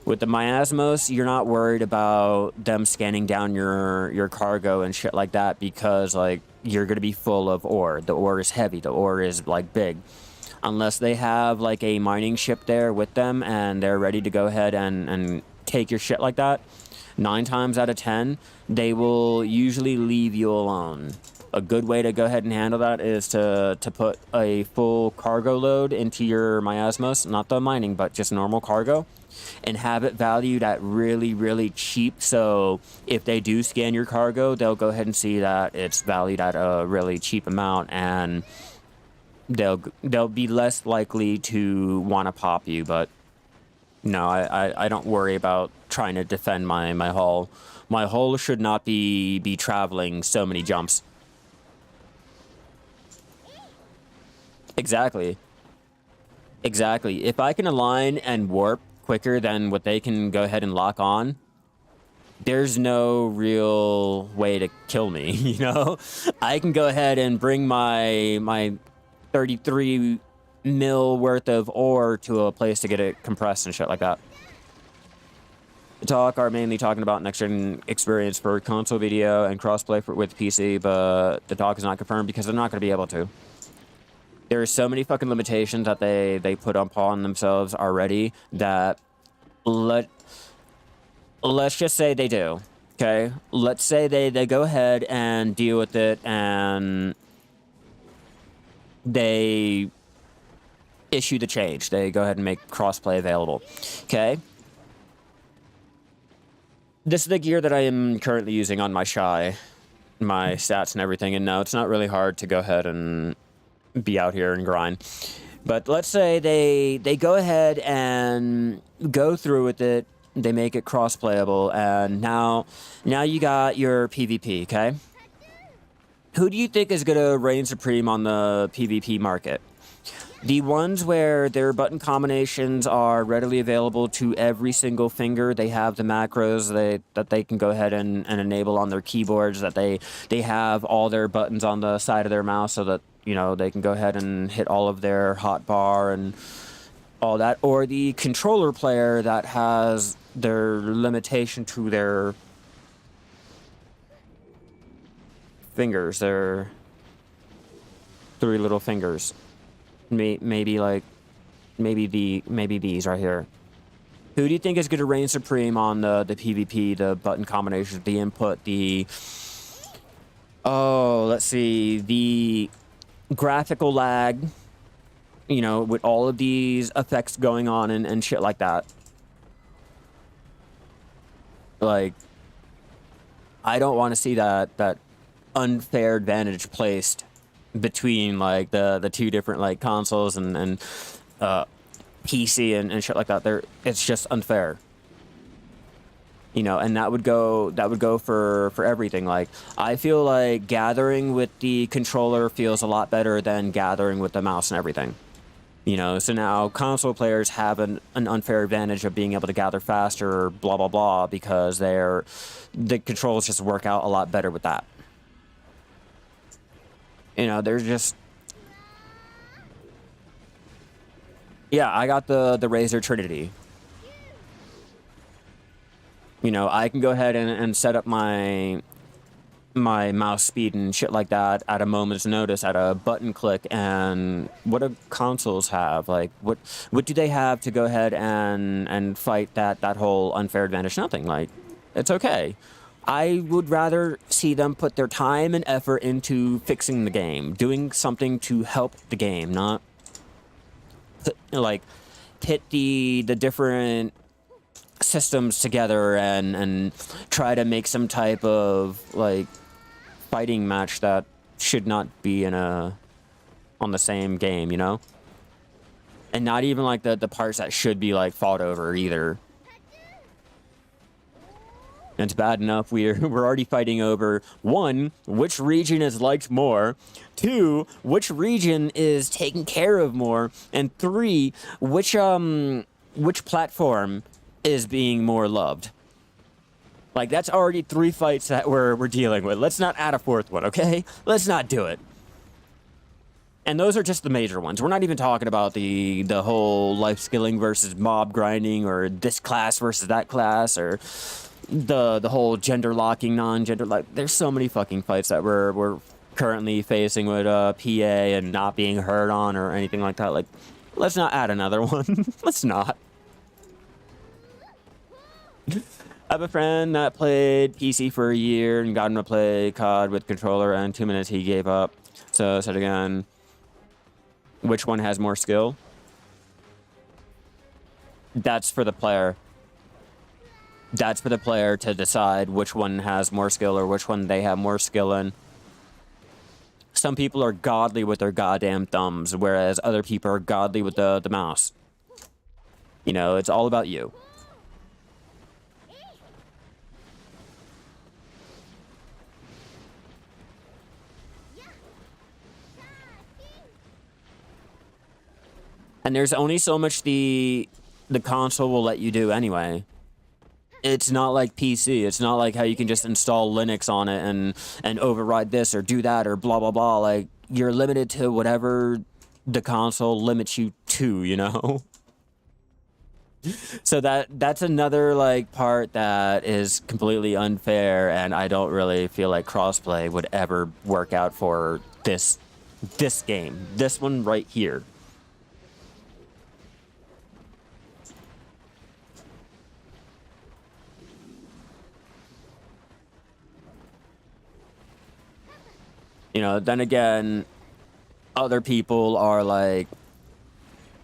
With the miasmos, you're not worried about them scanning down your cargo and shit like that because, like, you're going to be full of ore. The ore is heavy. The ore is, like, big. Unless they have, like, a mining ship there with them and they're ready to go ahead and take your shit like that, 9 times out of 10, they will usually leave you alone. A good way to go ahead and handle that is to put a full cargo load into your miasmos, not the mining, but just normal cargo, and have it valued at really, really cheap. So if they do scan your cargo, they'll go ahead and see that it's valued at a really cheap amount, and they'll be less likely to want to pop you. But no, I don't worry about trying to defend my hull. My hull should not be traveling so many jumps. Exactly. Exactly. If I can align and warp quicker than what they can go ahead and lock on, there's no real way to kill me, you know? I can go ahead and bring my 33 mil worth of ore to a place to get it compressed and shit like that. The talk are mainly talking about next-gen experience for console video and crossplay with PC, but the talk is not confirmed because they're not going to be able to. There are so many fucking limitations that they put upon themselves already that let's just say they do, okay? Let's say they go ahead and deal with it and they issue the change. They go ahead and make crossplay available, okay? This is the gear that I am currently using on my Shai, my stats and everything, and no, it's not really hard to go ahead and be out here and grind. But let's say they go ahead and go through with it, they make it cross-playable, and now you got your PvP, okay? Who do you think is going to reign supreme on the PvP market? The ones where their button combinations are readily available to every single finger. They have the macros that they can go ahead and enable on their keyboards, that they have all their buttons on the side of their mouse so that, you know, they can go ahead and hit all of their hotbar and all that. Or the controller player that has their limitation to their fingers, their 3 little fingers. Maybe these right here. Who do you think is going to reign supreme on the PvP, the button combinations, the input, let's see, the graphical lag, you know, with all of these effects going on and shit like that? Like, I don't want to see that unfair advantage placed between like the two different like consoles and PC and shit like that. It's just unfair. You know, and that would go for everything. Like, I feel like gathering with the controller feels a lot better than gathering with the mouse and everything. You know, so now console players have an unfair advantage of being able to gather faster or blah blah blah because the controls just work out a lot better with that. You know, there's just... Yeah, I got the Razer Trinity. You know, I can go ahead and set up my mouse speed and shit like that at a moment's notice, at a button click. And what do consoles have? Like, what do they have to go ahead and fight that whole unfair advantage? Nothing. Like, it's okay. I would rather see them put their time and effort into fixing the game, doing something to help the game, not like pit the different systems together and try to make some type of like fighting match that should not be on the same game, you know? And not even like the parts that should be like fought over either. And it's bad enough we're already fighting over, 1, which region is liked more, 2, which region is taken care of more, and 3, which platform is being more loved. Like, that's already 3 fights that we're dealing with. Let's not add a 4th one, okay? Let's not do it. And those are just the major ones. We're not even talking about the whole life skilling versus mob grinding, or this class versus that class, or the whole gender locking, non-gender, like, there's so many fucking fights that we're currently facing with PA and not being heard on or anything like that. Like, let's not add another one. Let's not. I have a friend that played PC for a year and got him to play COD with controller, and 2 minutes he gave up. So I said again, which one has more skill? That's for the player. That's for the player to decide which one has more skill or which one they have more skill in. Some people are godly with their goddamn thumbs, whereas other people are godly with the mouse. You know, it's all about you. And there's only so much the console will let you do anyway. It's not like PC. It's not like how you can just install Linux on it and override this or do that or blah, blah, blah. Like, you're limited to whatever the console limits you to, you know? So that's another, like, part that is completely unfair, and I don't really feel like crossplay would ever work out for this game. This one right here. You know, then again, other people are, like,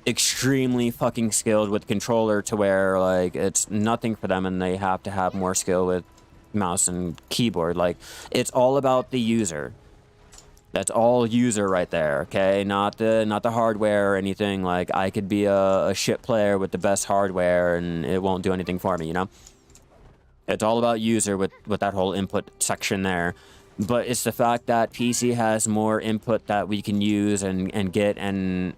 extremely fucking skilled with controller to where, like, it's nothing for them and they have to have more skill with mouse and keyboard. Like, it's all about the user. That's all user right there, okay? Not the hardware or anything. Like, I could be a shit player with the best hardware and it won't do anything for me, you know? It's all about user with that whole input section there. But it's the fact that PC has more input that we can use and get, and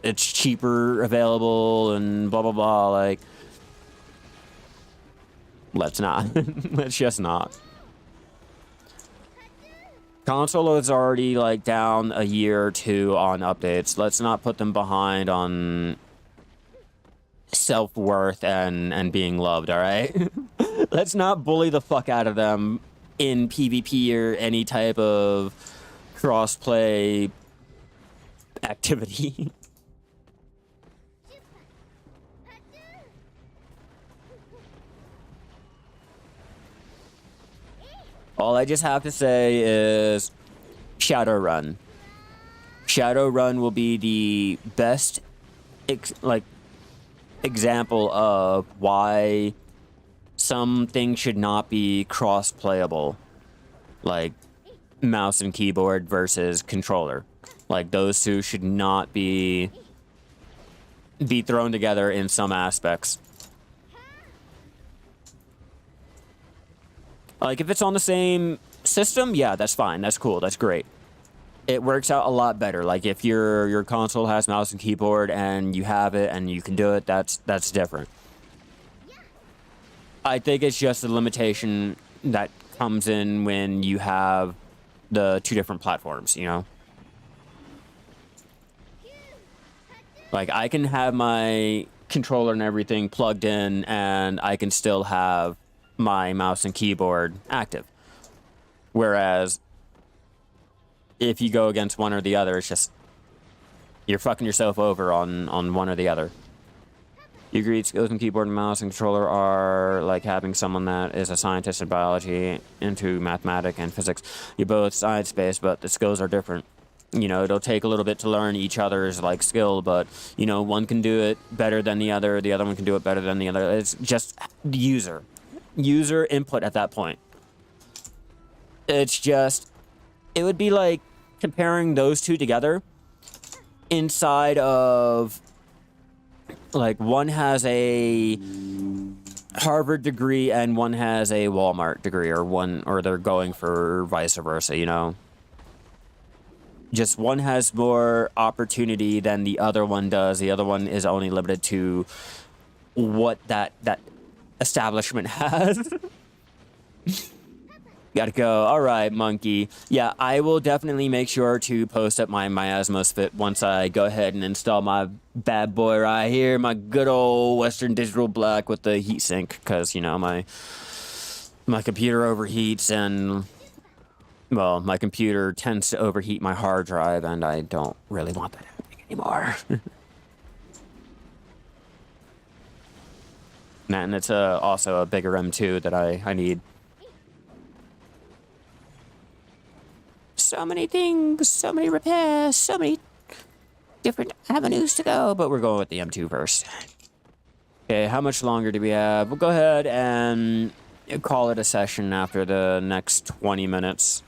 it's cheaper available and blah, blah, blah. Like, let's not. Let's just not. Console is already, like, down a year or 2 on updates. Let's not put them behind on self-worth and being loved, all right? Let's not bully the fuck out of them in PvP or any type of cross-play activity. All I just have to say is Shadowrun. Shadowrun will be the best example of why some things should not be cross-playable. Like, mouse and keyboard versus controller. Like, those two should not be thrown together in some aspects. Like, if it's on the same system, yeah, that's fine. That's cool. That's great. It works out a lot better. Like, if your console has mouse and keyboard and you have it and you can do it, that's different. I think it's just a limitation that comes in when you have the two different platforms, you know? Like, I can have my controller and everything plugged in, and I can still have my mouse and keyboard active. Whereas, if you go against one or the other, it's just, you're fucking yourself over on one or the other. You agree skills in keyboard and mouse and controller are like having someone that is a scientist in biology into mathematics and physics. You're both science-based, but the skills are different. You know, it'll take a little bit to learn each other's, like, skill, but, you know, one can do it better than the other one can do it better than the other. It's just user input at that point. It's just, it would be like comparing those two together inside of, like, one has a Harvard degree and one has a Walmart degree, or they're going for vice versa, you know? Just one has more opportunity than the other one does. The other one is only limited to what that establishment has. Gotta go. All right, monkey. Yeah, I will definitely make sure to post up my Miasmos fit once I go ahead and install my bad boy right here, my good old Western Digital Black with the heatsink, because, you know, my computer overheats, and, well, my computer tends to overheat my hard drive, and I don't really want that happening anymore. And it's also a bigger M2 that I need. So many things, so many repairs, so many different avenues to go, but we're going with the M2 first. Okay, how much longer do we have? We'll go ahead and call it a session after the next 20 minutes.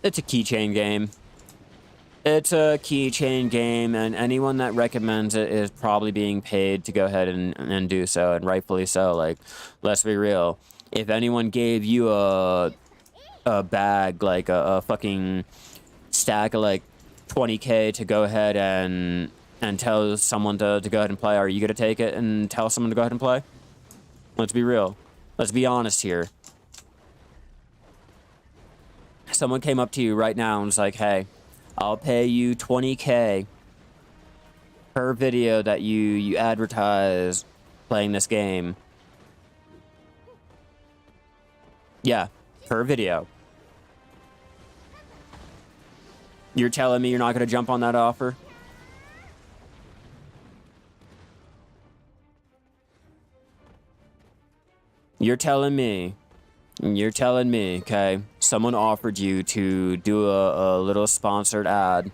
It's a keychain game. It's a keychain game, and anyone that recommends it is probably being paid to go ahead and do so, and rightfully so. Like, let's be real. If anyone gave you a bag, like a fucking stack of like 20K to go ahead and tell someone to go ahead and play, are you gonna take it and tell someone to go ahead and play? Let's be real. Let's be honest here. Someone came up to you right now and was like, hey, I'll pay you 20K per video that you advertise playing this game. Yeah, per video. You're telling me you're not going to jump on that offer? You're telling me, okay, someone offered you to do a little sponsored ad,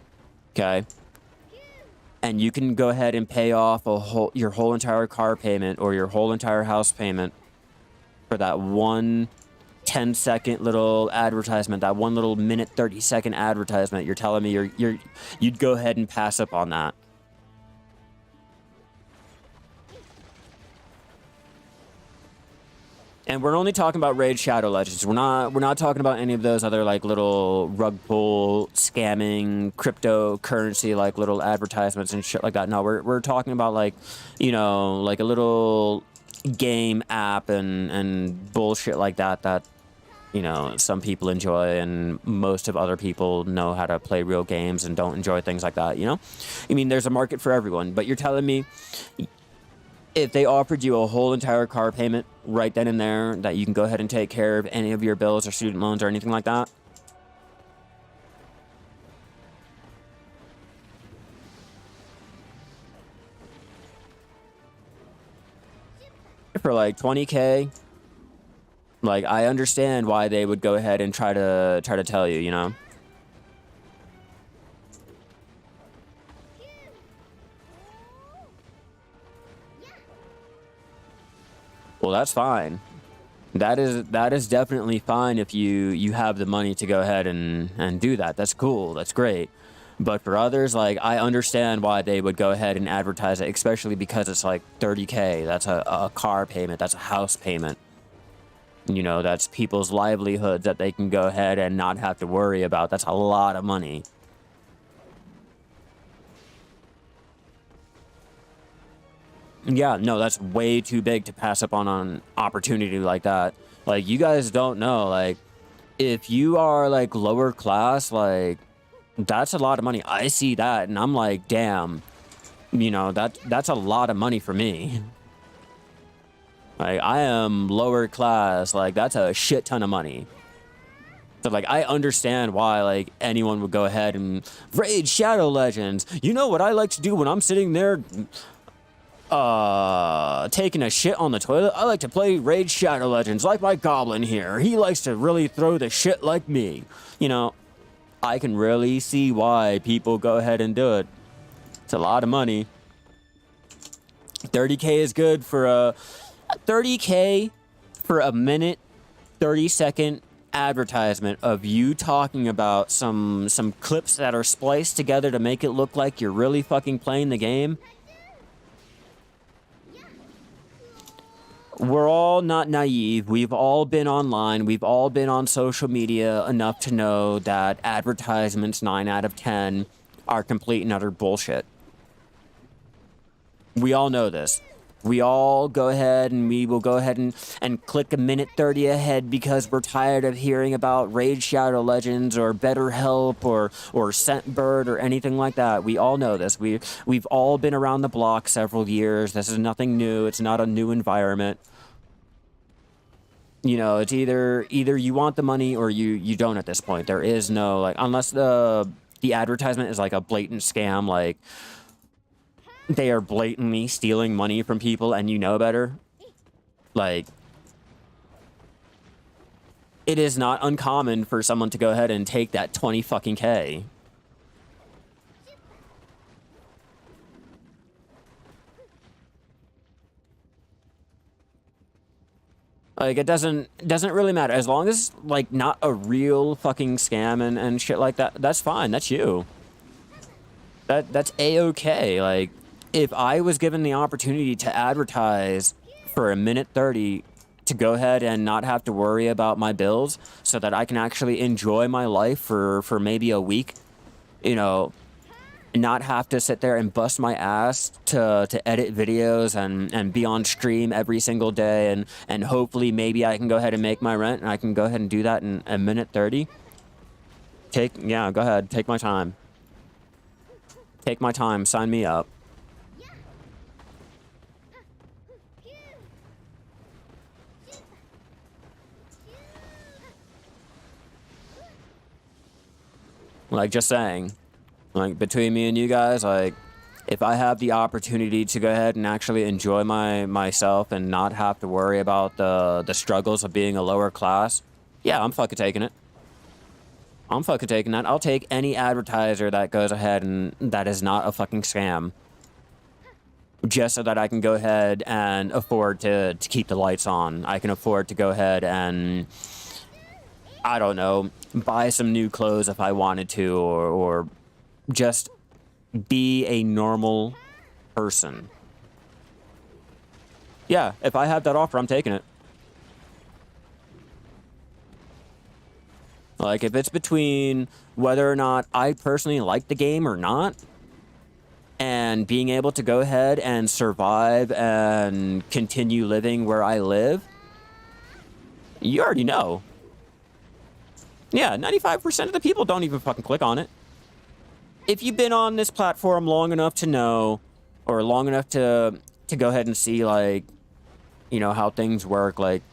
okay, and you can go ahead and pay off your whole entire car payment or your whole entire house payment for that one 10-second little advertisement, that one little minute 30-second advertisement. You're telling me you'd go ahead and pass up on that? And we're only talking about Raid Shadow Legends. We're not talking about any of those other, like, little rug pull scamming cryptocurrency, like, little advertisements and shit like that. No, we're talking about, like, you know, like a little game app and bullshit like that, you know, some people enjoy, and most of other people know how to play real games and don't enjoy things like that, you know? I mean, there's a market for everyone, but you're telling me if they offered you a whole entire car payment right then and there, that you can go ahead and take care of any of your bills or student loans or anything like that? For like 20K, like, I understand why they would go ahead and try to tell you, you know? Well, that's fine. That is definitely fine if you have the money to go ahead and do that. That's cool. That's great. But for others, like, I understand why they would go ahead and advertise it, especially because it's like 30K. That's a car payment. That's a house payment. You know, that's people's livelihoods that they can go ahead and not have to worry about. That's a lot of money. Yeah, no, that's way too big to pass up on an opportunity like that. Like, you guys don't know, like, if you are, like, lower class, like, that's a lot of money. I see that, and I'm like, damn, you know, that's a lot of money for me. Like, I am lower class, like, that's a shit ton of money. So, like, I understand why, like, anyone would go ahead and raid Shadow Legends. You know what I like to do when I'm sitting there taking a shit on the toilet? I like to play Raid Shadow Legends, like my goblin here. He likes to really throw the shit like me. You know, I can really see why people go ahead and do it. It's a lot of money. 30K is good for a 30K for a minute, 30-second advertisement of you talking about some clips that are spliced together to make it look like you're really fucking playing the game. We're all not naive. We've all been online. We've all been on social media enough to know that advertisements 9 out of 10 are complete and utter bullshit. We all know this. We all go ahead and we will go ahead and click a minute 30 ahead because we're tired of hearing about Raid Shadow Legends or BetterHelp or Scentbird or anything like that. We all know this. We've all been around the block several years. This is nothing new. It's not a new environment. You know, it's either you want the money or you don't at this point. There is no, like, unless the advertisement is like a blatant scam, like they are blatantly stealing money from people and you know better. Like, it is not uncommon for someone to go ahead and take that 20 fucking K. Like, it doesn't really matter. As long as, like, not a real fucking scam and shit like that, that's fine. That's you. That's A-okay. Like, if I was given the opportunity to advertise for a minute 30 to go ahead and not have to worry about my bills so that I can actually enjoy my life for maybe a week, you know, not have to sit there and bust my ass to edit videos and be on stream every single day and hopefully maybe I can go ahead and make my rent and I can go ahead and do that in a minute 30. Yeah, go ahead. Take my time. Take my time. Sign me up. Like, just saying. Like, between me and you guys, like, if I have the opportunity to go ahead and actually enjoy myself and not have to worry about the struggles of being a lower class, yeah, I'm fucking taking it. I'm fucking taking that. I'll take any advertiser that goes ahead and that is not a fucking scam. Just so that I can go ahead and afford to keep the lights on. I can afford to go ahead and, I don't know, buy some new clothes if I wanted to, or just be a normal person. Yeah, if I have that offer, I'm taking it. Like, if it's between whether or not I personally like the game or not, and being able to go ahead and survive and continue living where I live, you already know. Yeah, 95% of the people don't even fucking click on it. If you've been on this platform long enough to know, or long enough to go ahead and see, like, you know, how things work, like,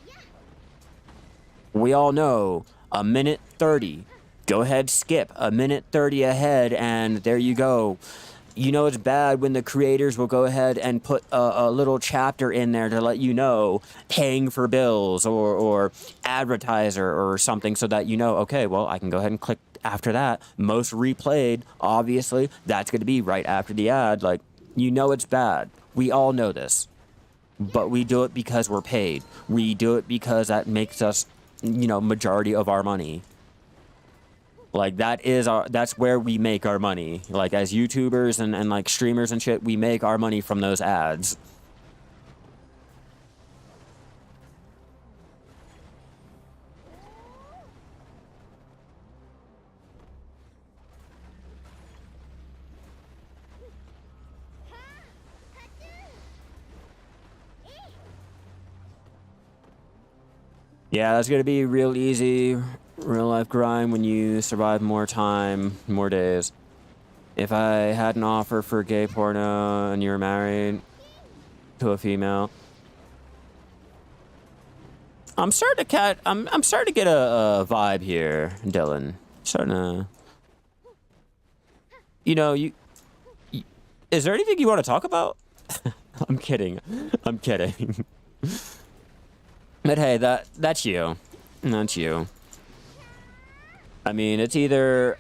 we all know a minute 30. Go ahead, skip a minute 30 ahead, and there you go. You know it's bad when the creators will go ahead and put a little chapter in there to let you know paying for bills or advertiser or something so that you know, okay, well, I can go ahead and click after that. Most replayed, obviously, that's going to be right after the ad. Like, you know it's bad. We all know this. but we do it because we're paid. We do it because that makes us, you know, majority of our money. Like, that's where we make our money. Like, as YouTubers and like streamers and shit, we make our money from those ads. Yeah, that's gonna be real easy, real life grind when you survive more time, more days. If I had an offer for gay porno and you were married to a female, I'm starting to get a vibe here, Dylan. Starting to, you know, is there anything you want to talk about? I'm kidding. I'm kidding. But hey, that's you. That's you. I mean, it's either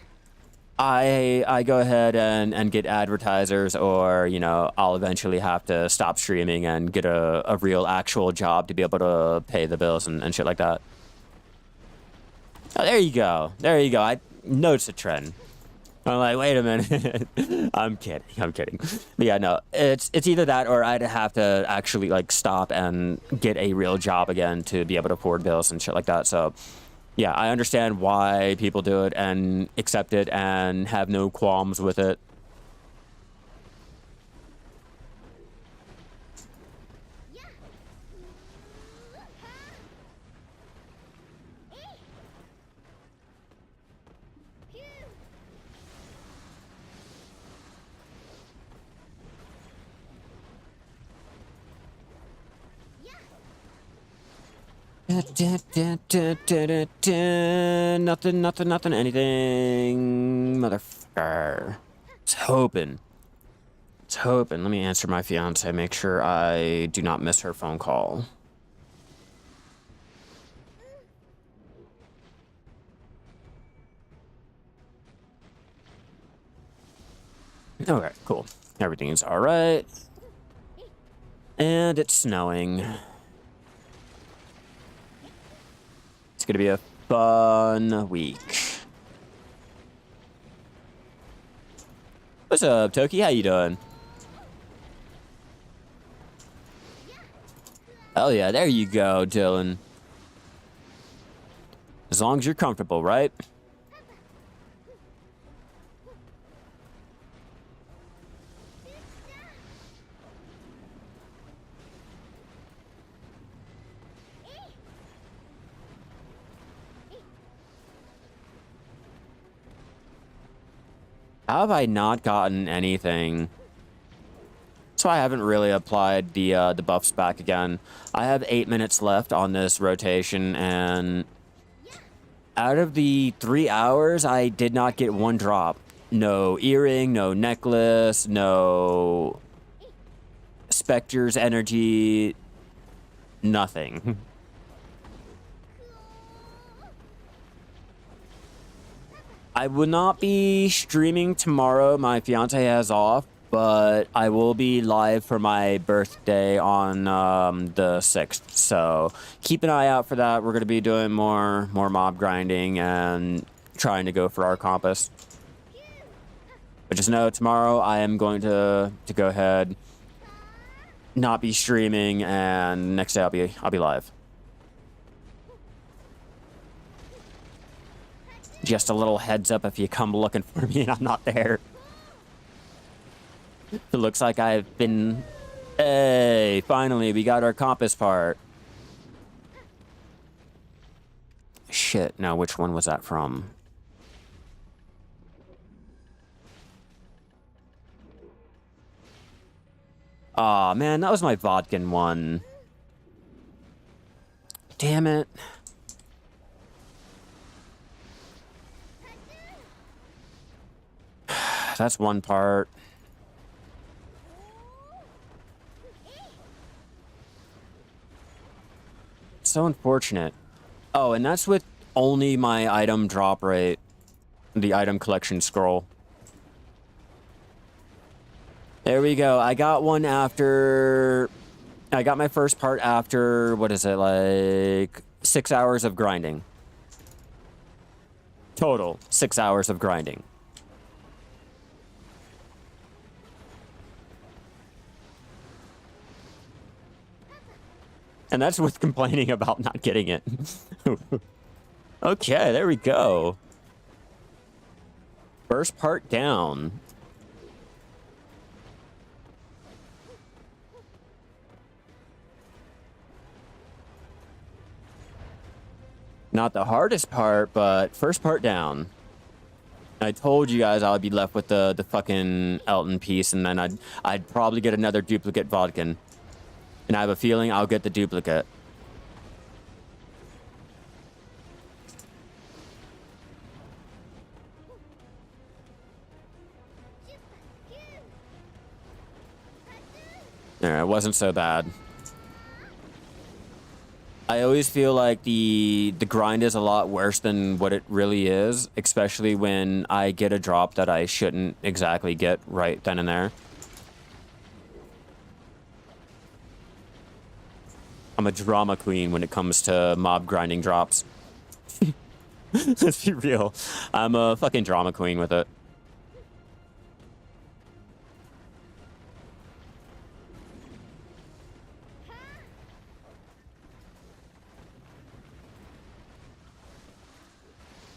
I go ahead and get advertisers, or, you know, I'll eventually have to stop streaming and get a real actual job to be able to pay the bills and shit like that. Oh, there you go. There you go. I noticed a trend. I'm like, wait a minute. I'm kidding. I'm kidding. But yeah, no, it's either that or I'd have to actually like stop and get a real job again to be able to afford bills and shit like that. So yeah, I understand why people do it and accept it and have no qualms with it. Nothing, anything, motherfucker. It's hoping. It's hoping. Let me answer my fiance, make sure I do not miss her phone call. Okay, cool. Everything's alright. And it's snowing. It's gonna be a fun week. What's up, Toki? How you doing? Hell yeah, there you go, Dylan. As long as you're comfortable, right? How have I not gotten anything? So I haven't really applied the buffs back again. I have 8 minutes left on this rotation, and out of the 3 hours, I did not get one drop. No earring, no necklace, no Spectre's energy, nothing. I will not be streaming tomorrow. My fiance has off, but I will be live for my birthday on the 6th. So keep an eye out for that. We're going to be doing more mob grinding and trying to go for our compass. But just know tomorrow I am going to go ahead, not be streaming, and next day I'll be live. Just a little heads up if you come looking for me and I'm not there. It looks like I've been... Hey, finally, we got our compass part. Shit, now which one was that from? Aw, man, that was my Vodkin one. Damn it. That's one part. So unfortunate. Oh, and that's with only my item drop rate. The item collection scroll. There we go. I got one after I got my first part after, what is it, like 6 hours of grinding. Total, 6 hours of grinding. And that's with complaining about not getting it. Okay, there we go. First part down. Not the hardest part, but first part down. I told you guys I would be left with the fucking Elton piece, and then I'd probably get another duplicate Vodkin. And I have a feeling I'll get the duplicate. It wasn't so bad. I always feel like the grind is a lot worse than what it really is, especially when I get a drop that I shouldn't exactly get right then and there. I'm a drama queen when it comes to mob grinding drops. Let's be real. I'm a fucking drama queen with it.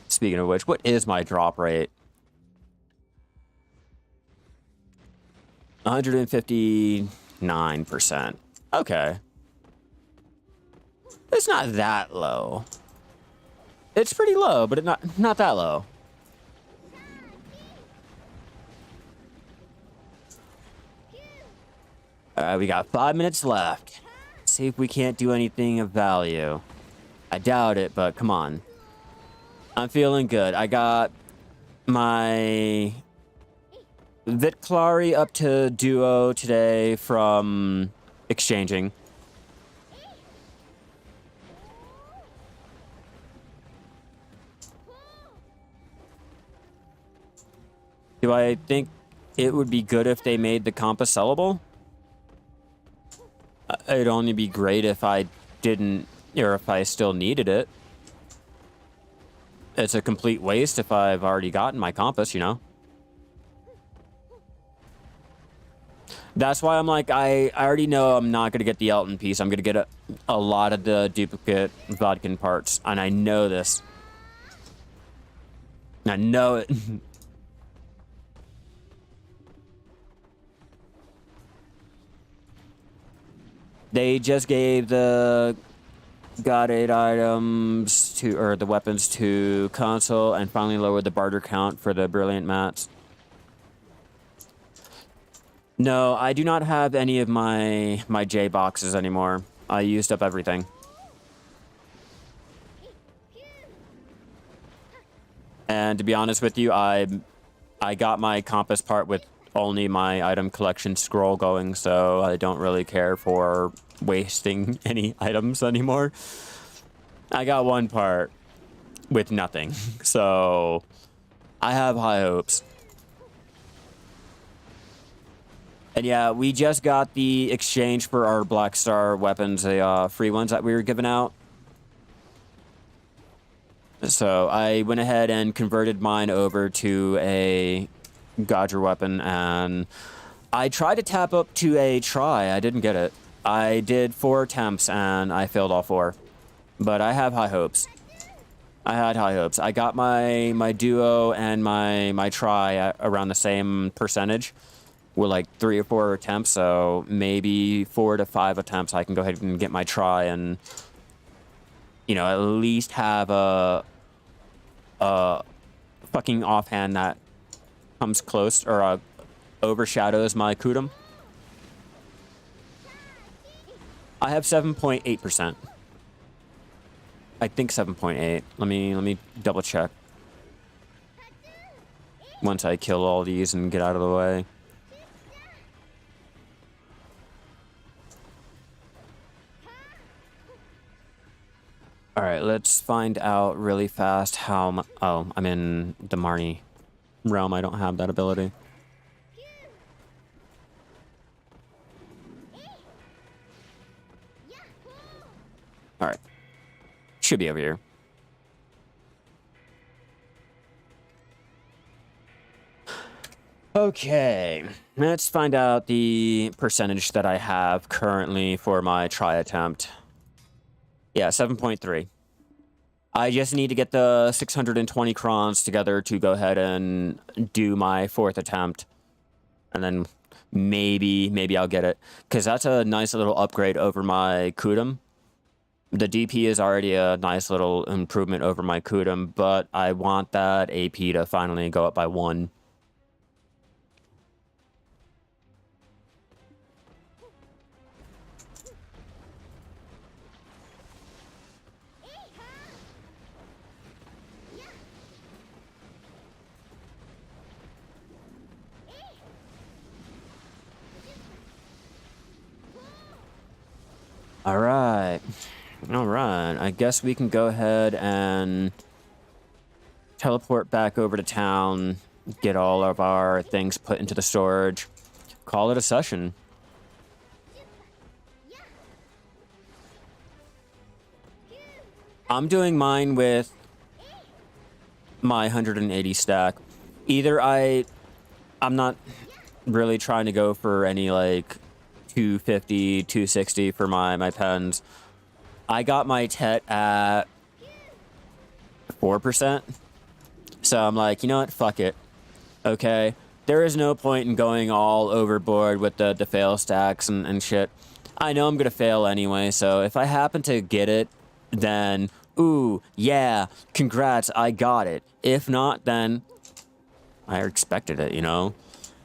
Speaking of which, what is my drop rate? 159%. Okay. It's not that low. It's pretty low, but not that low. Alright, we got 5 minutes left. See if we can't do anything of value. I doubt it, but come on. I'm feeling good. I got my Vitklari up to duo today from exchanging. Do I think it would be good if they made the compass sellable? It'd only be great if I didn't, or if I still needed it. It's a complete waste if I've already gotten my compass, you know? That's why I'm like, I already know I'm not going to get the Elton piece. I'm going to get a lot of the duplicate Vodkin parts, and I know this. I know it. They just gave the God 8 items to, or the weapons to console, and finally lowered the barter count for the brilliant mats. No, I do not have any of my J boxes anymore. I used up everything. And to be honest with you, I got my compass part with only my item collection scroll going, so I don't really care for wasting any items anymore. I got one part with nothing, so I have high hopes. And yeah, we just got the exchange for our Black Star weapons, the free ones that we were giving out. So I went ahead and converted mine over to a Godger weapon, and I tried to tap up to a try. I didn't get it. I did 4 attempts, and I failed all 4. But I have high hopes. I had high hopes. I got my duo and my try at around the same percentage. With like 3 or 4 attempts, so maybe 4 to 5 attempts I can go ahead and get my try and, you know, at least have a fucking offhand that comes close or overshadows my Kudum. I have 7.8%. I think 7.8. Let me double check. Once I kill all these and get out of the way. All right, let's find out really fast how... Oh, I'm in the Marnie realm. I don't have that ability. All right. Should be over here. Okay, let's find out the percentage that I have currently for my try attempt. Yeah, 7.3. I just need to get the 620 crons together to go ahead and do my 4th attempt. And then maybe I'll get it. Because that's a nice little upgrade over my Kudum. The DP is already a nice little improvement over my Kudum, but I want that AP to finally go up by 1. All right. I guess we can go ahead and teleport back over to town, get all of our things put into the storage, call it a session. I'm doing mine with my 180 stack. Either I'm not really trying to go for any like 250, 260 for my pens. I got my TET at 4%. So I'm like, you know what? Fuck it. Okay. There is no point in going all overboard with the fail stacks and shit. I know I'm going to fail anyway. So if I happen to get it, then, ooh, yeah, congrats, I got it. If not, then I expected it, you know?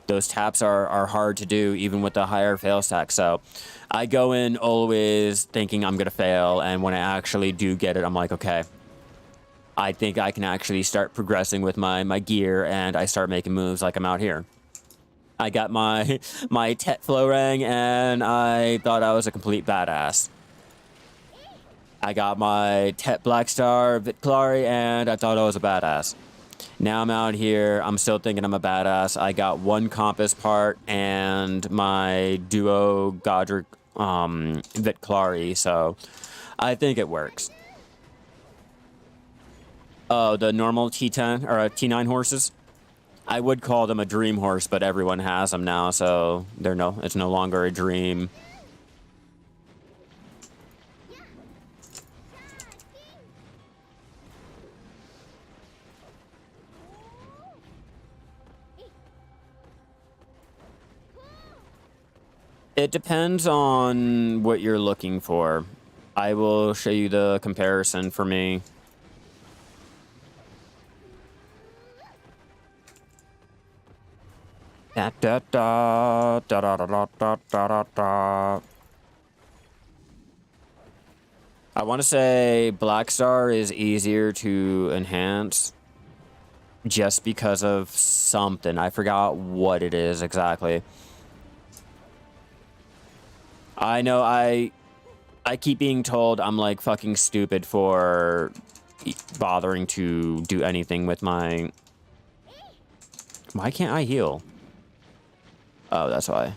Those taps are hard to do, even with the higher fail stack. So I go in always thinking I'm going to fail. And when I actually do get it, I'm like, okay, I think I can actually start progressing with my gear. And I start making moves like I'm out here. I got my Tet Florang, and I thought I was a complete badass. I got my Tet Blackstar Vitklari, and I thought I was a badass. Now I'm out here, I'm still thinking I'm a badass. I got 1 compass part and my duo Godric Vitklari, so I think it works. Oh, the normal T10 or T9 horses? I would call them a dream horse, but everyone has them now, so it's no longer a dream. It depends on what you're looking for. I will show you the comparison for me. Da, da, da, da, da, da, da, da, da. I want to say Blackstar is easier to enhance just because of something. I forgot what it is exactly. I know I keep being told I'm like fucking stupid for bothering to do anything with my... Why can't I heal? Oh, that's why.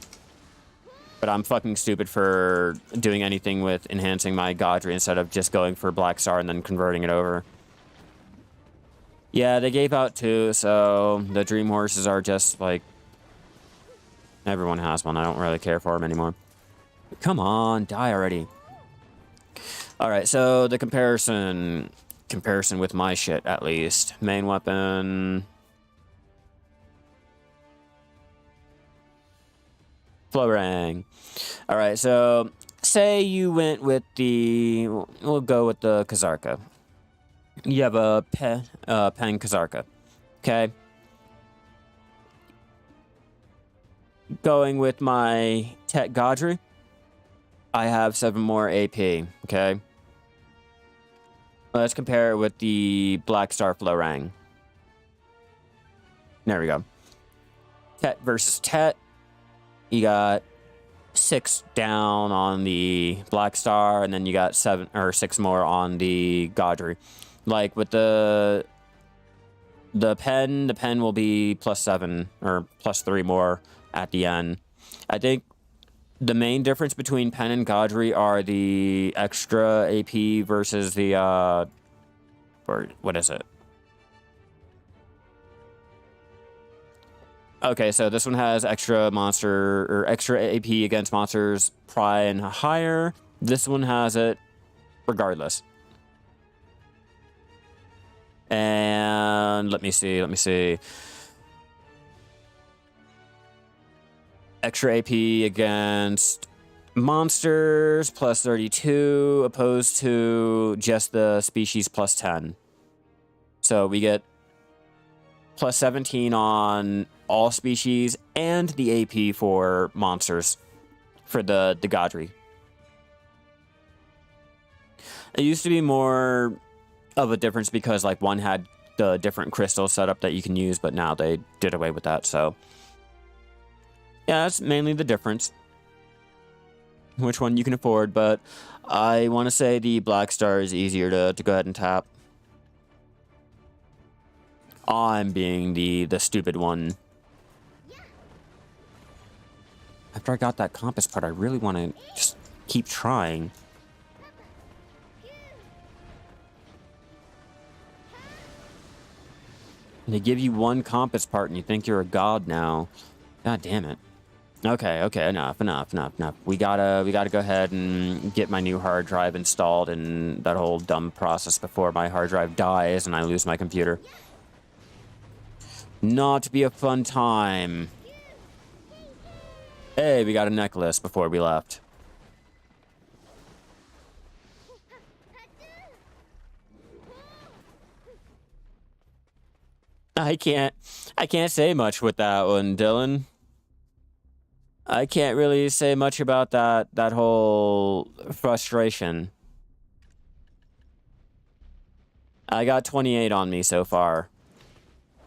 But I'm fucking stupid for doing anything with enhancing my Godry instead of just going for Blackstar and then converting it over. Yeah, they gave out 2, so the Dream Horses are just like... Everyone has one. I don't really care for them anymore. Come on, die already. Alright, so the comparison with my shit, at least. Main weapon... Florang. Alright, so say you went with the... We'll go with the Kazarka. You have a Pen Kazarka. Okay? Going with my Tet Godry, I have 7 more AP, okay? Let's compare it with the Blackstar Florang. There we go. Tet versus Tet. You got 6 down on the Blackstar, and then you got 7 or 6 more on the Godry. Like with the pen will be +7 or +3 more at the end. I think The main difference between Pen and Godry are the extra AP versus the, or what is it? Okay, so this one has extra monster, or extra AP against monsters pry and higher. This one has it regardless. And let me see. Extra AP against monsters plus 32 opposed to just the species plus 10. So we get plus 17 on all species and the AP for monsters for the Godry. It used to be more of a difference because like one had the different crystal setup that you can use, but now they did away with that. So yeah, that's mainly the difference. Which one you can afford, but I want to say the Black Star is easier to go ahead and tap. I'm being the stupid one. After I got that compass part, I really want to just keep trying. They give you one compass part and you think you're a god now. God damn it. Okay, enough. We gotta go ahead and get my new hard drive installed and that whole dumb process before my hard drive dies and I lose my computer. Not be a fun time. Hey, we got a necklace before we left. I can't say much with that one, Dylan. I can't really say much about that whole frustration. I got 28 on me so far.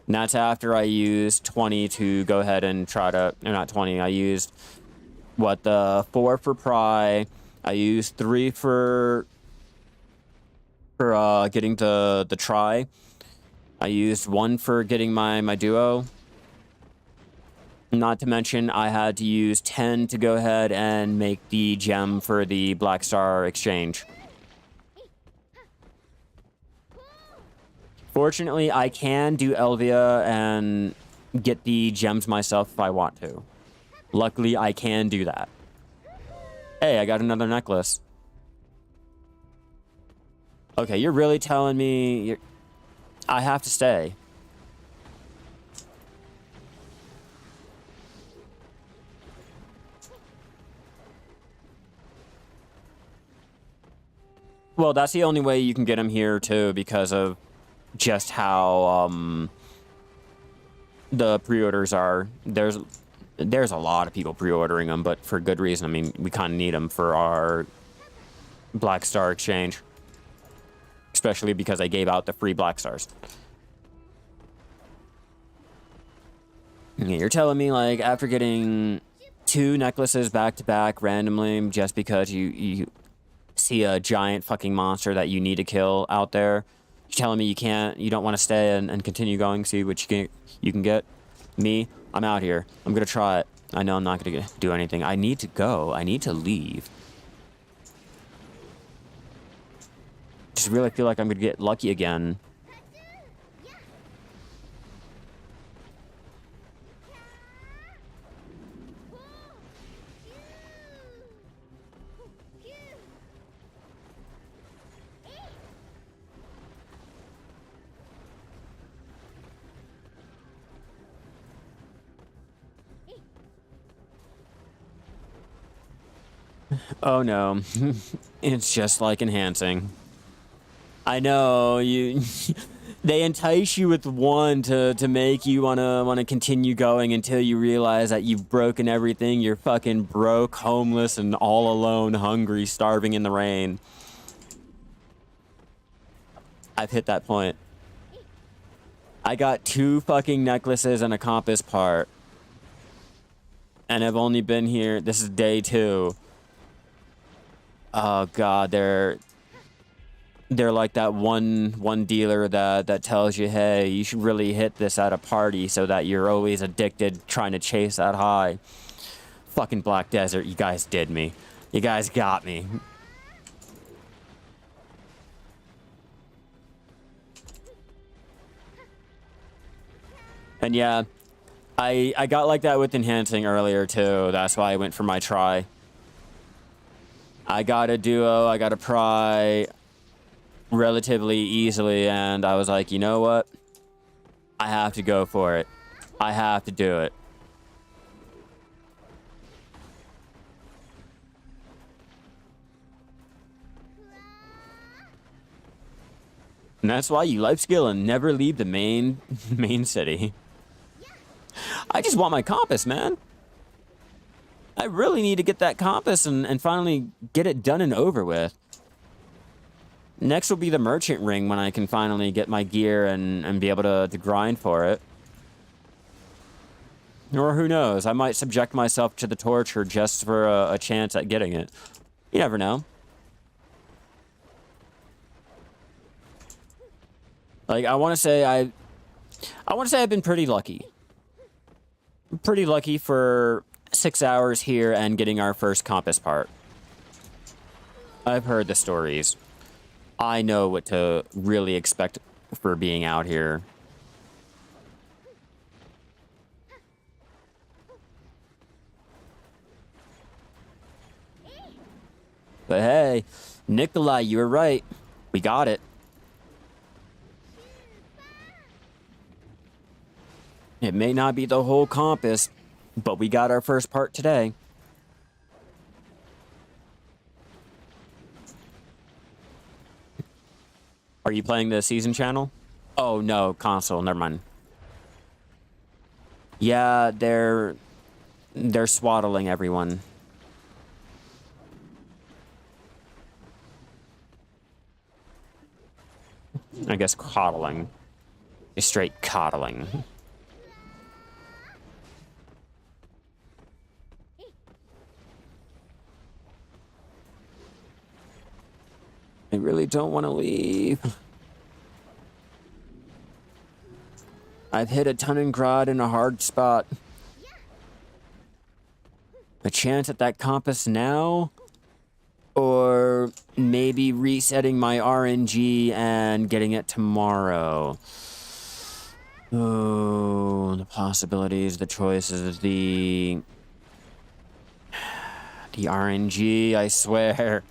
And that's after I used 20 to go ahead and try to... Or not 20, I used... What, the 4 for pry. I used 3 for getting the try. I used 1 for getting my duo. Not to mention, I had to use 10 to go ahead and make the gem for the Black Star exchange. Fortunately, I can do Elvia and get the gems myself if I want to. Luckily, I can do that. Hey, I got another necklace. Okay, you're really telling me I have to stay. Well, that's the only way you can get him here, too, because of just how the pre-orders are. There's a lot of people pre-ordering them, but for good reason. I mean, we kind of need them for our Black Star exchange. Especially because I gave out the free Black Stars. You're telling me, like, after getting 2 necklaces back-to-back randomly, just because you see a giant fucking monster that you need to kill out there, you're telling me you don't want to stay and continue going, see what you can get? Me, I'm out here. I'm gonna try it. I know I'm not gonna do anything. I need to go. I need to leave. Just really feel like I'm gonna get lucky again. Oh no, it's just like enhancing. I know, they entice you with 1 to make you wanna continue going until you realize that you've broken everything. You're fucking broke, homeless, and all alone, hungry, starving in the rain. I've hit that point. I got 2 fucking necklaces and a compass part. And I've only been here, this is day 2. Oh god, they're like that one dealer that tells you, hey, you should really hit this at a party so that you're always addicted trying to chase that high. Fucking Black Desert, you guys did me. You guys got me. And yeah, I got like that with enhancing earlier too. That's why I went for my try. I got a duo, I got a pry relatively easily, and I was like, you know what? I have to go for it. I have to do it. And that's why you life skill and never leave the main city. I just want my compass, man. I really need to get that compass and finally get it done and over with. Next will be the merchant ring when I can finally get my gear and be able to grind for it. Or who knows, I might subject myself to the torture just for a chance at getting it. You never know. Like, I want to say I've been pretty lucky. Pretty lucky for 6 hours here and getting our first compass part. I've heard the stories. I know what to really expect for being out here. But hey, Nikolai, you were right. We got it. It may not be the whole compass, but we got our first part today. Are you playing the season channel? Oh no, console, never mind. Yeah, they're swaddling everyone. I guess coddling. Straight coddling. I really don't want to leave. I've hit a Tunningrad in a hard spot. A chance at that compass now? Or maybe resetting my RNG and getting it tomorrow? Oh, the possibilities, the choices, the RNG, I swear.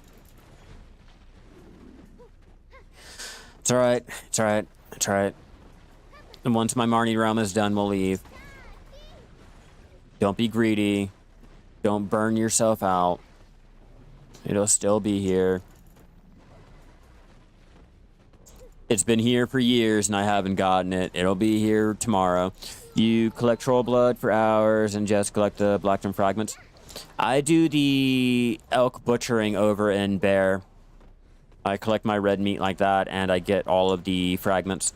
It's alright, it's alright, it's alright. And once my Marnie realm is done, we'll leave. Don't be greedy. Don't burn yourself out. It'll still be here. It's been here for years and I haven't gotten it. It'll be here tomorrow. You collect troll blood for hours and just collect the Blackton fragments. I do the elk butchering over in Bear. I collect my red meat like that and I get all of the fragments.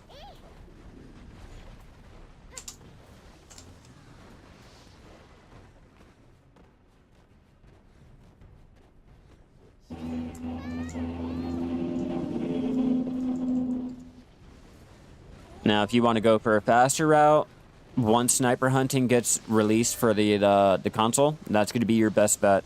Now, if you want to go for a faster route, once sniper hunting gets released for the console, that's going to be your best bet.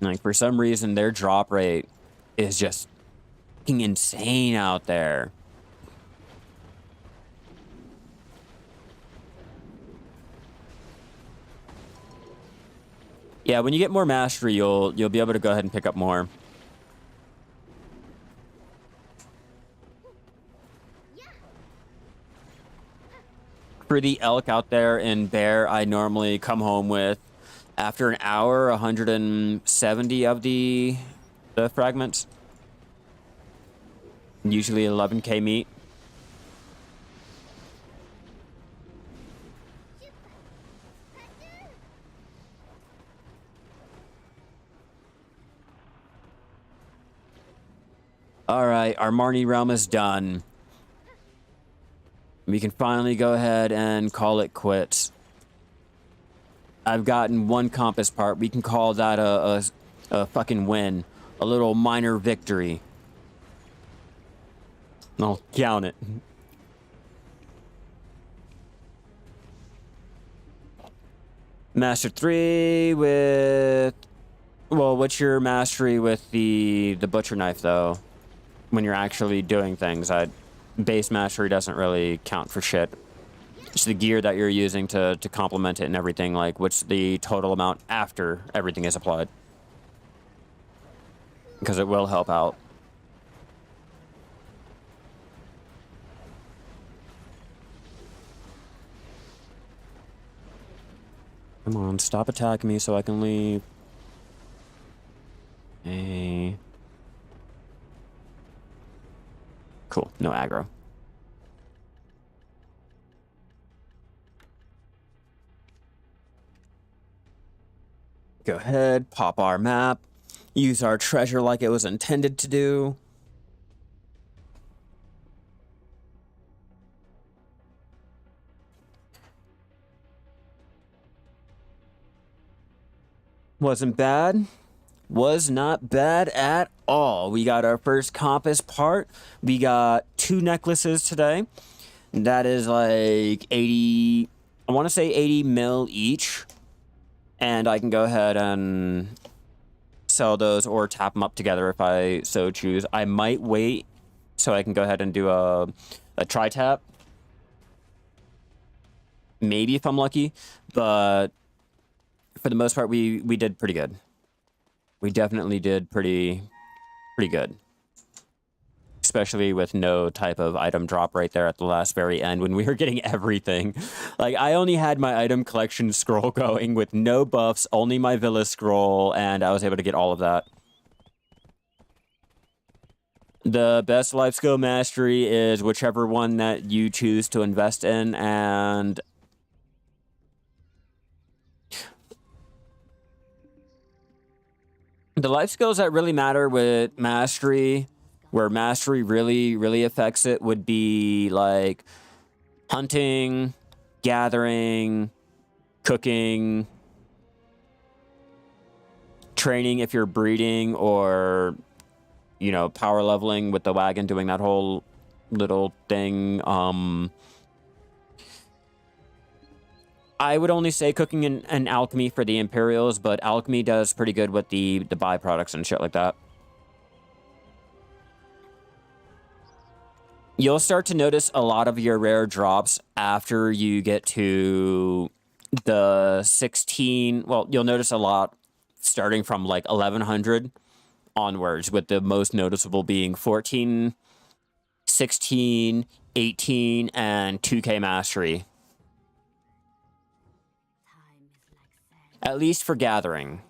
Like, for some reason, their drop rate is just fucking insane out there. Yeah, when you get more mastery, you'll be able to go ahead and pick up more. For the elk out there in Bear, I normally come home with, after an hour, 170 of the fragments. Usually 11k meat. Alright, our Marnie realm is done. We can finally go ahead and call it quits. I've gotten one compass part. We can call that a fucking win. A little minor victory. I'll count it. Master 3 with... Well, what's your mastery with the butcher knife, though? When you're actually doing things, base mastery doesn't really count for shit. It's the gear that you're using to complement it and everything, like, what's the total amount after everything is applied. Because it will help out. Come on, stop attacking me so I can leave. Hey. Cool, no aggro. Go ahead, pop our map. Use our treasure like it was intended to do. Wasn't bad. Was not bad at all. We got our first compass part. We got 2 necklaces today. That is like 80, I want to say 80 mil each. And I can go ahead and sell those or tap them up together if I so choose. I might wait so I can go ahead and do a tri-tap. Maybe if I'm lucky, but for the most part, we did pretty good. We definitely did pretty good. Especially with no type of item drop right there at the last very end when we were getting everything. Like, I only had my item collection scroll going with no buffs, only my Villa scroll, and I was able to get all of that. The best life skill mastery is whichever one that you choose to invest in, and the life skills that really matter with mastery, where mastery really affects it, would be like hunting, gathering, cooking, training if you're breeding, or, you know, power leveling with the wagon, doing that whole little thing. I would only say cooking and alchemy for the Imperials, but alchemy does pretty good with the byproducts and shit like that. You'll start to notice a lot of your rare drops after you get to the 16. Well, you'll notice a lot starting from like 1100 onwards, with the most noticeable being 14, 16, 18, and 2K mastery. At least for gathering.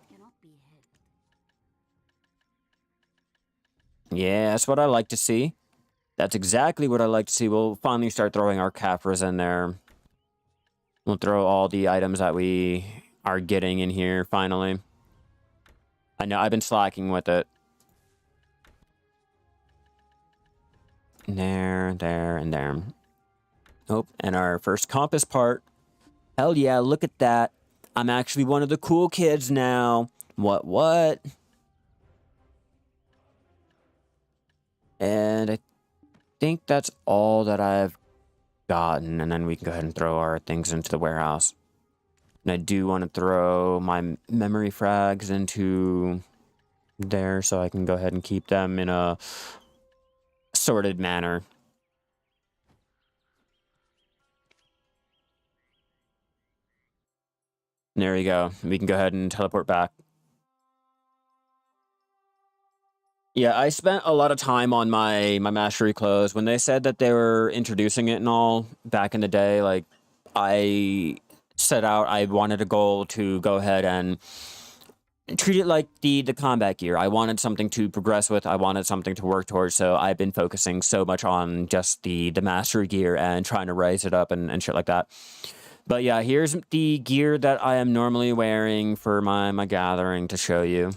Yeah, that's what I like to see. That's exactly what I like to see. We'll finally start throwing our Caphras in there. We'll throw all the items that we are getting in here, finally. I know, I've been slacking with it. There, and there. Oh, and our first compass part. Hell yeah, look at that. I'm actually one of the cool kids now. What? And I think that's all that I've gotten. And then we can go ahead and throw our things into the warehouse. And I do want to throw my memory frags into there so I can go ahead and keep them in a sorted manner. There we go. We can go ahead and teleport back. Yeah, I spent a lot of time on my mastery clothes. When they said that they were introducing it and all back in the day, like, I set out, I wanted a goal to go ahead and treat it like the combat gear. I wanted something to progress with. I wanted something to work towards. So I've been focusing so much on just the mastery gear and trying to raise it up and shit like that. But yeah, here's the gear that I am normally wearing for my gathering to show you.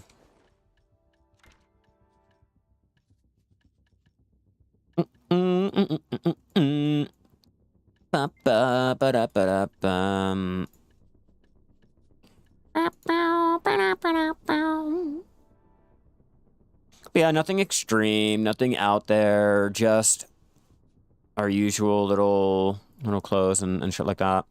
Yeah, nothing extreme, nothing out there, just our usual little clothes and shit like that.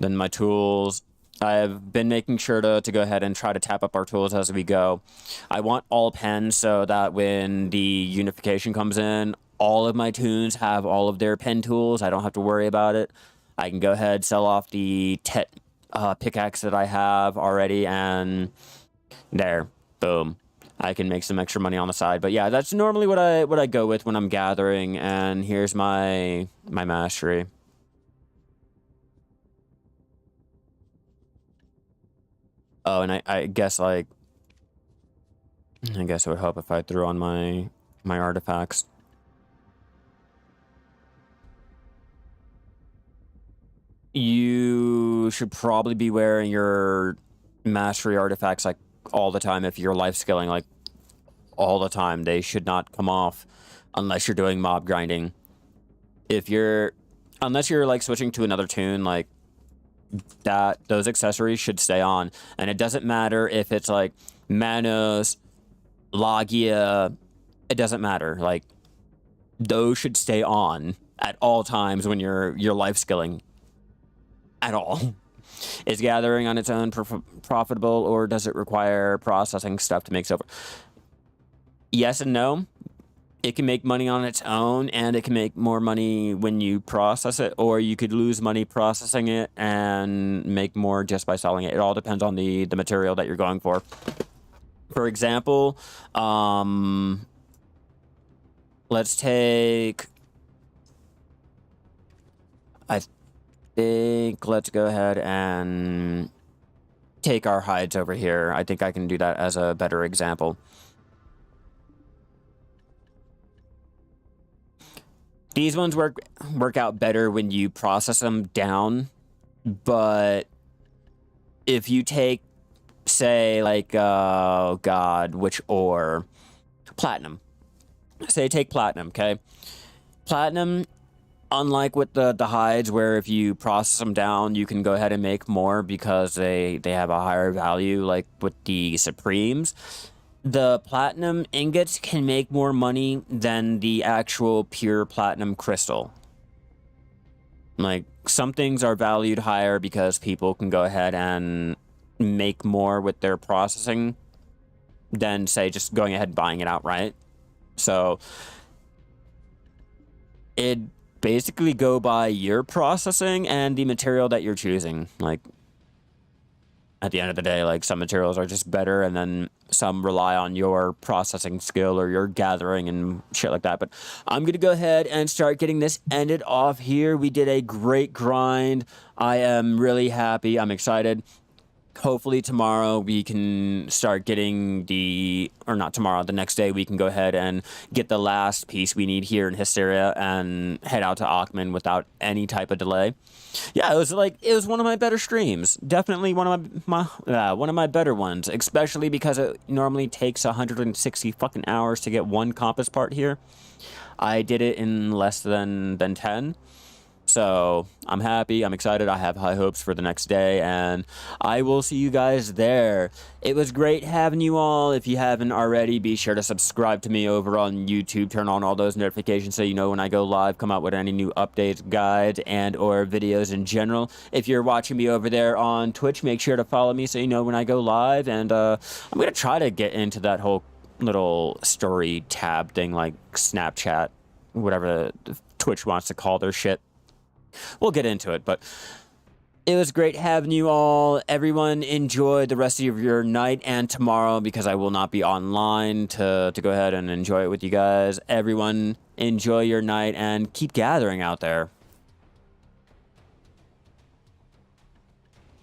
Then my tools. I've been making sure to go ahead and try to tap up our tools as we go. I want all pens so that when the unification comes in, all of my tunes have all of their pen tools. I don't have to worry about it. I can go ahead, sell off the pickaxe that I have already, and there, boom. I can make some extra money on the side. But yeah, that's normally what I go with when I'm gathering. And here's my mastery. Oh, and I guess like I guess it would help if I threw on my artifacts. You should probably be wearing your mastery artifacts like all the time if you're life skilling like all the time. They should not come off unless you're doing mob grinding. Unless you're like switching to another tune, like that, those accessories should stay on. And it doesn't matter if it's like Manos, Logia, it doesn't matter. Like those should stay on at all times when you're life skilling at all. Is gathering on its own profitable, or does it require processing stuff to make silver? Yes and no. It can make money on its own, and it can make more money when you process it, or you could lose money processing it and make more just by selling it. It all depends on the material that you're going for. For example, let's take... let's go ahead and take our hides over here. I think I can do that as a better example. These ones work out better when you process them down, but if you take, say, like, oh god, which ore? Platinum. Say take platinum, okay? Platinum, unlike with the hides, where if you process them down, you can go ahead and make more because they have a higher value, like with the Supremes. The platinum ingots can make more money than the actual pure platinum crystal. Like, some things are valued higher because people can go ahead and make more with their processing than, say, just going ahead and buying it outright. So, it basically go by your processing and the material that you're choosing. Like, at the end of the day, like, some materials are just better, and then some rely on your processing skill or your gathering and shit like that. But I'm going to go ahead and start getting this ended off here. We did a great grind. I am really happy. I'm excited. Hopefully tomorrow we can start getting or not tomorrow, the next day we can go ahead and get the last piece we need here in Hystria and head out to Akhman without any type of delay. Yeah, it was one of my better streams. Definitely one of my better ones, especially because it normally takes 160 fucking hours to get one compass part here. I did it in less than 10. So, I'm happy, I'm excited, I have high hopes for the next day, and I will see you guys there. It was great having you all. If you haven't already, be sure to subscribe to me over on YouTube. Turn on all those notifications so you know when I go live, come out with any new updates, guides, and or videos in general. If you're watching me over there on Twitch, make sure to follow me so you know when I go live, and I'm going to try to get into that whole little story tab thing like Snapchat, whatever Twitch wants to call their shit. We'll get into it, but it was great having you all. Everyone enjoy the rest of your night and tomorrow, because I will not be online to go ahead and enjoy it with you guys. Everyone enjoy your night and keep gathering out there.